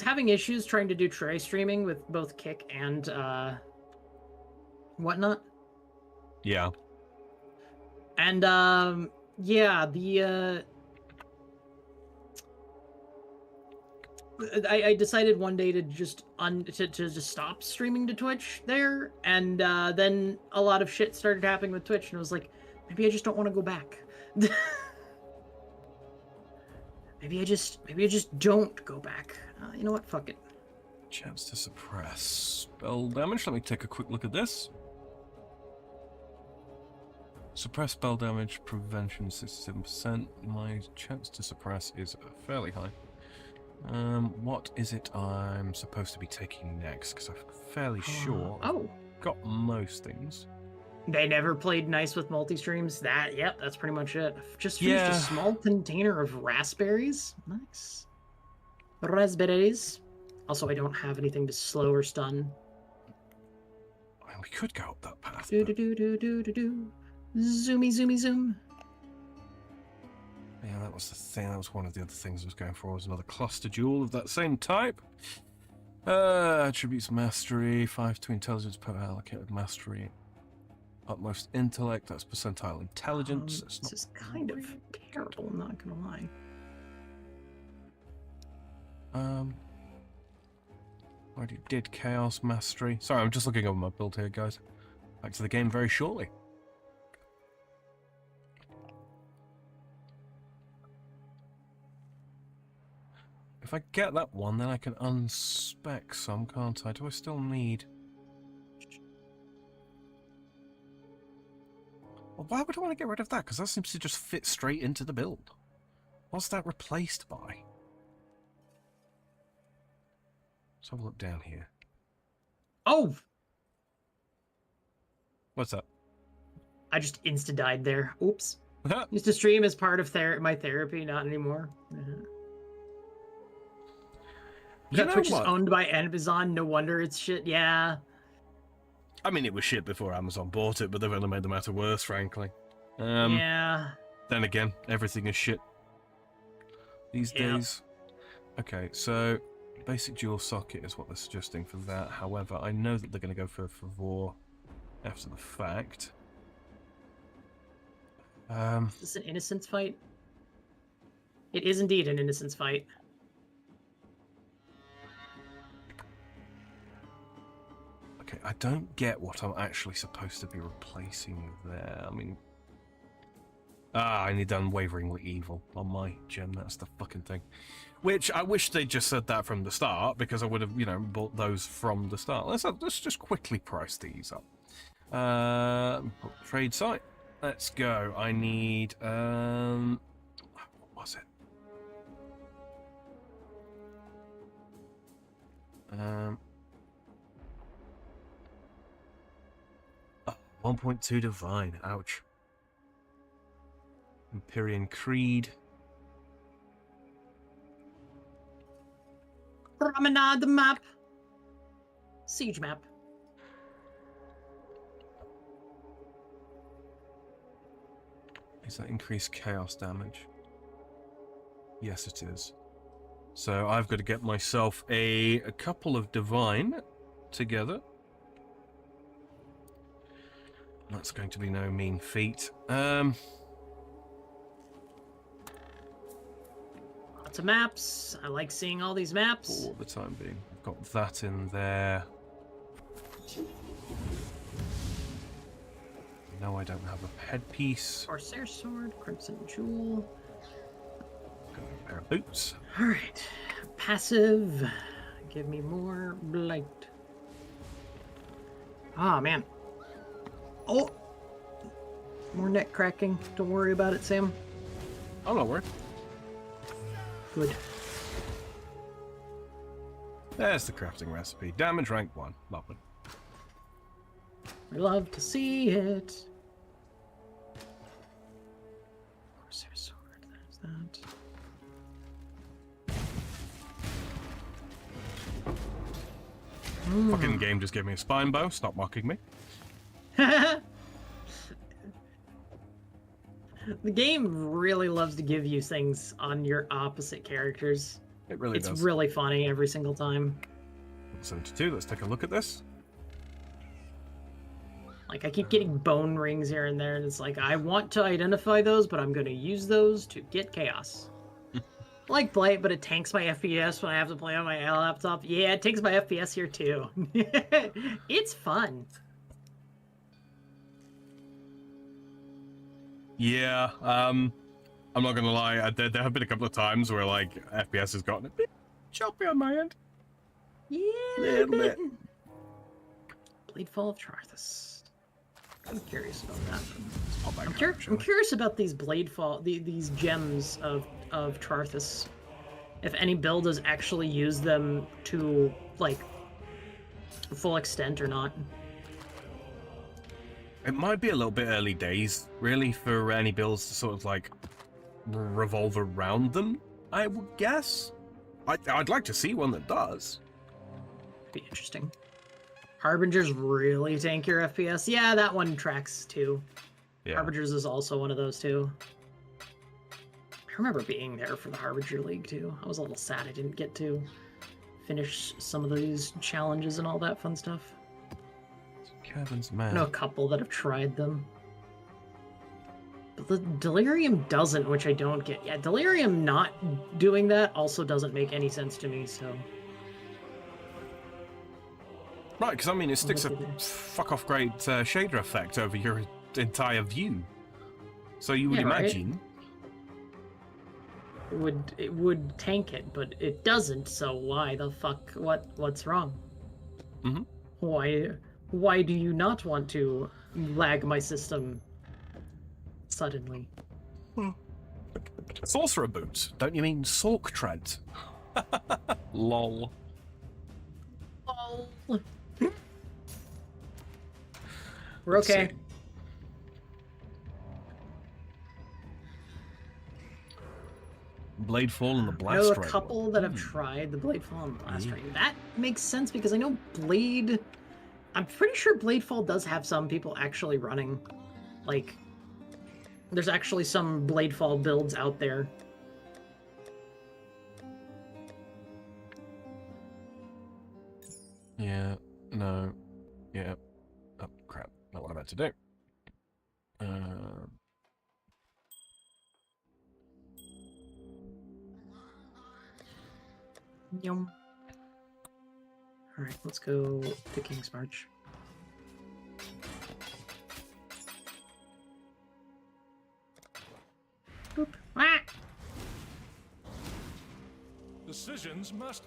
having issues trying to do tray streaming with both Kick and whatnot. Yeah. And yeah, I decided one day to just just stop streaming to Twitch there, and then a lot of shit started happening with Twitch, and I was like, maybe I just don't want to go back. maybe I just don't go back. You know what? Fuck it. Chance to suppress spell damage. Let me take a quick look at this. Suppress spell damage prevention 67%. My chance to suppress is fairly high. What is it I'm supposed to be taking next? Because I'm fairly sure I've got most things. They never played nice with multi-streams. Yep, that's pretty much it. I've just finished a small container of raspberries. Nice. Raspberries. Also, I don't have anything to slow or stun. I mean, we could go up that path. Do do do do do do do. Zoomy zoomy zoom. Yeah, that was the thing. That was one of the other things I was going for. Was another cluster jewel of that same type. Attributes mastery, 5 to intelligence per allocated mastery. Utmost intellect. That's percentile intelligence. This is kind of terrible. I'm not gonna lie. Already did chaos mastery. Sorry, I'm just looking over my build here, guys. Back to the game very shortly. If I get that one, then I can unspec some, can't I? Do I still need... Well, why would I want to get rid of that? Because that seems to just fit straight into the build. What's that replaced by? Let's have a look down here. Oh! What's that? I just insta-died there. Oops. Used to stream as part of my therapy, not anymore. Twitch is owned by Amazon. No wonder it's shit. Yeah. I mean, it was shit before Amazon bought it, but they've only made the matter worse, frankly. Yeah. Then again, everything is shit these days. Okay, so basic dual socket is what they're suggesting for that. However, I know that they're going to go for Favor after the fact. Is this an innocence fight? It is indeed an innocence fight. Okay, I don't get what I'm actually supposed to be replacing there. I mean... I need Unwaveringly Evil on my gem, that's the fucking thing. Which, I wish they just said that from the start, because I would have, bought those from the start. Let's just quickly price these up. Trade site. Let's go. I need, what was it? 1.2 Divine. Ouch. Empyrean Creed. Promenade map. Siege map. Is that increased chaos damage? Yes, it is. So I've got to get myself a couple of Divine together. That's going to be no mean feat. Lots of maps. I like seeing all these maps. For the time being. I've got that in there. No, I don't have a headpiece. Corsair sword, crimson jewel. Got a pair of boots. Alright. Passive. Give me more blight. Ah, man. Oh! More neck cracking. Don't worry about it, Sam. Oh, no worry. Good. There's the crafting recipe. Damage rank 1. Lovely. We love to see it. Corsair sword, there's that. Fucking game just gave me a spine bow. Stop mocking me. The game really loves to give you things on your opposite characters. It really It's does. really funny every single time. 72. Let's take a look at this. Like, I keep getting bone rings here and there, and it's like, I want to identify those, but I'm going to use those to get chaos. I like Blight, but it tanks my FPS when I have to play on my laptop. Yeah, it takes my FPS here, too. It's fun. Yeah, I'm not gonna lie. There have been a couple of times where like FPS has gotten a bit choppy on my end. Yeah, Little bit. Bladefall of Charthus. I'm curious about that. Let's pop back I'm, up, I'm actually. curious about these Bladefall, these gems of Charthus. If any build has actually used them to, like, full extent or not. It might be a little bit early days, really, for any builds to sort of like revolve around them. I would guess. I'd like to see one that does. Be interesting. Harbingers really tank your FPS. Yeah, that one tracks too. Yeah. Harbingers is also one of those too. I remember being there for the Harbinger League too. I was a little sad I didn't get to finish some of these challenges and all that fun stuff. Kevin's I man. know a couple that have tried them. But the Delirium doesn't, which I don't get. Yeah, Delirium not doing that also doesn't make any sense to me, so... Right, because I mean, it sticks a look at it. fuck off great shader effect over your entire view. So you would Yeah, right? imagine. It would tank it, but it doesn't, so why the fuck? What's wrong? Mhm. Why do you not want to lag my system suddenly? Sorcerer boots. Don't you mean Sork tread? Lol. Oh. We're Let's okay. see. Bladefall and the I know Blast a Rain. couple that have tried the Bladefall and Blast Rain. That makes sense because I know Blade... I'm pretty sure Bladefall does have some people actually running. Like, there's actually some Bladefall builds out there. Yeah, no, yeah. Oh, crap. Not what I meant to do. Yum. Alright, let's go to King's March. Boop. Ah! Decisions must.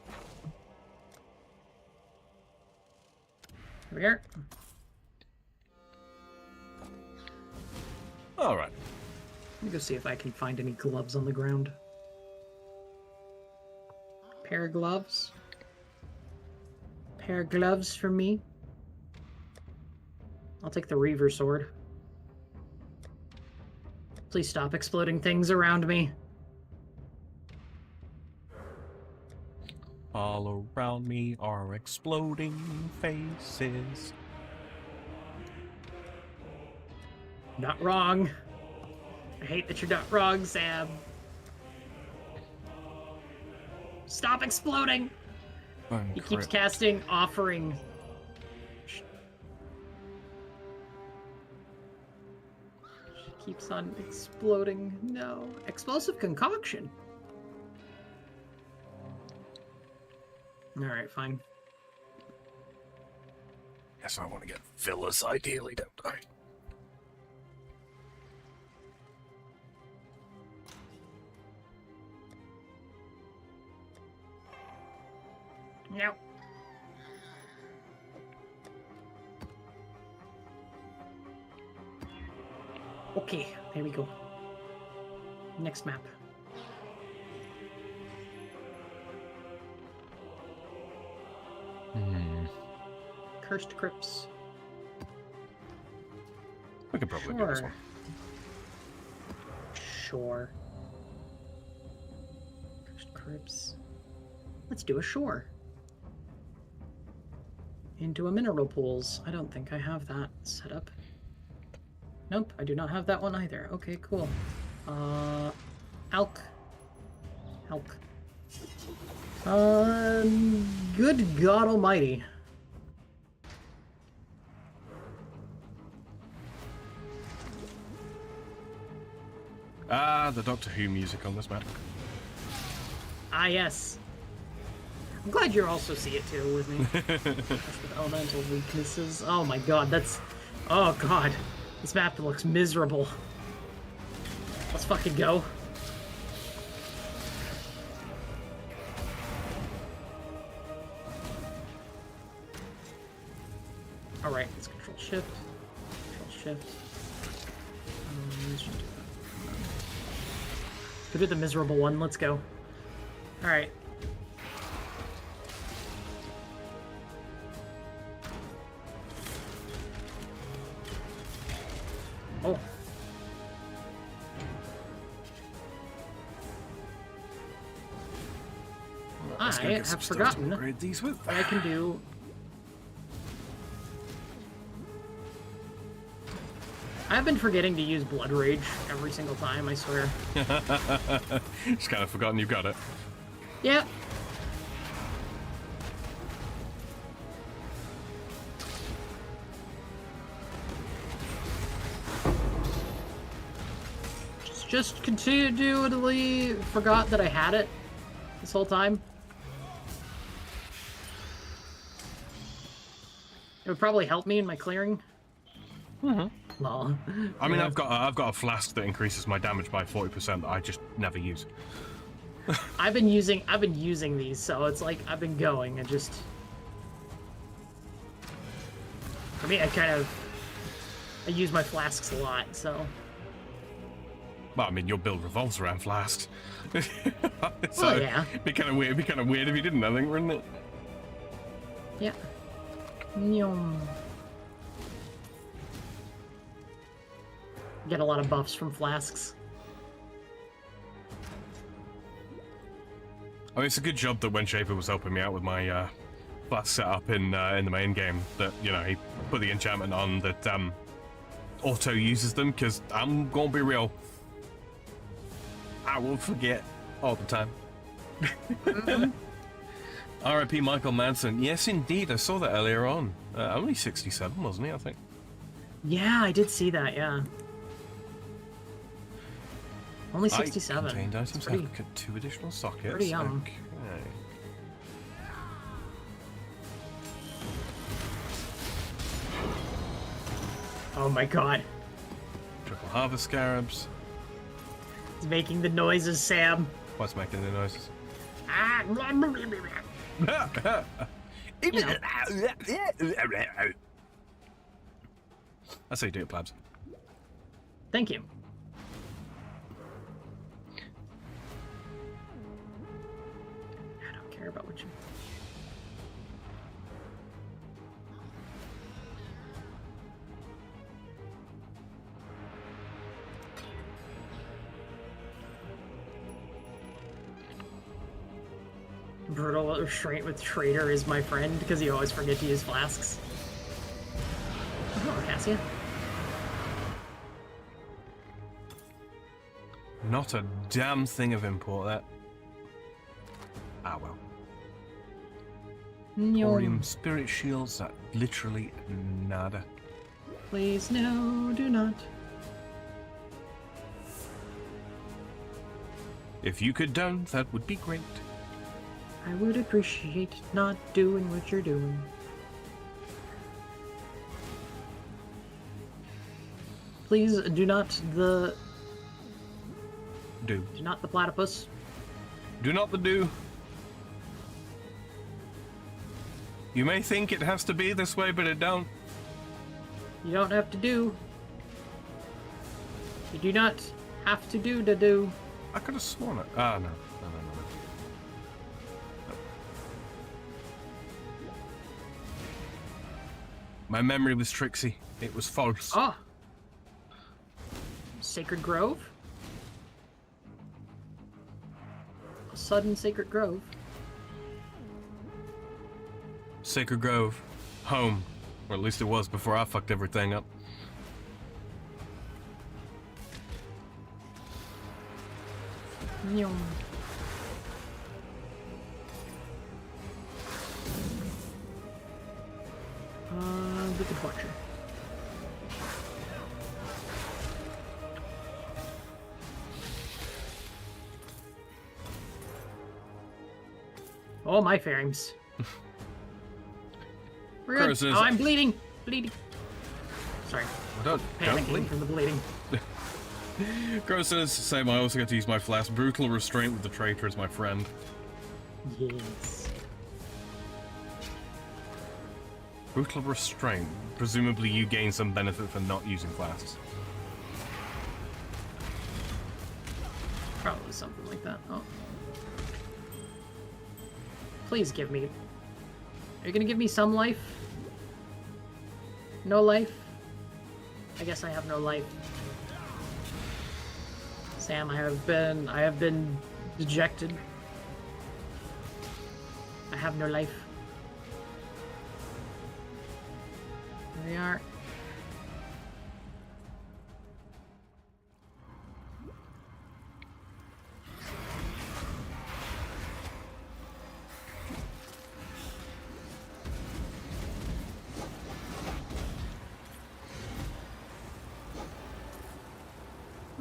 Here we are. All right. Let me go see if I can find any gloves on the ground. Pair of gloves. Pair of gloves for me. I'll take the Reaver sword. Please stop exploding things around me. All around me are exploding faces. Not wrong. I hate that you're not wrong, Sam. Stop exploding! He keeps casting Offering. She keeps on exploding. No. Explosive Concoction. Alright, fine. Yes, I want to get villas, ideally, don't I? No. Okay, there we go. Next map. Cursed Crypts. We could probably do this one. Sure. Cursed Crypts. Let's do a shore. Into a mineral pools. I don't think I have that set up. Nope, I do not have that one either. Okay, cool. Alk. Good God Almighty. The Doctor Who music on this map. Ah, yes. I'm glad you also see it too with me. With elemental weaknesses. Oh my god, that's... Oh god. This map looks miserable. Let's fucking go. Alright, let's control shift. Control shift. Let's just do that. Go do the miserable one, let's go. Alright. Oh. I have forgotten upgrade these with. what I can do. I've been forgetting to use Blood Rage every single time, I swear. Just kind of forgotten you've got it. Yep. Just continually forgot that I had it this whole time. It would probably help me in my clearing. Lol. I mean, I've got a flask that increases my damage by 40% that I just never use. I've been using these, so it's like I've been going and just. For me, I use my flasks a lot, so. Well, I mean, your build revolves around flasks. So, well, yeah. It'd be kind of weird if you didn't, I think, wouldn't it? Yeah. Nyom. Get a lot of buffs from flasks. I mean, it's a good job that when Shaper was helping me out with my flask setup in the main game, that, you know, he put the enchantment on that auto uses them, because I'm gonna be real, I will forget all the time. R.I.P. Michael Manson. Yes, indeed, I saw that earlier on. Only 67, wasn't he, I think? Yeah, I did see that, yeah. Only 67. Contained items pretty, have 2 additional sockets. pretty young. Okay. Oh my god. Triple harvest scarabs. He's making the noises, Sam. What's making the noises? Ah, blah, blah, blah, blah. I say do it, plebs. Thank you. I don't care about what you... Brutal restraint with Trader is my friend because you always forget to use flasks. Oh, Cassia. Not a damn thing of import, that. Ah, well. Orium spirit shields, that literally nada. Please, no, do not. If you could don't, that would be great. I would appreciate not doing what you're doing. Please do not the... Do. Do not the platypus. Do not the do. You may think it has to be this way, but it don't. You don't have to do. You do not have to do. I could have sworn it. Ah, no. No. My memory was tricksy. It was false. Ah! Sacred Grove? A sudden Sacred Grove. Sacred Grove. Home. Or at least it was before I fucked everything up. Nyum. Wicked Watcher. Oh, my frames. We're good. Curses. Oh, I'm bleeding. Bleeding. Sorry. Don't Panicking bleed. from the bleeding. Crow says, same, I also get to use my flask. Brutal restraint with the traitor as my friend. Yes. Brutal restraint. Presumably you gain some benefit for not using flasks. Probably something like that. Oh. Please give me... Are you gonna give me some life? No life? I guess I have no life. Sam, I have been dejected. I have no life. There we are.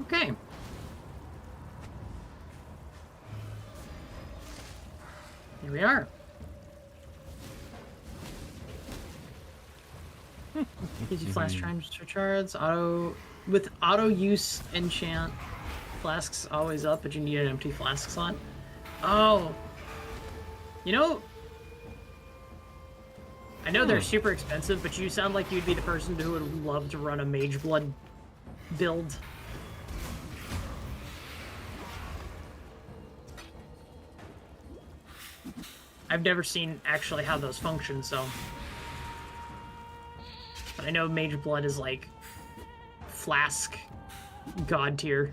Okay. Here we are. Gives you flash times for shards. With auto use enchant, flasks always up, but you need an empty flask slot. Oh, you know, I know they're super expensive, but you sound like you'd be the person who would love to run a Mage Blood build. I've never seen actually how those function, so. But I know Mage Blood is like flask god tier.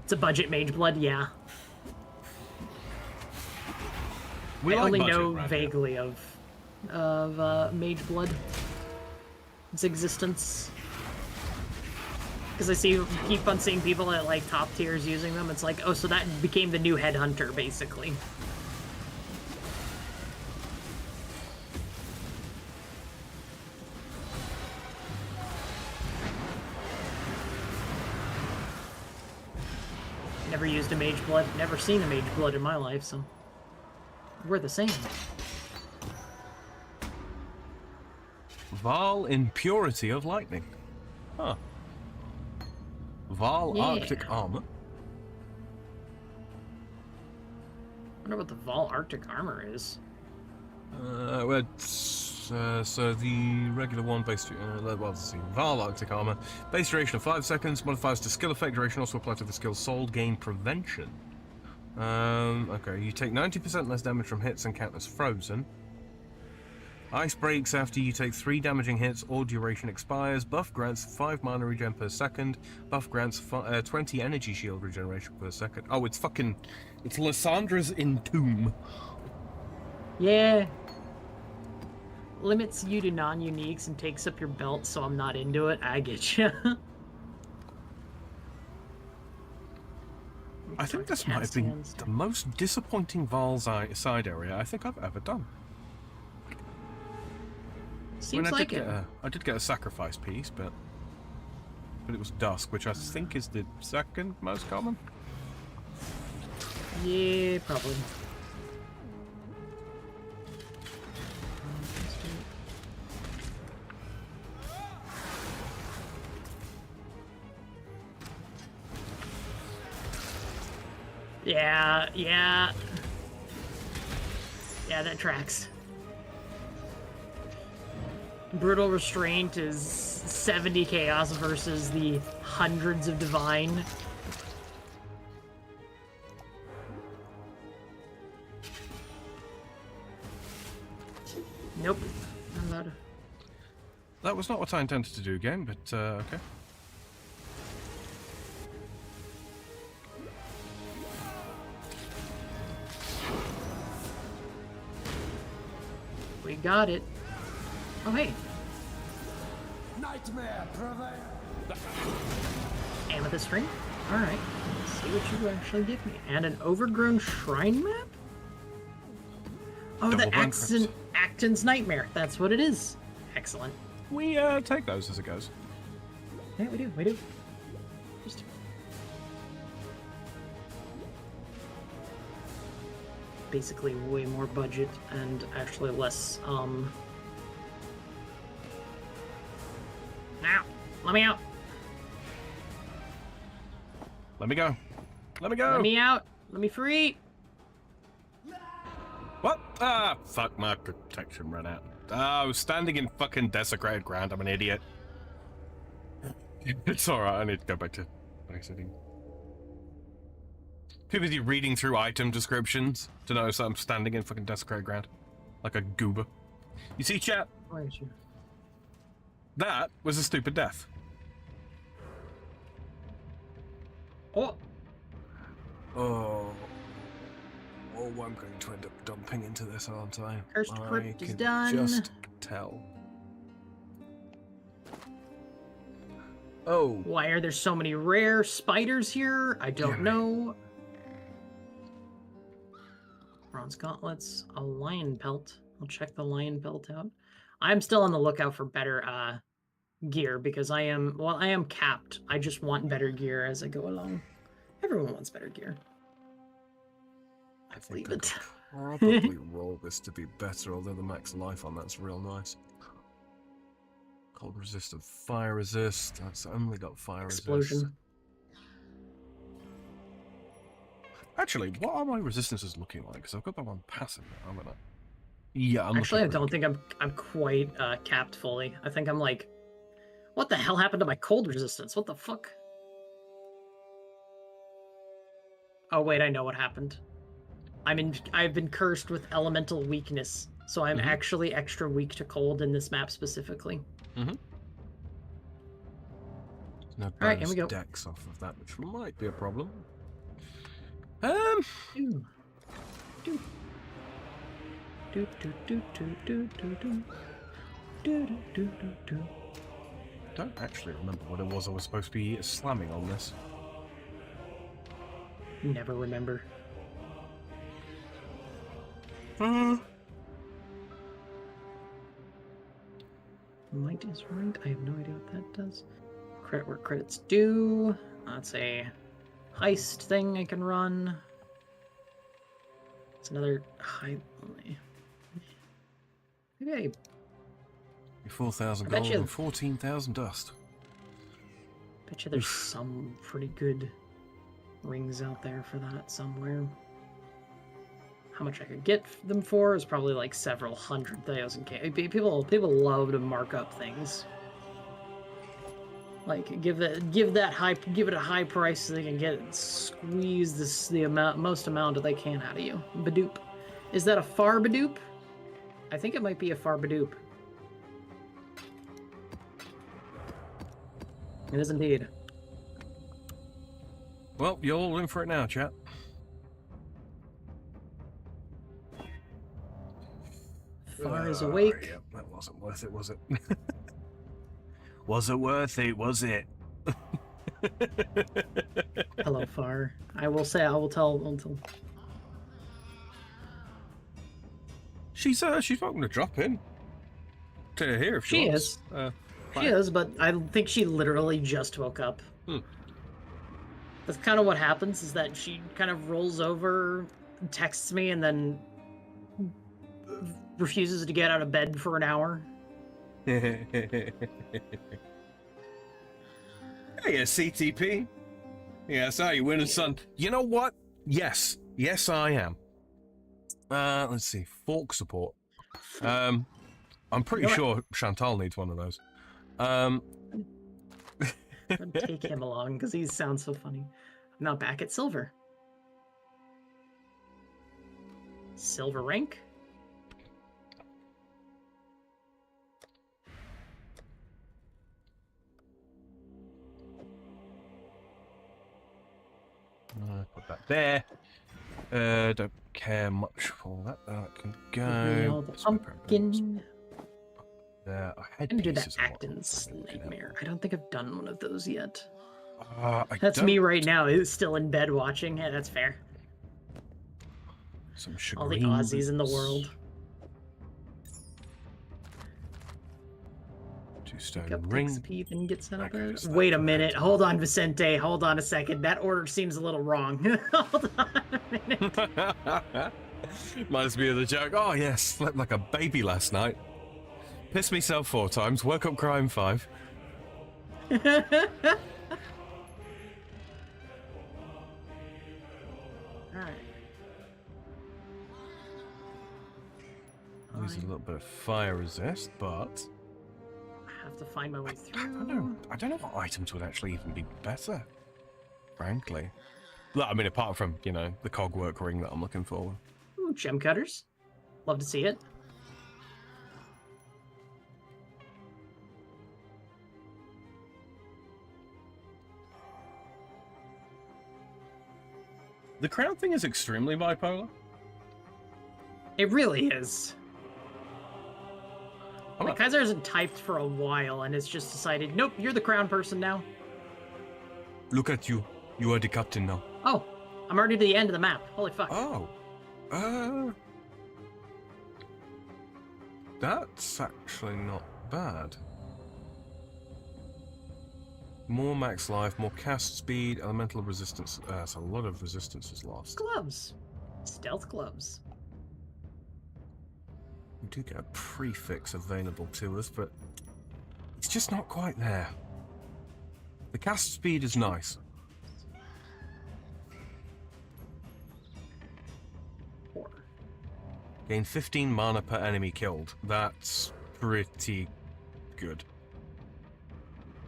It's a budget Mage Blood, yeah. I only know vaguely of Mage Blood, its existence. Because I keep on seeing people at like top tiers using them. It's like, oh, so that became the new Headhunter, basically. Never used a Mage Blood, never seen a Mage Blood in my life, so we're the same. Val in Purity of Lightning. Huh. Val Arctic Armor. I wonder what the Val Arctic Armor is. So the regular one based let's see. Val Arctic Armor. Base duration of 5 seconds, modifiers to skill effect duration also apply to the skill Soul Gain Prevention. Okay, you take 90% less damage from hits and count as frozen. Ice breaks after you take 3 damaging hits or duration expires. Buff grants 5 mana regen per second. Buff grants 20 energy shield regeneration per second. Oh, it's Lyssandra's Entomb. Yeah. Limits you to non-uniques and takes up your belt, so I'm not into it. I get you. I think this might have been the most disappointing Val's side area I think I've ever done. Seems like it. I did get a sacrifice piece, but it was Dusk, which I think is the second most common. Yeah, probably. Yeah, that tracks. Brutal Restraint is 70 Chaos versus the hundreds of Divine. Nope. Not allowed. That was not what I intended to do, game, but okay. We got it. Oh, hey. Nightmare prevail. Amethyst ring. Alright. Let's see what you actually give me. And an overgrown shrine map? Oh, the Double blank crypts. Acton's Nightmare. That's what it is. Excellent. We take those as it goes. Yeah, we do. We do. Just... basically way more budget and actually less, Now! Let me out! Let me go. Let me go. Let me out! Let me free! What? Ah, fuck, my protection ran out. I was standing in fucking desecrated ground. I'm an idiot. It's alright, I need to go back to sitting. Too busy reading through item descriptions to notice that I'm standing in fucking desecrated ground. Like a goober. You see, chat? Where is you? That was a stupid death. Oh! Oh. Oh, I'm going to end up dumping into this, aren't I? Cursed Crypt is can done. Just tell. Oh. Why are there so many rare spiders here? I don't know. Bronze gauntlets, a lion pelt. I'll check the lion pelt out. I'm still on the lookout for better gear because I am capped. I just want better gear as I go along. Everyone wants better gear. I think Leave it. I could probably roll this to be better, although the max life on that's real nice. Cold resist and fire resist. That's only got fire Explosion. resist. Actually, what are my resistances looking like? Because I've got that one passive now, haven't I? Yeah, I'm Actually, I looking don't think I'm quite capped fully. I think I'm like, what the hell happened to my cold resistance? What the fuck? Oh wait, I know what happened. I've been cursed with elemental weakness, so I'm actually extra weak to cold in this map specifically. Mm-hmm. No All right, here we go. decks off of that, which might be a problem. Do. Do. Do, do, do, do, do, do, do. Do, do, do, do, do. Don't actually remember what it was I was supposed to be slamming on this. Never remember. Might is right. I have no idea what that does. Credit where credit's due. That's a heist thing I can run. It's another high. Maybe I 4,000 I bet gold you- and 14,000 dust. bet you there's some pretty good rings out there for that somewhere. How much I could get them for is probably like several 100,000 K. People love to mark up things. Like give it a high price so they can squeeze the most amount that they can out of you. Badoop. Is that a far Badoop? I think it might be a far Badoop. It is indeed. Well, you're all in for it now, chat. Far is awake. Yeah, that wasn't worth it, was it? Was it worth it? Was it? Hello, Far. I will tell. She's welcome to drop in to here if she wants. She is, but I think she literally just woke up. That's kind of what happens, is that she kind of rolls over, texts me, and then refuses to get out of bed for an hour. Hey, CTP. Yes, how you winning, son? You know what? Yes, I am. Let's see, fork support. I'm pretty sure Chantal needs one of those. I'd take him along because he sounds so funny. I'm not back at silver. Silver rank. Put that there. Don't care much for that. That can Give me all go. the pumpkin. There. I'm gonna do that Acton's Nightmare. I don't think I've done one of those yet. That's don't- me right now. Is still in bed watching. Yeah, that's fair. Some All the chagrin Aussies in the boots. world. Two stone Pick up ring. XP and get set up. Okay, so Wait a that- minute. Hold on, Vicente. Hold on a second. That order seems a little wrong. Hold on a minute. Reminds me of the joke. Oh yes, slept like a baby last night. Pissed myself 4 times. Woke up crying 5. Alright. Use a little bit of fire resist, but I have to find my way through. I don't know what items would actually even be better. Frankly, I mean, apart from the cogwork ring that I'm looking for. Ooh, gem cutters. Love to see it. The crown thing is extremely bipolar. It really is. I'm Like, not- Kaiser hasn't typed for a while and has just decided, nope, you're the crown person now. Look at you. You are the captain now. Oh, I'm already to the end of the map. Holy fuck. Oh. That's actually not bad. More max life, more cast speed, elemental resistance. So a lot of resistance is lost. Gloves. Stealth gloves. We do get a prefix available to us, but it's just not quite there. The cast speed is nice. Gain 15 mana per enemy killed. That's pretty good.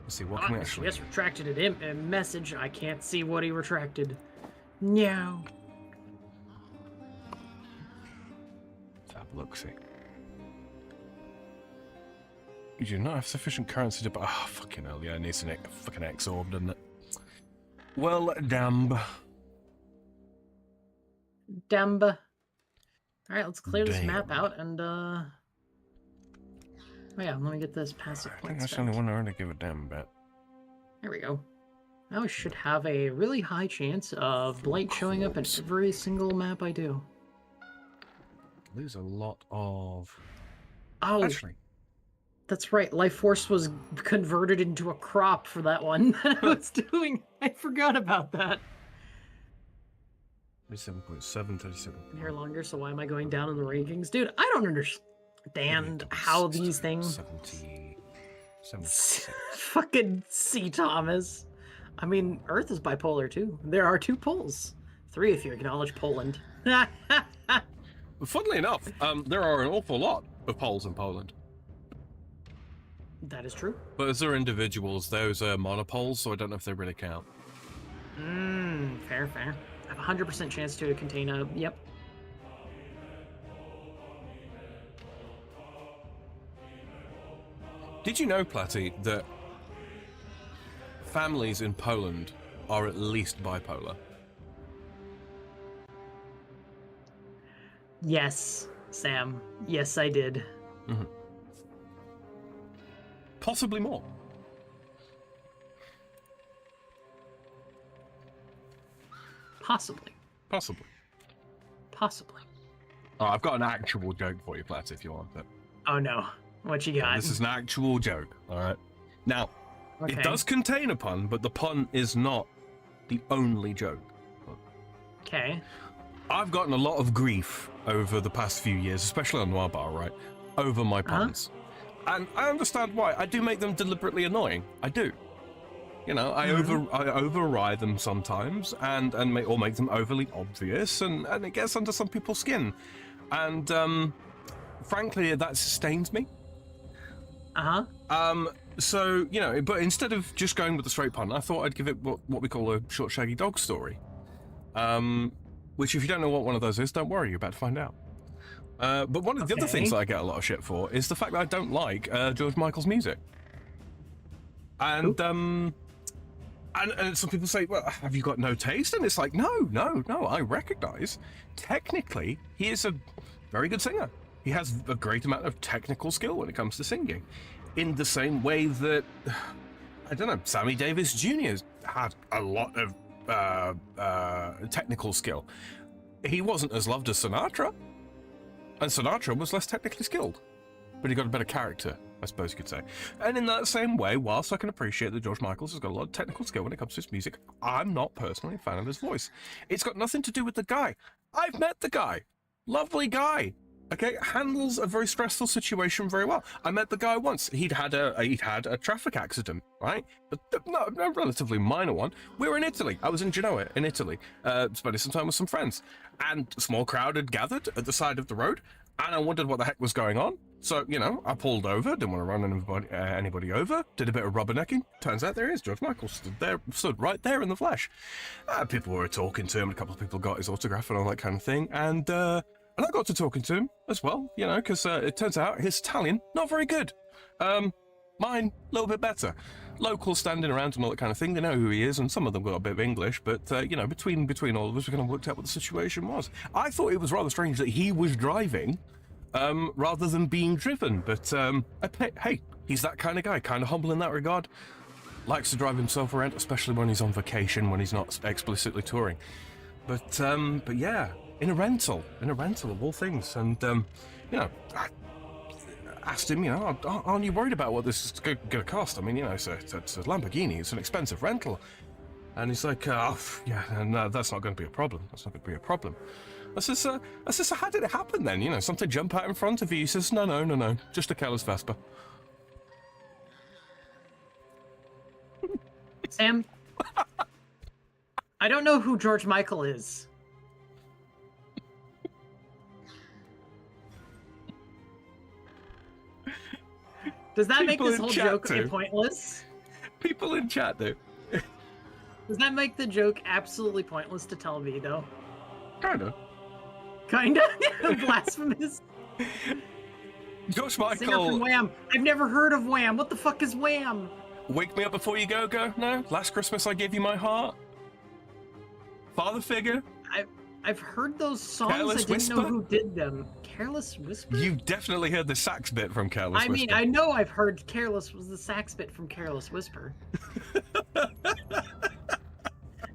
Let's see, what can we actually... Yes, retracted a message. I can't see what he retracted. No. Let's have a look, see. You do not have sufficient currency to buy... Oh, fucking hell, yeah, it needs a fucking X-Orb, doesn't it? Well, damn. Damba. Alright, let's clear this Damn. map out and, Oh yeah, let me get this passive I think points that's the only back. one I really give a damn about. There we go. Now I should have a really high chance of Blight showing up in every single map I do. Lose a lot of... Oh, Actually, that's right. Life Force was converted into a crop for that one that I was doing. I forgot about that. 37.7, 37. Here longer, so why am I going down in the rankings? Dude, I don't understand how these things... 70... 76. Fucking C. Thomas. I mean, Earth is bipolar too. There are 2 poles. 3 if you acknowledge Poland. Funnily enough, there are an awful lot of Poles in Poland. That is true. But as they're individuals, those are monopoles, so I don't know if they really count. Fair, fair. I have a 100% chance to contain a... Yep. Did you know, Platty, that families in Poland are at least bipolar? Yes, Sam. Yes, I did. Possibly more. Possibly. Possibly. Possibly. Oh, I've got an actual joke for you, Platty, if you want it. Oh no. What you got? This is an actual joke, alright? Now, Okay. it does contain a pun, but the pun is not the only joke. Okay. I've gotten a lot of grief over the past few years, especially on Noir Bar, right? Over my puns. And I understand why. I do make them deliberately annoying. I do. You know, I override them sometimes and make them overly obvious, and it gets under some people's skin. And frankly, that sustains me. So, you know, but instead of just going with the straight pun, I thought I'd give it what we call a short, shaggy dog story. Which, if you don't know what one of those is, don't worry, you're about to find out. But one of the other things that I get a lot of shit for is the fact that I don't like George Michael's music. And some people say, well, have you got no taste? And it's like, no, I recognize technically he is a very good singer. He has a great amount of technical skill when it comes to singing. In the same way that, I don't know, Sammy Davis Jr. had a lot of technical skill. He wasn't as loved as Sinatra, and Sinatra was less technically skilled, but he got a better character, I suppose you could say. And in that same way, whilst I can appreciate that George Michael has got a lot of technical skill when it comes to his music, I'm not personally a fan of his voice. It's got nothing to do with the guy. I've met the guy. Lovely guy. Okay, handles a very stressful situation very well. I met the guy once. He'd had a traffic accident, right? But no, a relatively minor one. We were in Italy. I was in Genoa, in Italy, spending some time with some friends, and a small crowd had gathered at the side of the road, and I wondered what the heck was going on. So, you know, I pulled over. Didn't want to run anybody over. Did a bit of rubbernecking. Turns out there he is. George Michael stood right there in the flesh. People were talking to him. A couple of people got his autograph and all that kind of thing, and I got to talking to him as well, you know, because it turns out his Italian, not very good. Mine, a little bit better. Locals standing around and all that kind of thing, they know who he is, and some of them got a bit of English, but, you know, between all of us, we kind of worked out what the situation was. I thought it was rather strange that he was driving rather than being driven, but, hey, he's that kind of guy, kind of humble in that regard. Likes to drive himself around, especially when he's on vacation, when he's not explicitly touring. But yeah. In a rental of all things, and you know, I asked him, you know, aren't you worried about what this is going to cost? I mean, you know, it's a Lamborghini, it's an expensive rental, and he's like, oh, yeah, no, that's not going to be a problem. That's not going to be a problem. I says, how did it happen then? You know, something jump out in front of you? He says, no, just a careless Vespa. Sam, I don't know who George Michael is. Does that make this whole joke pointless? People in chat do. Does that make the joke absolutely pointless to tell me, though? Kinda. Blasphemous. George Michael. Singer from Wham. I've never heard of Wham. What the fuck is Wham? Wake Me Up Before You Go? No? Last Christmas I Gave You My Heart? Father Figure? I've heard those songs. Careless I didn't Whisper? know who did them. Careless Whisper? You've definitely heard the sax bit from Careless Whisper. I mean, I know I've heard the sax bit from Careless Whisper.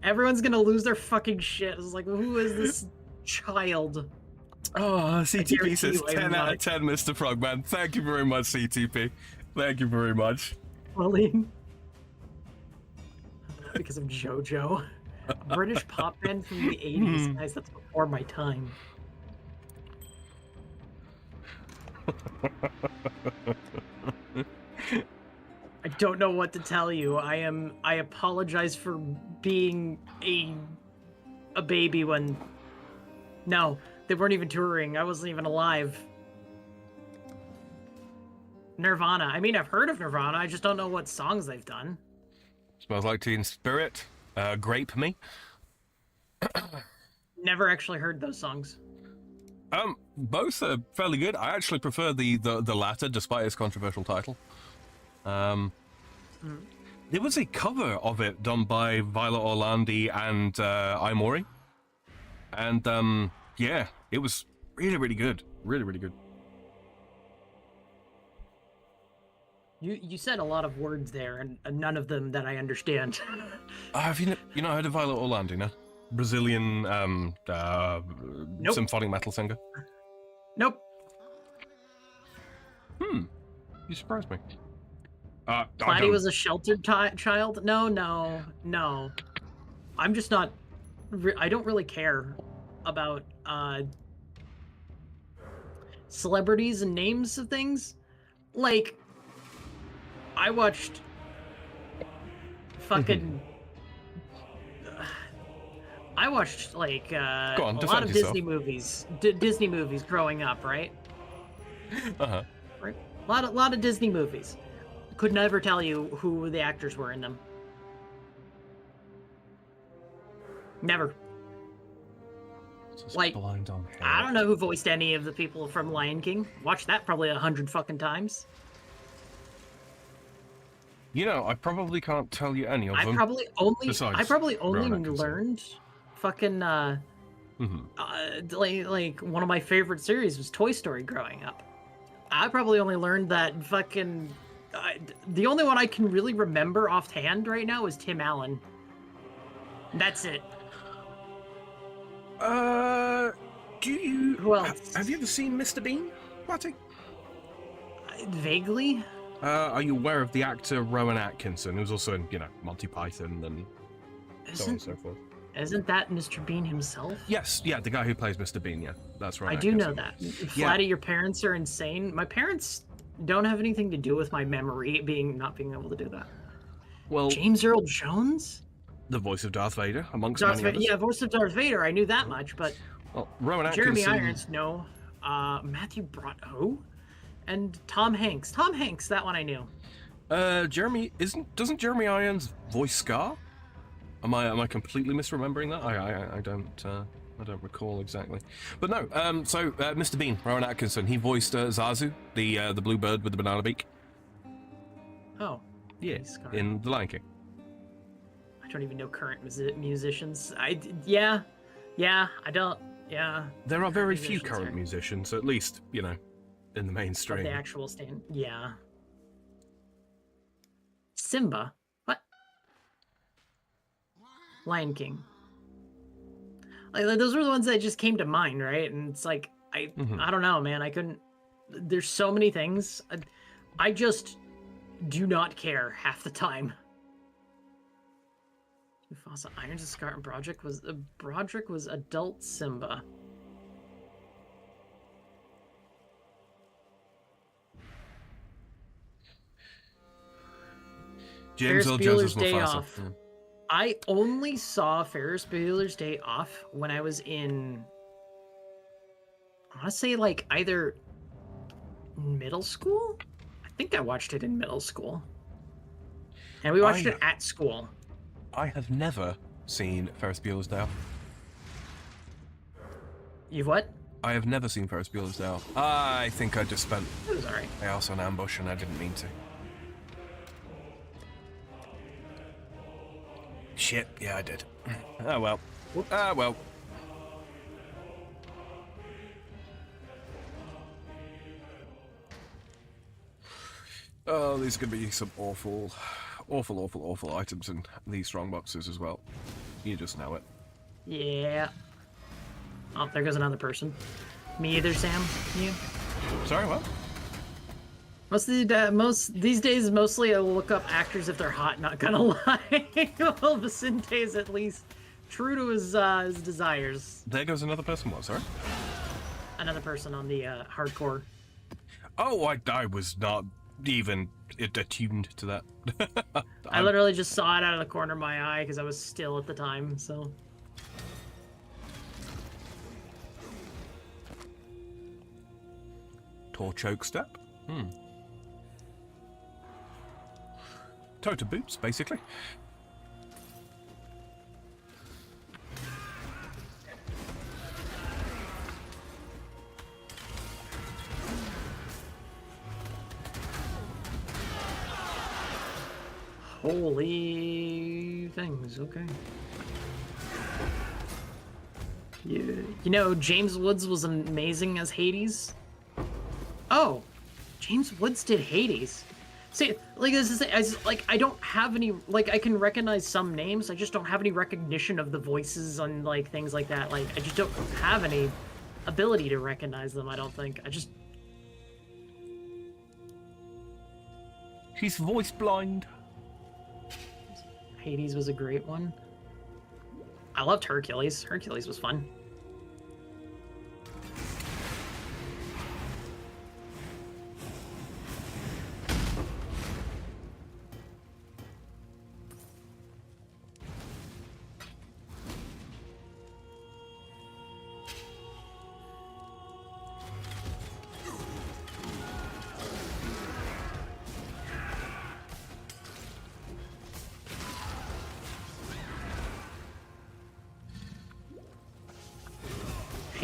Everyone's gonna lose their fucking shit. It's like, who is this child? Oh, CTP says 10 out of not. 10, Mr. Frogman. Thank you very much, CTP. Thank you very much. Pauline. Because of JoJo. British pop band from the 80s. Guys, that's before my time. I don't know what to tell you. I apologize for being a baby when... No, they weren't even touring. I wasn't even alive. Nirvana. I mean, I've heard of Nirvana. I just don't know what songs they've done. Smells Like Teen Spirit. Grape Me. Never actually heard those songs. Both are fairly good. I actually prefer the latter, despite its controversial title. There was a cover of it done by Violet Orlandi and Aimori. And, yeah, it was really, really good. Really, really good. You said a lot of words there, and none of them that I understand. Have you not heard of Violet Orlandi, no? Brazilian Nope. symphonic metal singer? Nope. You surprised me. Platy was a sheltered child? No. I'm just not... I don't really care about celebrities and names of things. Like, I watched fucking... I watched, like, a lot of yourself. Disney movies. Disney movies growing up, right? Uh-huh. Right? Lot of Disney movies. Could never tell you who the actors were in them. Never. Just Like, blind on hair. I don't know who voiced any of the people from Lion King. Watched that probably 100 fucking times. You know, I probably can't tell you any of I them. probably only besides only Rowan Atkinson. learned fucking like one of my favorite series was Toy Story growing up. I probably only learned that fucking the only one I can really remember offhand right now is Tim Allen. That's it. Do you... Who else? Have you ever seen Mr. Bean, Patty? Vaguely. Are you aware of the actor Rowan Atkinson, who's also in, you know, Monty Python and so on and so forth? Isn't that Mr. Bean himself? Yes, yeah, the guy who plays Mr. Bean, yeah. That's right. I do know that. Flatty, your parents are insane. My parents don't have anything to do with my memory not being able to do that. Well, James Earl Jones? the voice of Darth Vader, amongst Darth many Vader, others. yeah, voice of Darth Vader. I knew that much, but Well, Rowan Atkinson... Jeremy Irons, no. Matthew Broderick, and Tom Hanks. Tom Hanks, that one I knew. Doesn't Jeremy Irons voice Scar? Am I completely misremembering that? I don't recall exactly. But no, Mr. Bean, Rowan Atkinson, he voiced Zazu, the blue bird with the banana beak. Oh. Yeah, Scar. in The Lion King. I don't even know current musicians. I don't. Yeah. There are very few Musicians, current right? musicians, at least, you know, in the Of mainstream. the actual stand. Yeah. Simba. What? Lion King. Like those were the ones that just came to mind, right? And it's like I don't know, man. I couldn't. There's so many things. I just do not care half the time. Mufasa, Irons, and Scar, and Broderick was adult Simba. James Ferris Earl Jones Bueller's as Day Mufasa. Off. Yeah. I only saw Ferris Bueller's Day Off when I was in, I want to say like either middle school? I think I watched it in middle school. And we watched it at school. I have never seen Ferris Bueller's Day Off. You've what? I have never seen Ferris Bueller's Day Off. I think I just spent It was alright. my house on ambush and I didn't mean to. Shit, yeah, I did. Oh well. Ah well. Oh, these are going to be some awful items in these strong boxes as well. You just know it. Yeah. Oh, there goes another person. Me either, Sam. You? Sorry, what? These days, mostly I look up actors if they're hot. Not gonna lie. Well, Vicente is at least true to his desires. There goes another person. What? Sorry. Another person on the hardcore. Oh, I was not even attuned to that. I literally just saw it out of the corner of my eye because I was still at the time. So. Torch oak step. Tota boots, basically. Holy things, okay. You know, James Woods was amazing as Hades. Oh, James Woods did Hades. See, like this is I don't have any, like, I can recognize some names. I just don't have any recognition of the voices on like things like that. Like I just don't have any ability to recognize them. I don't think. He's voice blind. Hades was a great one. I loved Hercules. Hercules was fun.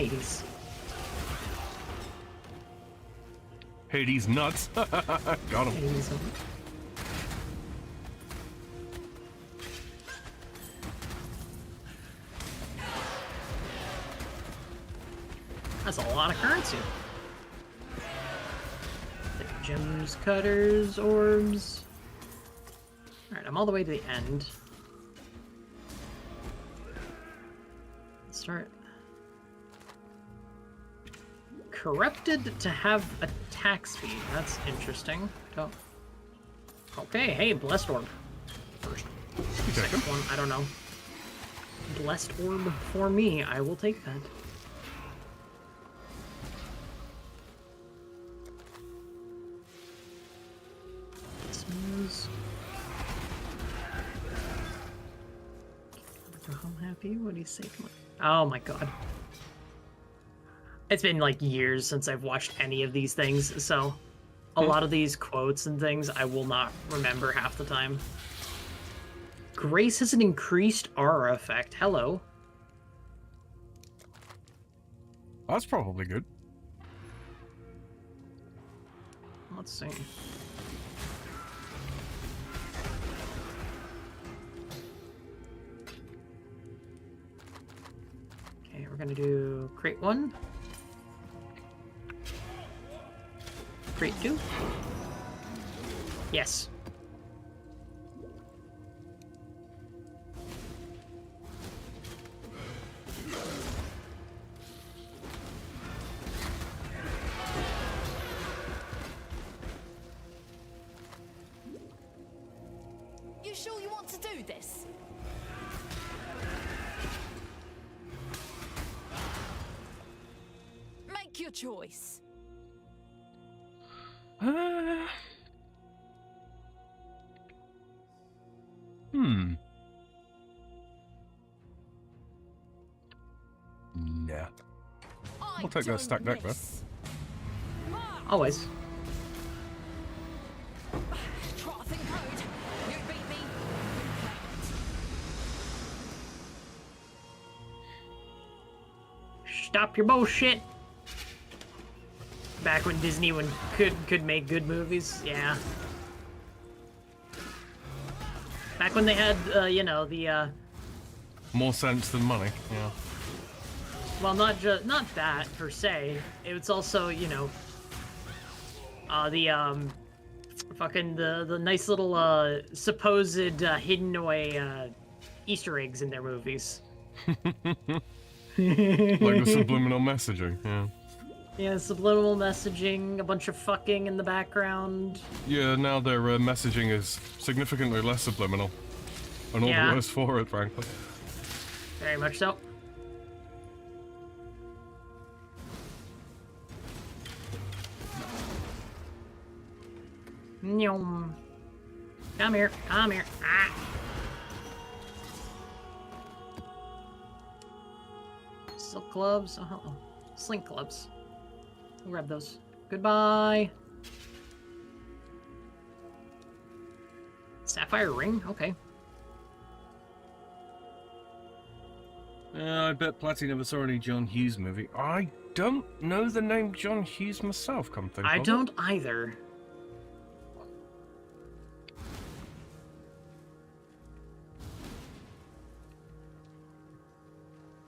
Hades. Hades nuts. Got him. Hades. That's a lot of currency. Gems, cutters, orbs. Alright, I'm all the way to the end. Let's start. Corrupted to have attack speed. That's interesting. Oh. Okay, hey, Blessed Orb. First. Second one, I don't know. Blessed Orb for me. I will take that. I'm happy. What do you say? Oh my god. It's been like years since I've watched any of these things, so a lot of these quotes and things I will not remember half the time. Grace has an increased aura effect. Hello. That's probably good. Let's see. Okay, we're gonna do crate 1. Crate 2. Yes. You sure you want to do this? Make your choice. Yeah. I'll take that stack deck, though. Always. Trotting code. You beat me. Stop your bullshit. Back when Disney could make good movies, yeah. Back when they had, you know, the More sense than money, yeah. well, not that per se. It was also, you know, the nice little supposed hidden away Easter eggs in their movies. Like the subliminal messaging, yeah. Yeah, subliminal messaging, a bunch of fucking in the background. Yeah, now their messaging is significantly less subliminal. And all the worse for it, frankly. Very much so. Nyom. Come here, come here. Ah. Silk gloves. Oh, slink gloves. We'll grab those. Goodbye. Sapphire ring? Okay. I bet Platty never saw any John Hughes movie. I don't know the name John Hughes myself, come think I of it. don't either.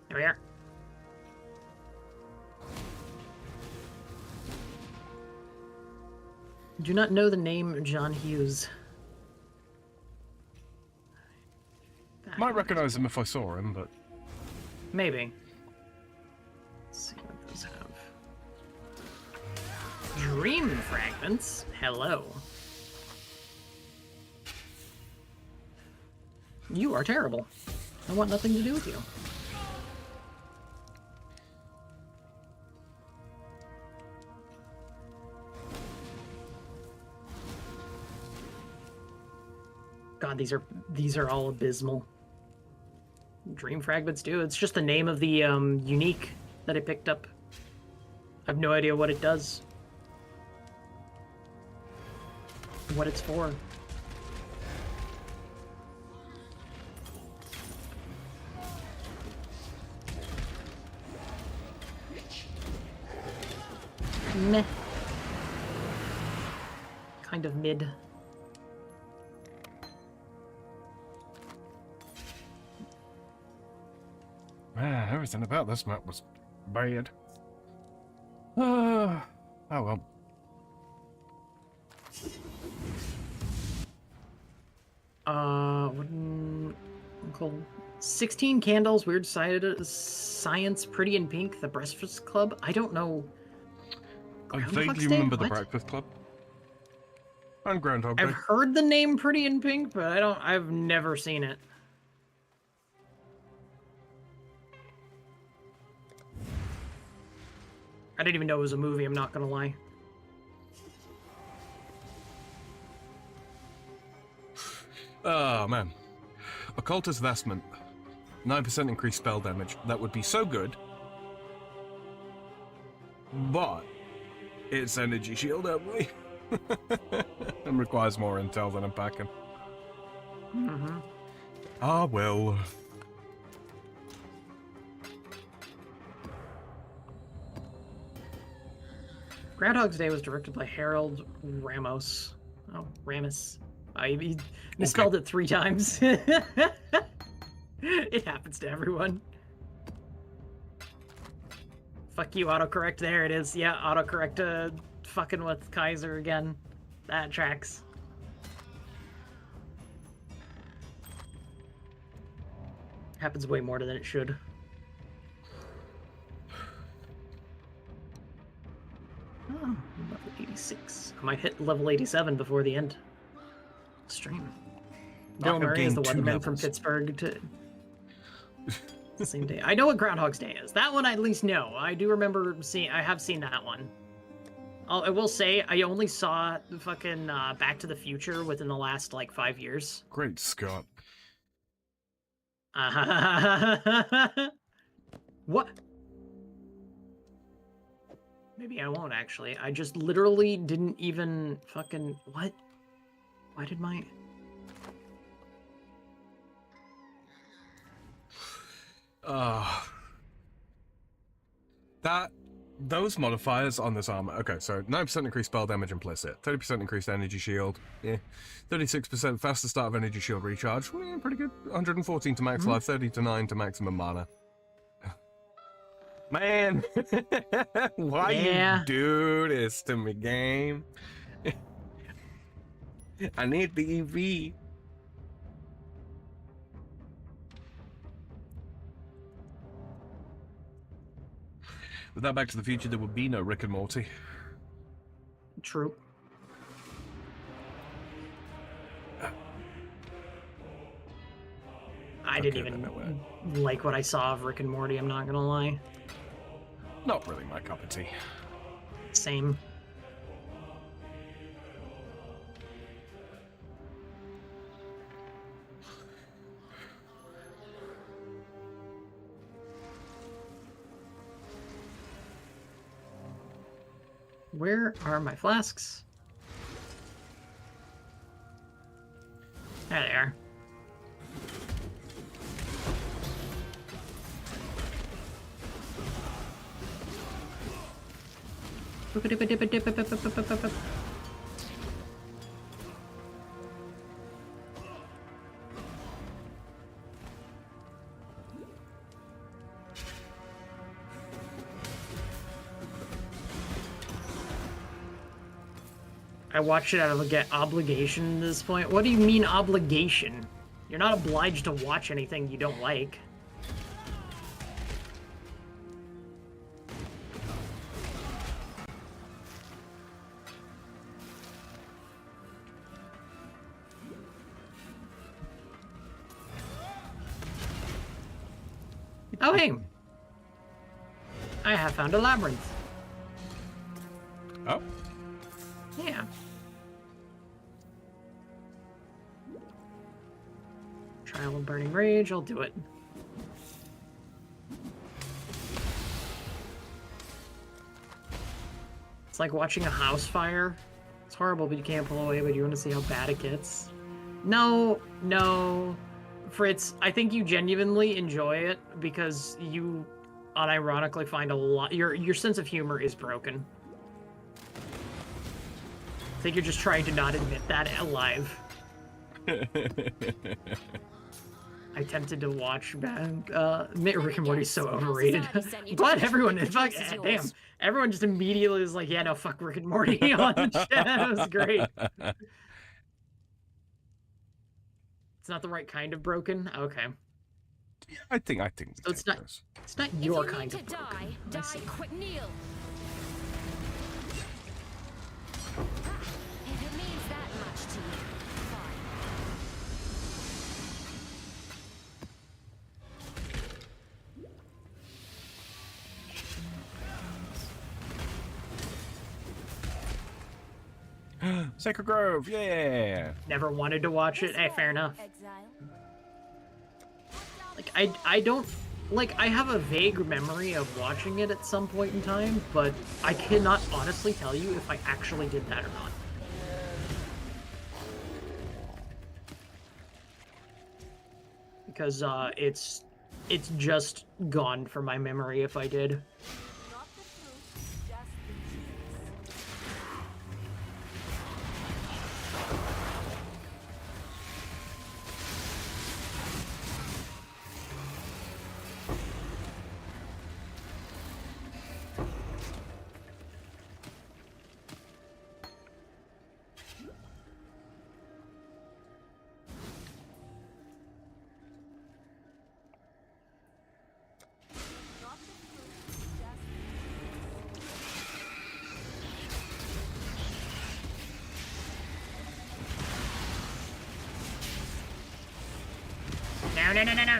There we are. Do not know the name John Hughes. Might recognize him if I saw him, but... Maybe. Let's see what those have. Dream fragments? Hello. You are terrible. I want nothing to do with you. God, these are all abysmal. Dream fragments do. It's just the name of the unique that I picked up. I have no idea what it does. What it's for. Meh. Kind of mid. Man, everything about this map was bad. Oh well. Wooden cool. 16 candles, weird science, pretty in pink, the Breakfast Club. I don't know. I Groundhog's vaguely Day? remember the What? Breakfast Club. And Groundhog Day. I've heard the name Pretty in Pink, but I've never seen it. I didn't even know it was a movie, I'm not gonna lie. Oh man. Occultist Vestment. 9% increased spell damage. That would be so good. But it's energy shield only. And requires more intel than I'm packing. Mm-hmm. Ah well. Groundhog's Day was directed by Harold Ramos. Oh, Ramis. He misspelled it 3 times. It happens to everyone. Fuck you, autocorrect. There it is. Yeah, autocorrect fucking with Kaiser again. That tracks. Happens way more than it should. Oh, level 86. I might hit level 87 before the end. Stream. Bill Murray is the weatherman from Pittsburgh to the same day. I know what Groundhog's Day is. That one I at least know. I do remember seeing. I have seen that one. I will say I only saw the fucking Back to the Future within the last like 5 years. Great Scott. What? Maybe I won't actually. I just literally didn't even fucking what? Why did my those modifiers on this armor. Okay, so 9% increased spell damage implicit, 30% increased energy shield, 36% faster start of energy shield recharge, pretty good. 114 to max life, 30 to 9 to maximum mana. Man, why you do this to me, game? I need the EV. Without Back to the Future, there would be no Rick and Morty. True. I didn't even like what I saw of Rick and Morty, I'm not gonna lie. Not really my cup of tea. Same. Where are my flasks? There they are. I watch it out of obligation at this point. What do you mean obligation? You're not obliged to watch anything you don't like. Oh, hey! I have found a labyrinth. Oh? Yeah. Trial of Burning Rage, I'll do it. It's like watching a house fire. It's horrible, but you can't pull away, but you want to see how bad it gets. No, no. Fritz, I think you genuinely enjoy it because you unironically find a lot... Your sense of humor is broken. I think you're just trying to not admit that live. I attempted to watch Rick and Morty's so overrated. I'm glad everyone, damn, everyone just immediately was like, yeah, no, fuck Rick and Morty on the chat. It was great. It's not the right kind of broken? Okay. Yeah, I think. So it's not your kind of broken. Die quick, kneel. If it means that much to you, fine. Sacred Grove, yeah. Never wanted to watch it. Hey, fair enough. Exile. Like, I don't... Like, I have a vague memory of watching it at some point in time, but I cannot honestly tell you if I actually did that or not. Because, it's just gone from my memory if I did. Not the fruit, just the juice. Not the fruit, just the No.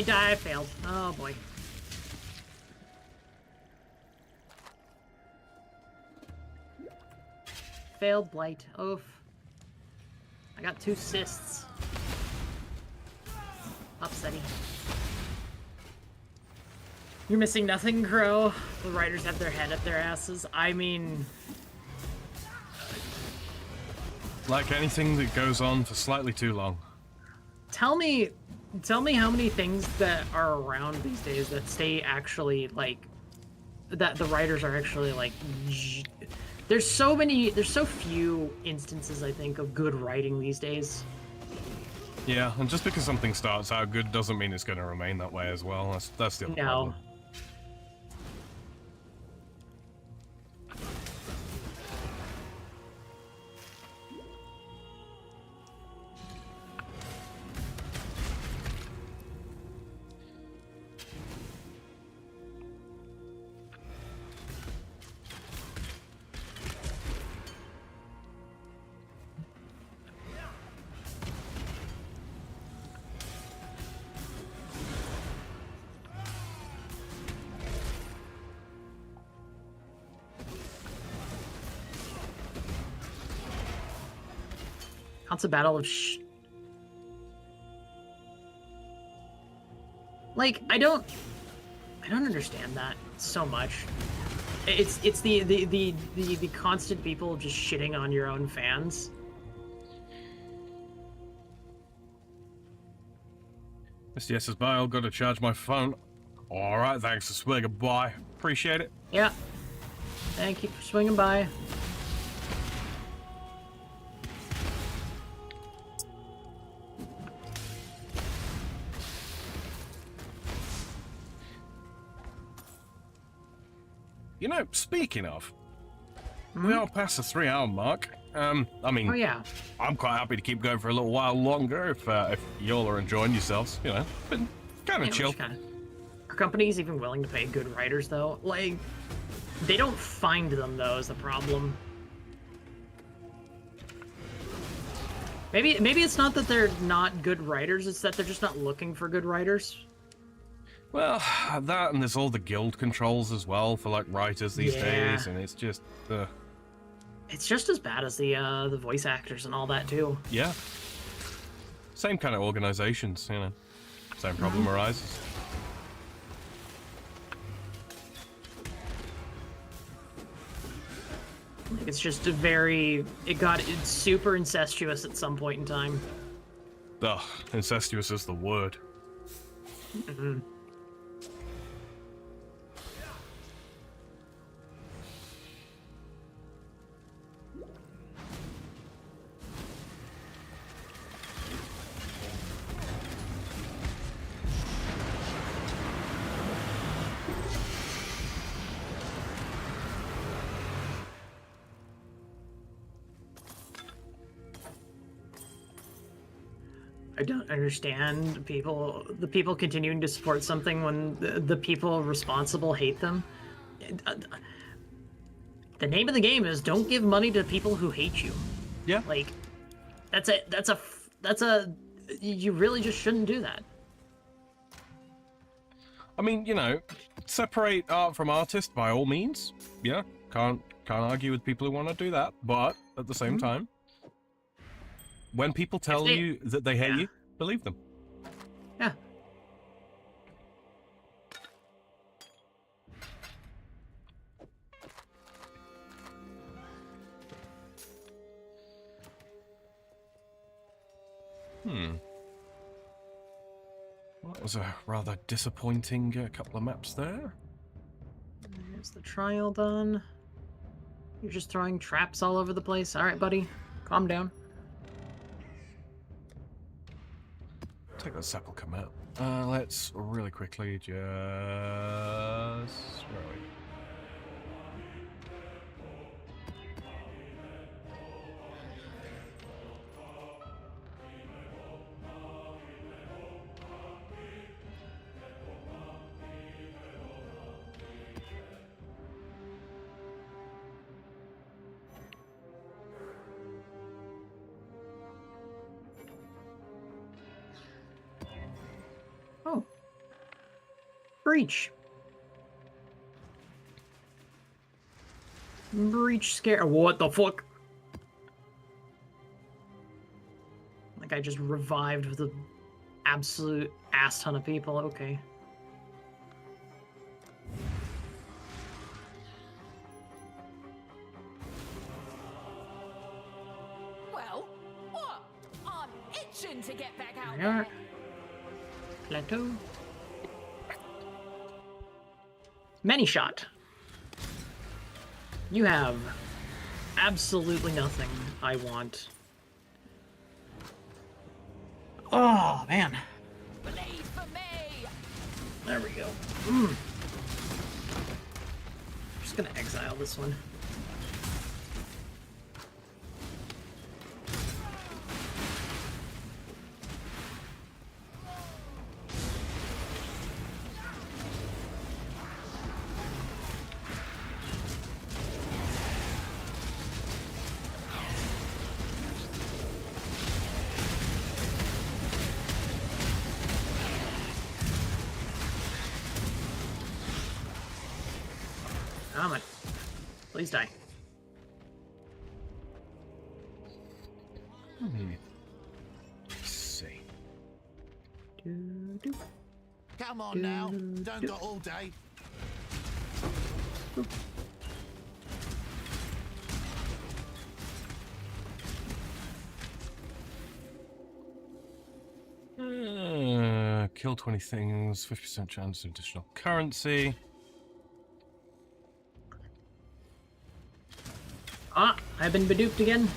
I failed. Oh boy. Failed Blight. Oof. I got 2 cysts. Upsetty. You're missing nothing, Crow. The writers have their head up their asses. I mean... Like anything that goes on for slightly too long. Tell me how many things that are around these days that stay actually, like... That the writers are actually, like... There's so few instances, I think, of good writing these days. Yeah, and just because something starts out good doesn't mean it's going to remain that way as well. That's the other problem. Constant battle of Like, I don't understand that so much. It's the constant people just shitting on your own fans. Mr. Yes, bye. I've got to charge my phone. Alright, thanks for swinging by. Appreciate it. Yeah. Thank you for swinging by. You know, speaking of, we are past the 3-hour mark. I mean, Oh yeah. I'm quite happy to keep going for a little while longer if y'all are enjoying yourselves. You know, been kind of chill. Are companies even willing to pay good writers though? Like, they don't find them though is the problem. Maybe it's not that they're not good writers, it's that they're just not looking for good writers. Well, that and there's all the guild controls as well for like writers these days, and it's just It's just as bad as the voice actors and all that too. Yeah. Same kind of organizations, you know. Same problem arises. Like, it's just it's super incestuous at some point in time. Ugh, incestuous is the word. I don't understand the people continuing to support something when the people responsible hate them. The name of the game is don't give money to people who hate you. Yeah. Like, that's a you really just shouldn't do that. I mean, you know, separate art from artist by all means. Yeah, can't argue with people who want to do that. But at the same time, when people tell you that they hate you, believe them. Yeah. That was a rather disappointing couple of maps there. There's the trial done. You're just throwing traps all over the place. All right, buddy. Calm down. Take that sepulchre map. Let's really quickly just... Where are we? Oh. Breach. Breach scare. What the fuck? Like I just revived with an absolute ass ton of people. Okay. Well, what? I'm itching to get back out There we are. there. Plateau. Many shot. You have absolutely nothing I want. Oh, man. Bleed for me. There we go. Just gonna exile this one. Come on. Please die. Let's see. Do. Come on now, don't got all day. Kill 20 things, 50% chance of additional currency. Ah, I've been beduped again.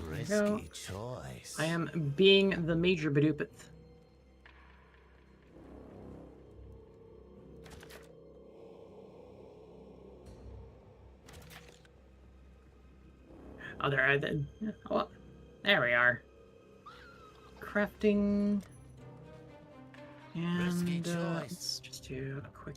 Risky choice. I am being the major bedupeth. Oh, there are the. Oh, there we are. Crafting. Risky And choice. let's just do a quick.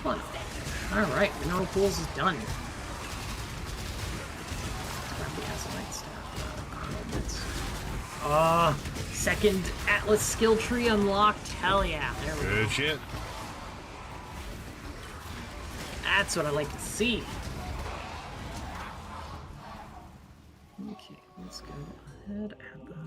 One. All right, mineral pools is done. Second Atlas skill tree unlocked. Hell yeah! There we go. Good shit. That's what I like to see. Okay, let's go ahead and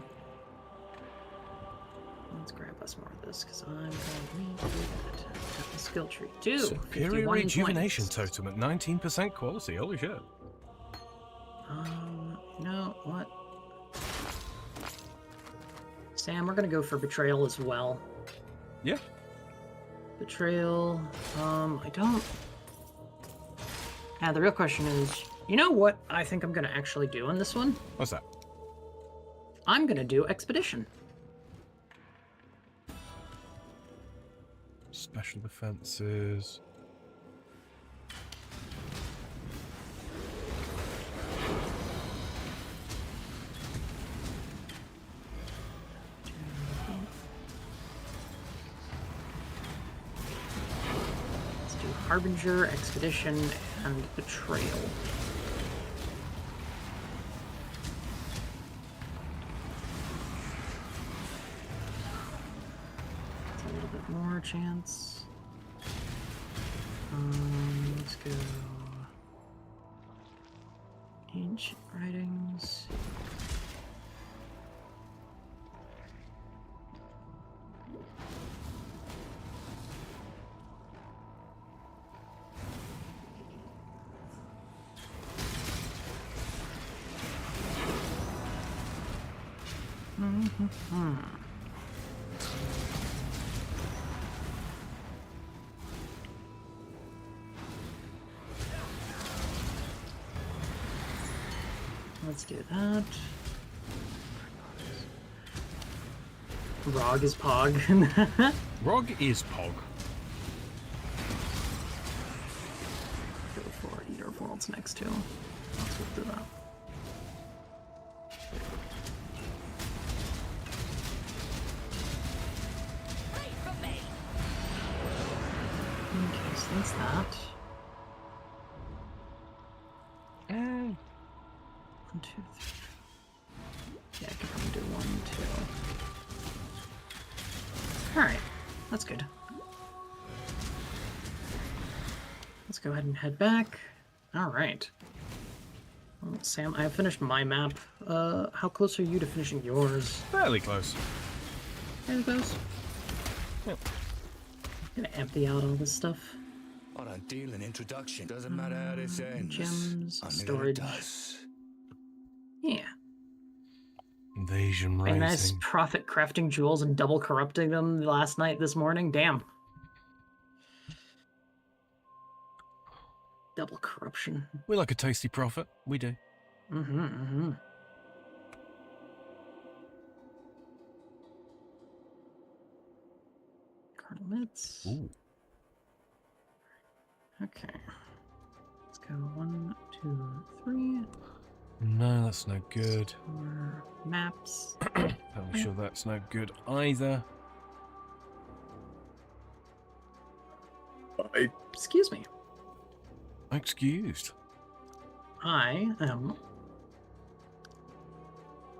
let's grab us more of this because I'm going to need to do that. Got the skill tree too. Superior 51 rejuvenation points. totem at 19% quality. Holy shit. You know what? Sam, we're gonna go for betrayal as well. Yeah. Betrayal. I don't. Yeah, the real question is, You know what I think I'm gonna actually do on this one? What's that? I'm gonna do Expedition. Special defenses. Let's do Harbinger, Expedition, and Betrayal. It's a little bit more chance. Let's go Ancient Writings. Let's do that. Rog is Pog. Rog is Pog. Go for Eater of Worlds next too. Let's go through that. Okay, so that's that. And 1, 2, 3. Yeah, I can probably do 1, 2. Alright, that's good. Let's go ahead and head back. Alright. Well, Sam, I have finished my map. How close are you to finishing yours? fairly close. Fairly close? Yep. Gonna empty out all this stuff. I don't deal in introduction. Doesn't matter how this ends. Gems, I knew storage. it does. Yeah. Invasion And nice Rising. profit crafting jewels and double corrupting them this morning. Damn. Double corruption. We like a tasty profit. We do. Mm-hmm, mm-hmm. Cardinal Mitts. Ooh. Okay. Let's go 1, 2, 3. No, that's no good. 4 maps. I'm sure that's no good either. Excuse me. Excused. I am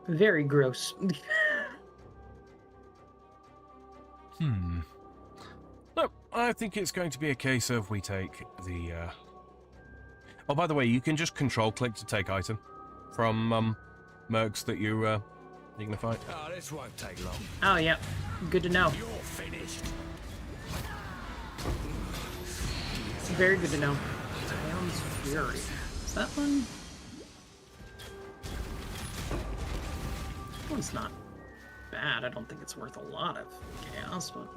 very gross. No, I think it's going to be a case of we take the... Oh, by the way, you can just control-click to take item from mercs that you're going to fight. Oh, this won't take long. Oh, yeah. Good to know. You're finished. Very good to know. Chaos Fury. Is that one? That one's not bad. I don't think it's worth a lot of chaos, but...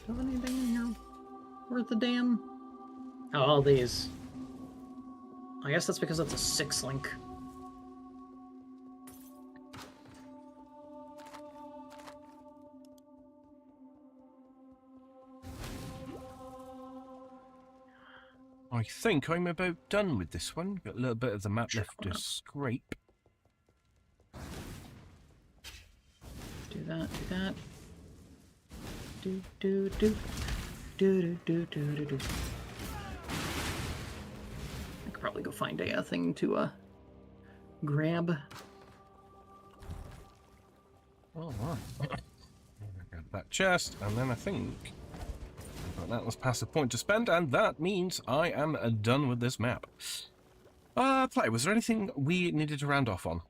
Do you have anything in here worth a damn? Oh, all these. I guess that's because that's a 6-link. I think I'm about done with this one. Got a little bit of the map left to scrape. Do that, do that. Do, do, do. Do, do, do, do, do, do. I could probably go find a thing to, grab. All right. Grab that chest, and then I think that was past the point to spend, and that means I am done with this map. Play, was there anything we needed to round off on?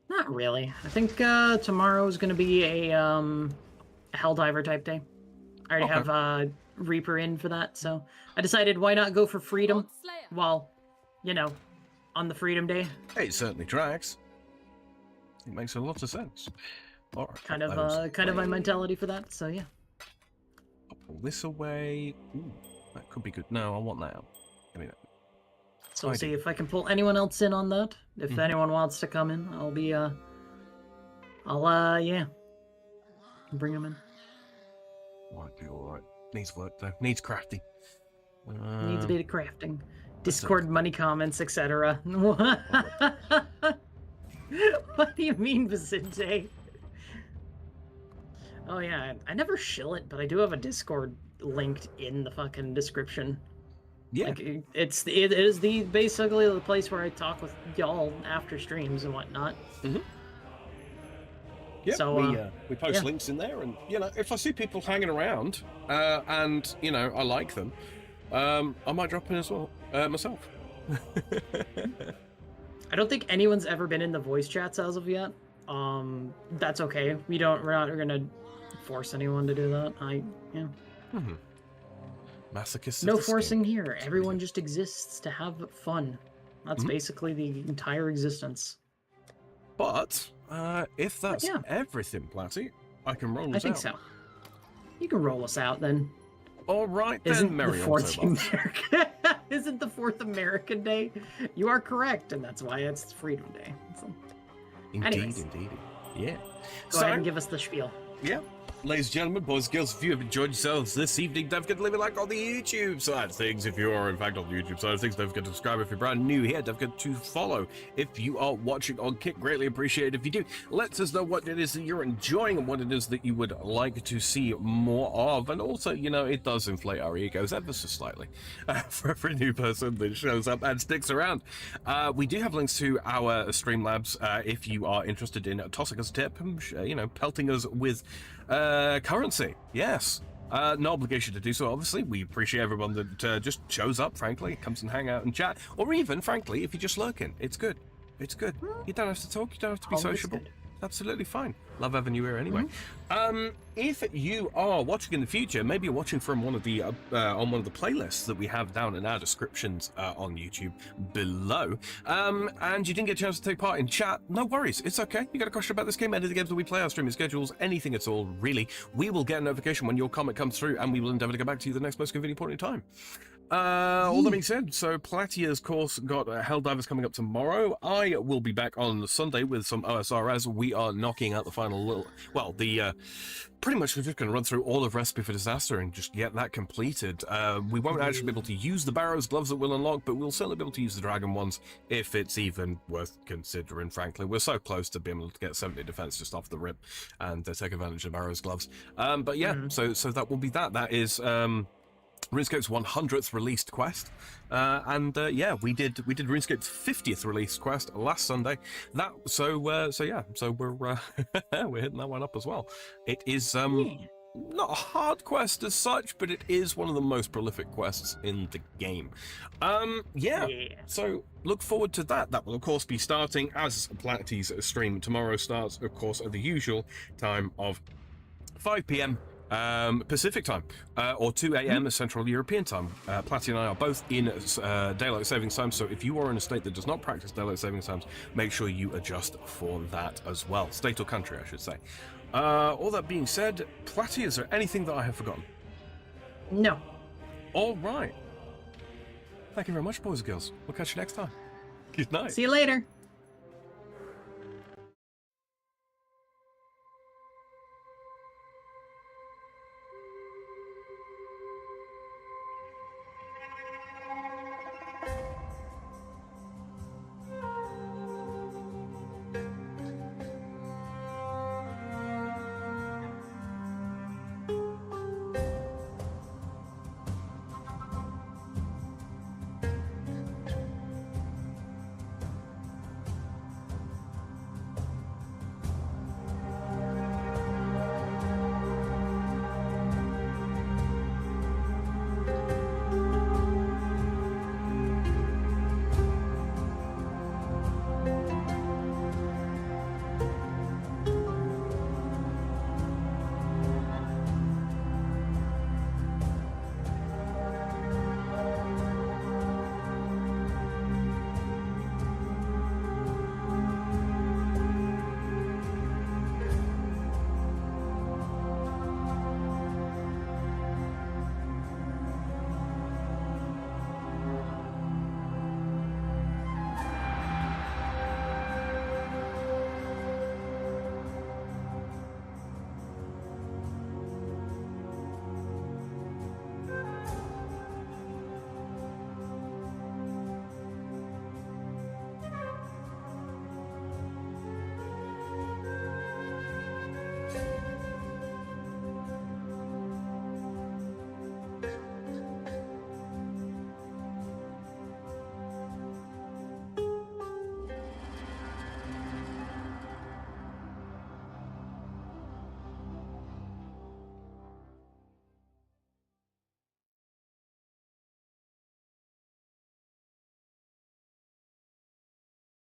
Not really. I think tomorrow is going to be a Helldiver type day. I already have Reaper in for that, so I decided why not go for Freedom while, you know, on the Freedom Day. It certainly tracks. It makes a lot of sense. All right, Kind of my mentality for that, so yeah. I'll pull this away. Ooh, that could be good. No, I want that out. Give me that. So we'll I see do. if I can pull anyone else in on that. If anyone wants to come in, I'll be yeah, bring them in. Might be all right. Needs work though. Needs crafting. Needs a bit of crafting. Discord money comments, etc. What do you mean, Vicente? Oh yeah, I never shill it, but I do have a Discord linked in the fucking description. Yeah. Like it is basically the place where I talk with y'all after streams and whatnot. Yeah, So, we post links in there, and if I see people hanging around, and I like them, I might drop in as well myself. I don't think anyone's ever been in the voice chats as of yet. That's okay. We're not gonna force anyone to do that. Masochist. No forcing here. Everyone just exists to have fun. That's basically the entire existence. But if that's everything, Platty, I can roll us out. I think so. You can roll us out then. All right then, Isn't the Merry fourth Autobots. American? Isn't the 4th American Day? You are correct, and that's why it's Freedom Day. So, anyways. Indeed. Yeah. Go ahead and give us the spiel. Yeah. Ladies and gentlemen, boys and girls, if you have enjoyed yourselves this evening, don't forget to leave a like on the YouTube side of things. If you are, in fact, on the YouTube side of things, don't forget to subscribe if you're brand new here. Don't forget to follow if you are watching on Kick. Greatly appreciate it if you do. Let us know what it is that you're enjoying and what it is that you would like to see more of. And also, it does inflate our egos ever so slightly for every new person that shows up and sticks around. We do have links to our StreamLabs if you are interested in tossing us a tip, pelting us with currency. Yes. No obligation to do so, obviously. We appreciate everyone that just shows up, frankly, comes and hang out and chat, or even, frankly, if you're just lurking. It's good. It's good. You don't have to talk. You don't have to be sociable. Good. Absolutely fine. Love having you here anyway. If you are watching in the future, maybe you're watching from one of the on one of the playlists that we have down in our descriptions on YouTube below, and you didn't get a chance to take part in chat, no worries, it's okay. You got a question about this game, any of the games that we play, our streaming schedules, anything at all, really, we will get a notification when your comment comes through, and we will endeavor to get back to you the next most convenient point in time. All that being said, so Platia's course got Helldivers coming up tomorrow. I will be back on Sunday with some OSRS. We are knocking out the final pretty much we're just going to run through all of Recipe for Disaster and just get that completed. We won't actually be able to use the Barrows gloves that we'll unlock, but we'll certainly be able to use the Dragon ones if it's even worth considering, frankly. We're so close to being able to get 70 defense just off the rip and take advantage of Barrows gloves. But yeah, so that will be that. That is... RuneScape's 100th released quest, and we did RuneScape's 50th released quest last Sunday. So we're we're hitting that one up as well. It is not a hard quest as such, but it is one of the most prolific quests in the game. So look forward to that. That will of course be starting as Platty's stream tomorrow starts, of course, at the usual time of 5 p.m. Pacific time, or 2 a.m. Central European time. Platty and I are both in daylight savings time, so if you are in a state that does not practice daylight savings times, make sure you adjust for that as well. State or country, I should say. All that being said, Platty, is there anything that I have forgotten? No. All right. Thank you very much, boys and girls. We'll catch you next time. Good night. See you later.